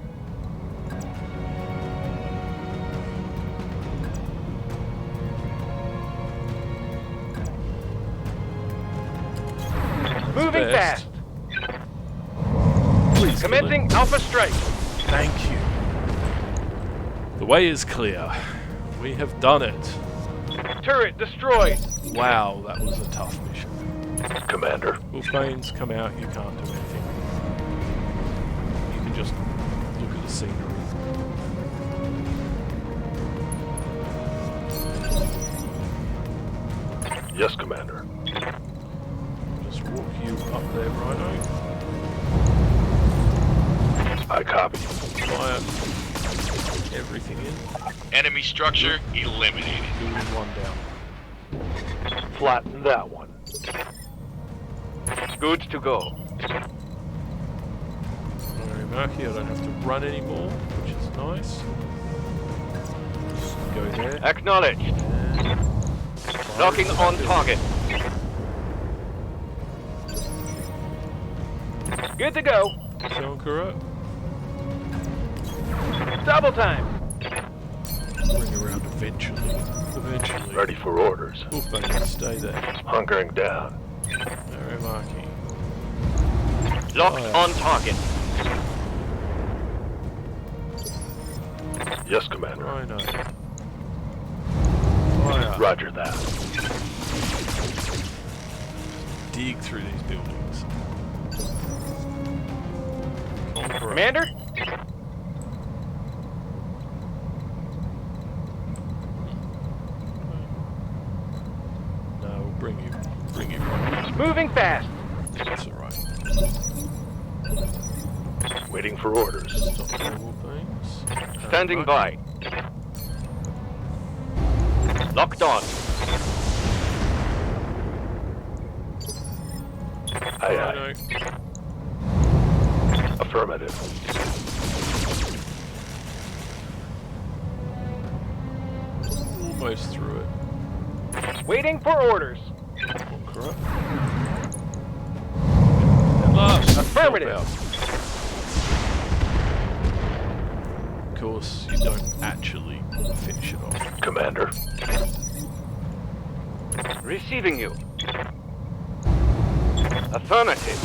Moving Best. fast. Please kill it. Commencing Alpha Strike. Thank you. The way is clear. We have done it. Turret destroyed. Wow, that was a tough mission. Commander. Wolfbanes, come out. You can't do anything. You can just look at the scenery. Yes, Commander. Just walk you up there, Rhino. I copy. Fire everything in. Enemy structure eliminated. Building 1 down. Flatten that one. Good to go. Very murky. I don't have to run anymore, which is nice. Just go there. Acknowledged. And fire Locking into on that target. Good to go. building. Conqueror. Double time. Bring around eventually. Eventually. Ready for orders. Wolfbane, stay there. Hunkering down. Very marky. Locked Fire. on target. Yes, Commander. Rhino. Fire. Roger that. Dig through these buildings. Conqueror. Commander? No, we'll bring you right. Moving fast. That's alright. Waiting for orders. Stop normal beams. Standing by. Locked on. Aye, aye. Rhino. Affirmative. Almost through it. Waiting for orders. Correct. And last, Affirmative. help out. Of course, you don't actually finish it off. Commander. Receiving you. Affirmative.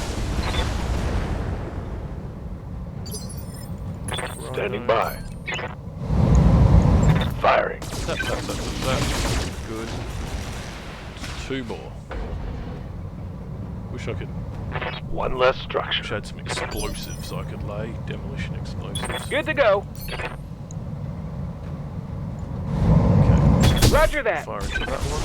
Standing by. Firing. That. Good. 2 more. Wish I could. One less Wish I structure. had some explosives I could lay. Demolition explosives. Good to go. Okay. Roger that. Fire into that one.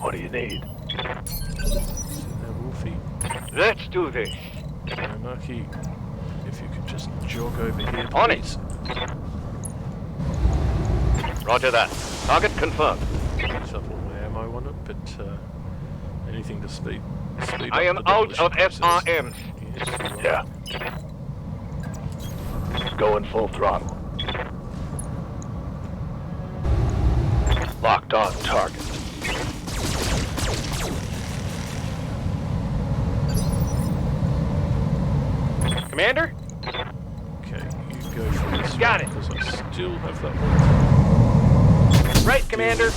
What do you need? Sitting there, Wolfie. Let's do this. Mercy, if you could just jog over here, please. On it. Roger that. Target confirmed. Use up all my ammo on it, but anything to speed I up am the out of demolition process. FRMs. Yes, you are. Yeah. Going full throttle. Locked on target. Commander? Okay, you go for this Got one, it. because I still have that one. Right, Commander.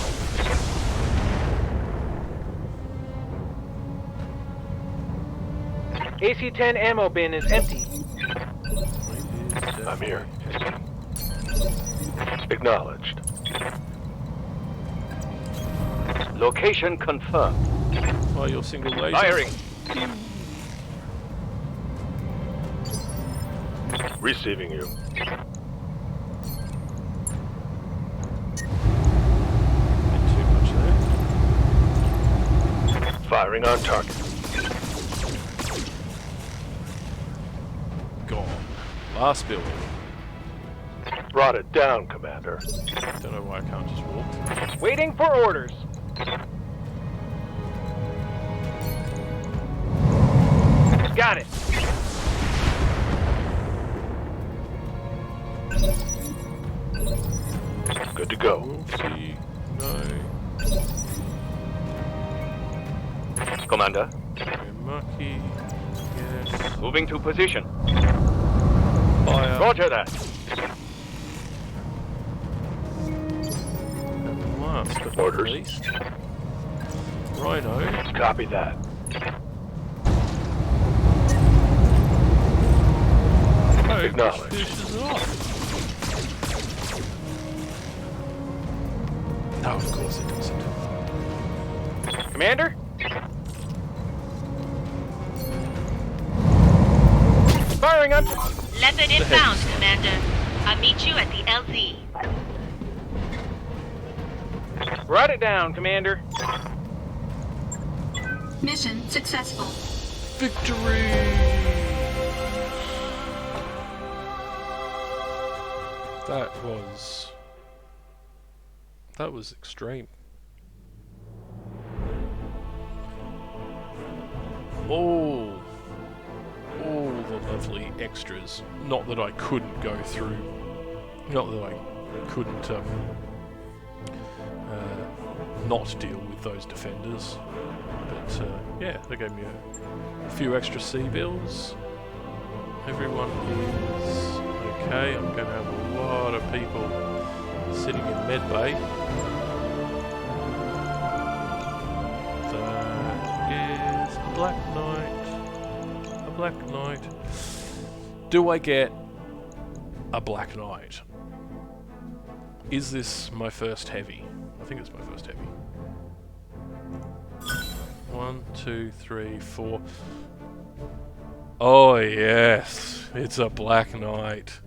AC-10 ammo bin is empty. I'm here. Acknowledged. Location confirmed. Fire your single laser. Firing. Receiving you. Bit too much there. Firing on target. Gone. Last building. Brought it down, Commander. Don't know why I can't just walk. Waiting for orders. Got it. Good to go. Wolfie, no. Commander, Mercy, yes. moving to position. Fire. Roger that. And last but not Orders. least, Rhino. Copy that. Acknowledged. Finishes off. No, of course it doesn't. Commander? Firing up. Leopard inbound, Commander. I'll meet you at the LZ. Write it down, Commander. Mission successful. Victory! That was extreme. All the lovely extras. Not that I couldn't go through. Not that I couldn't not deal with those defenders. But yeah, they gave me a few extra C-bills. Everyone is okay. I'm going to have a lot of people sitting in medbay. That is a Black Knight. A Black Knight. Do I get a Black Knight? Is this my first heavy? I think it's my first heavy. 1, 2, 3, 4. Oh yes, it's a Black Knight.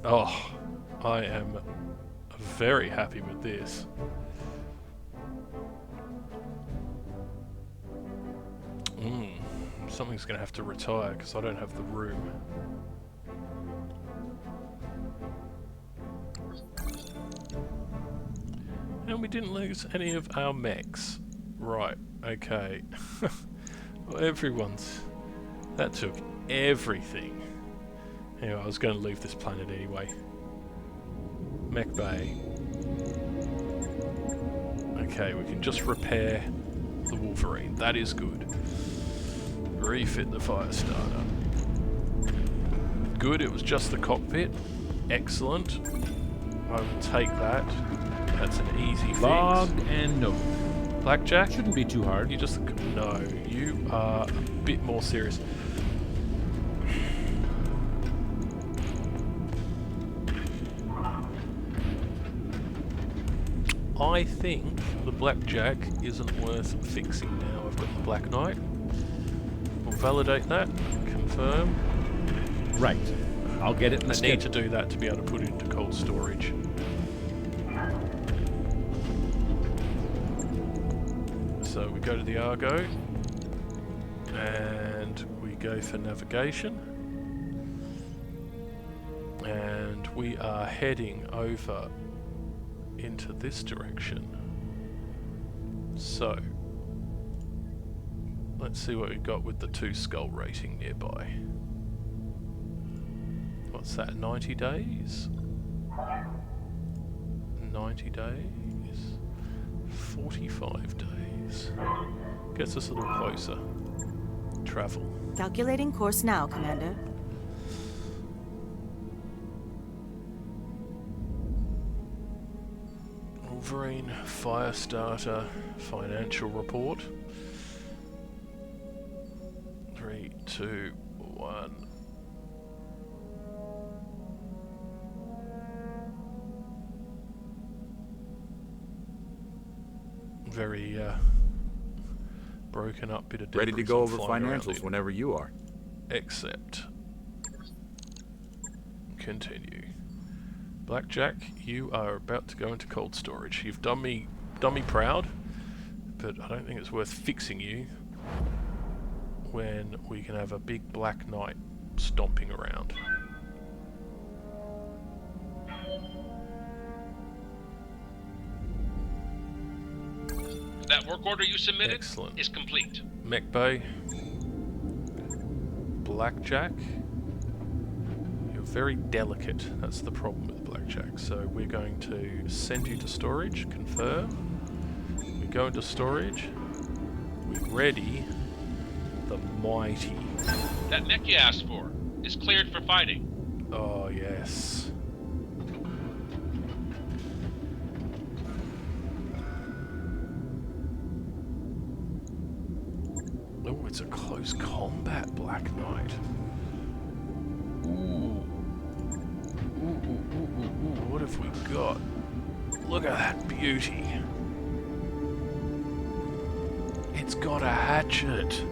Oh, I am very happy with this. Something's going to have to retire because I don't have the room. And we didn't lose any of our mechs. Right, okay. Well, everyone's... That took everything. Anyway, I was going to leave this planet anyway. Mech Bay. Okay, we can just repair the Wolverine. That is good. Refit the fire starter. Good, it was just the cockpit. Excellent. I will take that. That's an easy fix. Log and note. Blackjack? Shouldn't be too hard. You just... No, you are a bit more serious. I think the Blackjack isn't worth fixing now. I've got the Black Knight. We'll validate that. Confirm. Right. I'll get it in the I need to do that to be able to put it into cold storage. So we go to the Argo. And we go for navigation. And we are heading over into this direction. So let's see what we've got with the 2 skull rating nearby. What's that, 90 days? 90 days? 45 days. Gets us a little closer. Travel. Calculating course now, Commander. Wolverine, Firestarter, financial report. 3, 2, 1. Very broken up bit of ready to debris go over flying around financials it. whenever you are. Accept. Continue. Blackjack, you are about to go into cold storage. You've done me proud, but I don't think it's worth fixing you when we can have a big Black Knight stomping around. That work order you submitted Excellent. is complete. Mech Bay. Blackjack. You're very delicate. That's the problem with Blackjack. So we're going to send you to storage. Confirm. We go into storage. We ready the mighty. That mech you asked for is cleared for fighting. Oh, yes. Oh, it's a close combat Black Knight. Ooh. Ooh. What have we got? Look at that beauty. It's got a hatchet.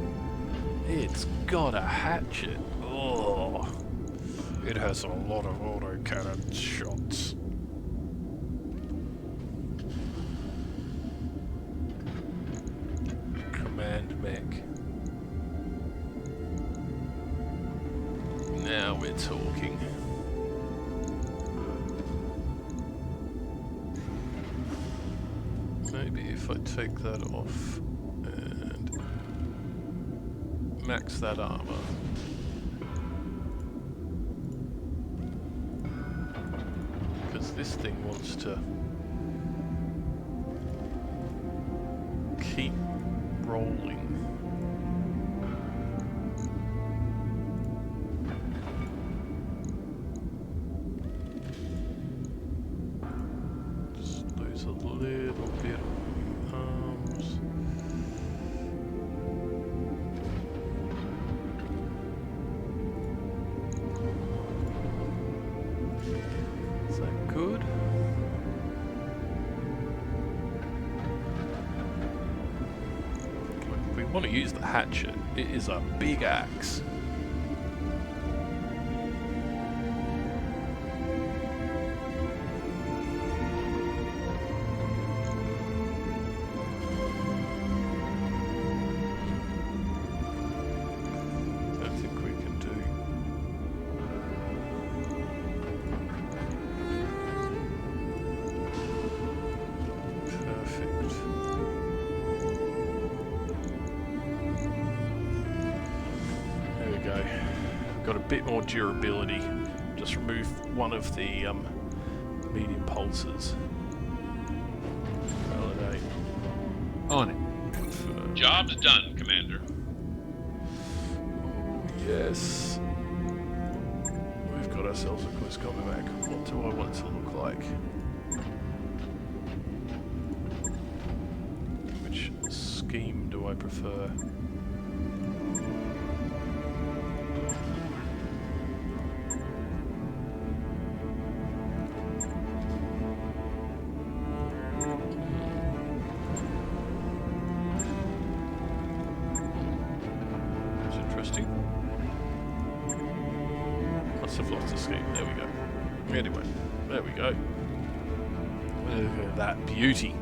It's got a hatchet. Oh. It has a lot of autocannon shots. Command mech. Now we're talking. Maybe if I take that off and max that armor. Because this thing wants to keep rolling. Just lose a little bit of arms. Is that good? We want to use the hatchet. It is a big axe. got a bit more durability. Just remove one of the medium pulses. Validate. On it. Confirm. Job's done, Commander. Yes. We've got ourselves a close combat back. What do I want it to look like? Which scheme do I prefer? That's interesting. Must have lost the scheme. There we go. Anyway, there we go. Look at that beauty.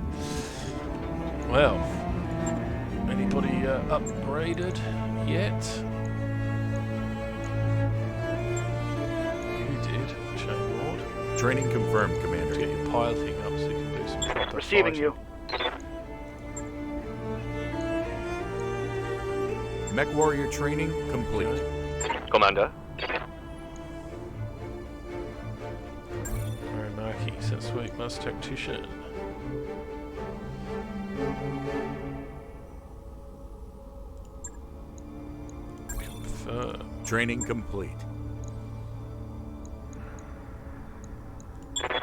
Well, anybody upgraded yet? You did, Chainlord. Training confirmed, To Commander. get your piloting up so you can do some proper Receiving fighting. you. Mech warrior training complete. Commander. Aranaki, Sensweet, Master Tactician. Confirm. Training complete.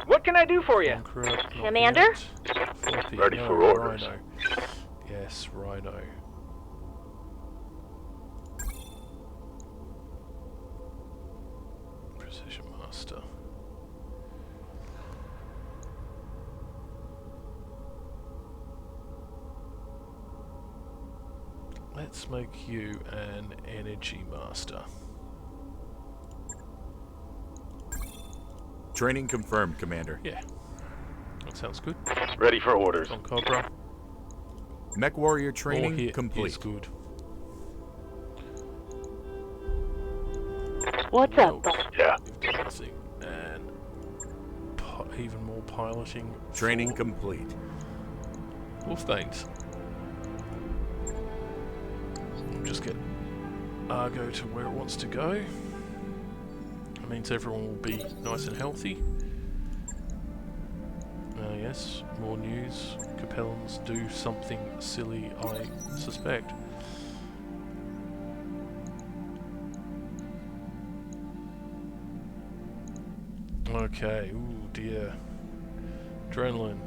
What can I do for you? Conqueror, not Commander? yet. Floppy, Ready no, for orders. Rhino. Yes, Rhino. Precision Master. Let's make you an Energy Master. Training confirmed, Commander. Yeah, that sounds good. Ready for orders. On Cobra. Mech warrior More training hit complete. is good. What's Well, up, boss? Yeah. You've done nothing. And even more piloting. Training for complete. Wolfbanes. We'll just get Argo to where it wants to go. That means everyone will be nice and healthy. Yes, more news. Capellans do something silly, I suspect. Okay, ooh dear. Adrenaline.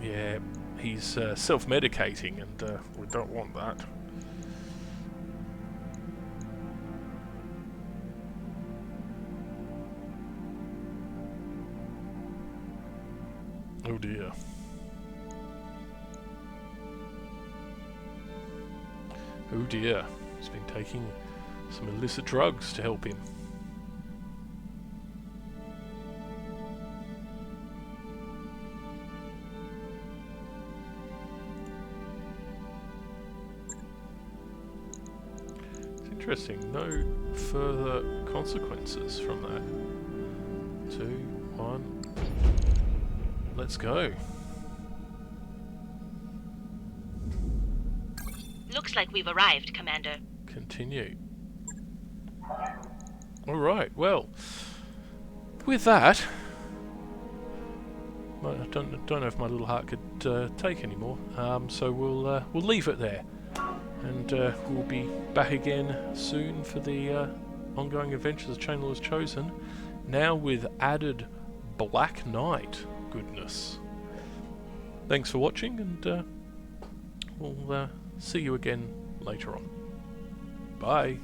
Yeah, he's self-medicating and we don't want that. Oh dear. Oh dear. He's been taking some illicit drugs to help him. It's interesting. No further consequences from that. 2, 1. Let's go. Looks like we've arrived, Commander. Continue. Alright, well, with that, I don't know if my little heart could take any more, so we'll leave it there. And we'll be back again soon for the ongoing adventures of Chainlord's Chosen, now with added Black Knight goodness. Thanks for watching, and we'll see you again later on. Bye.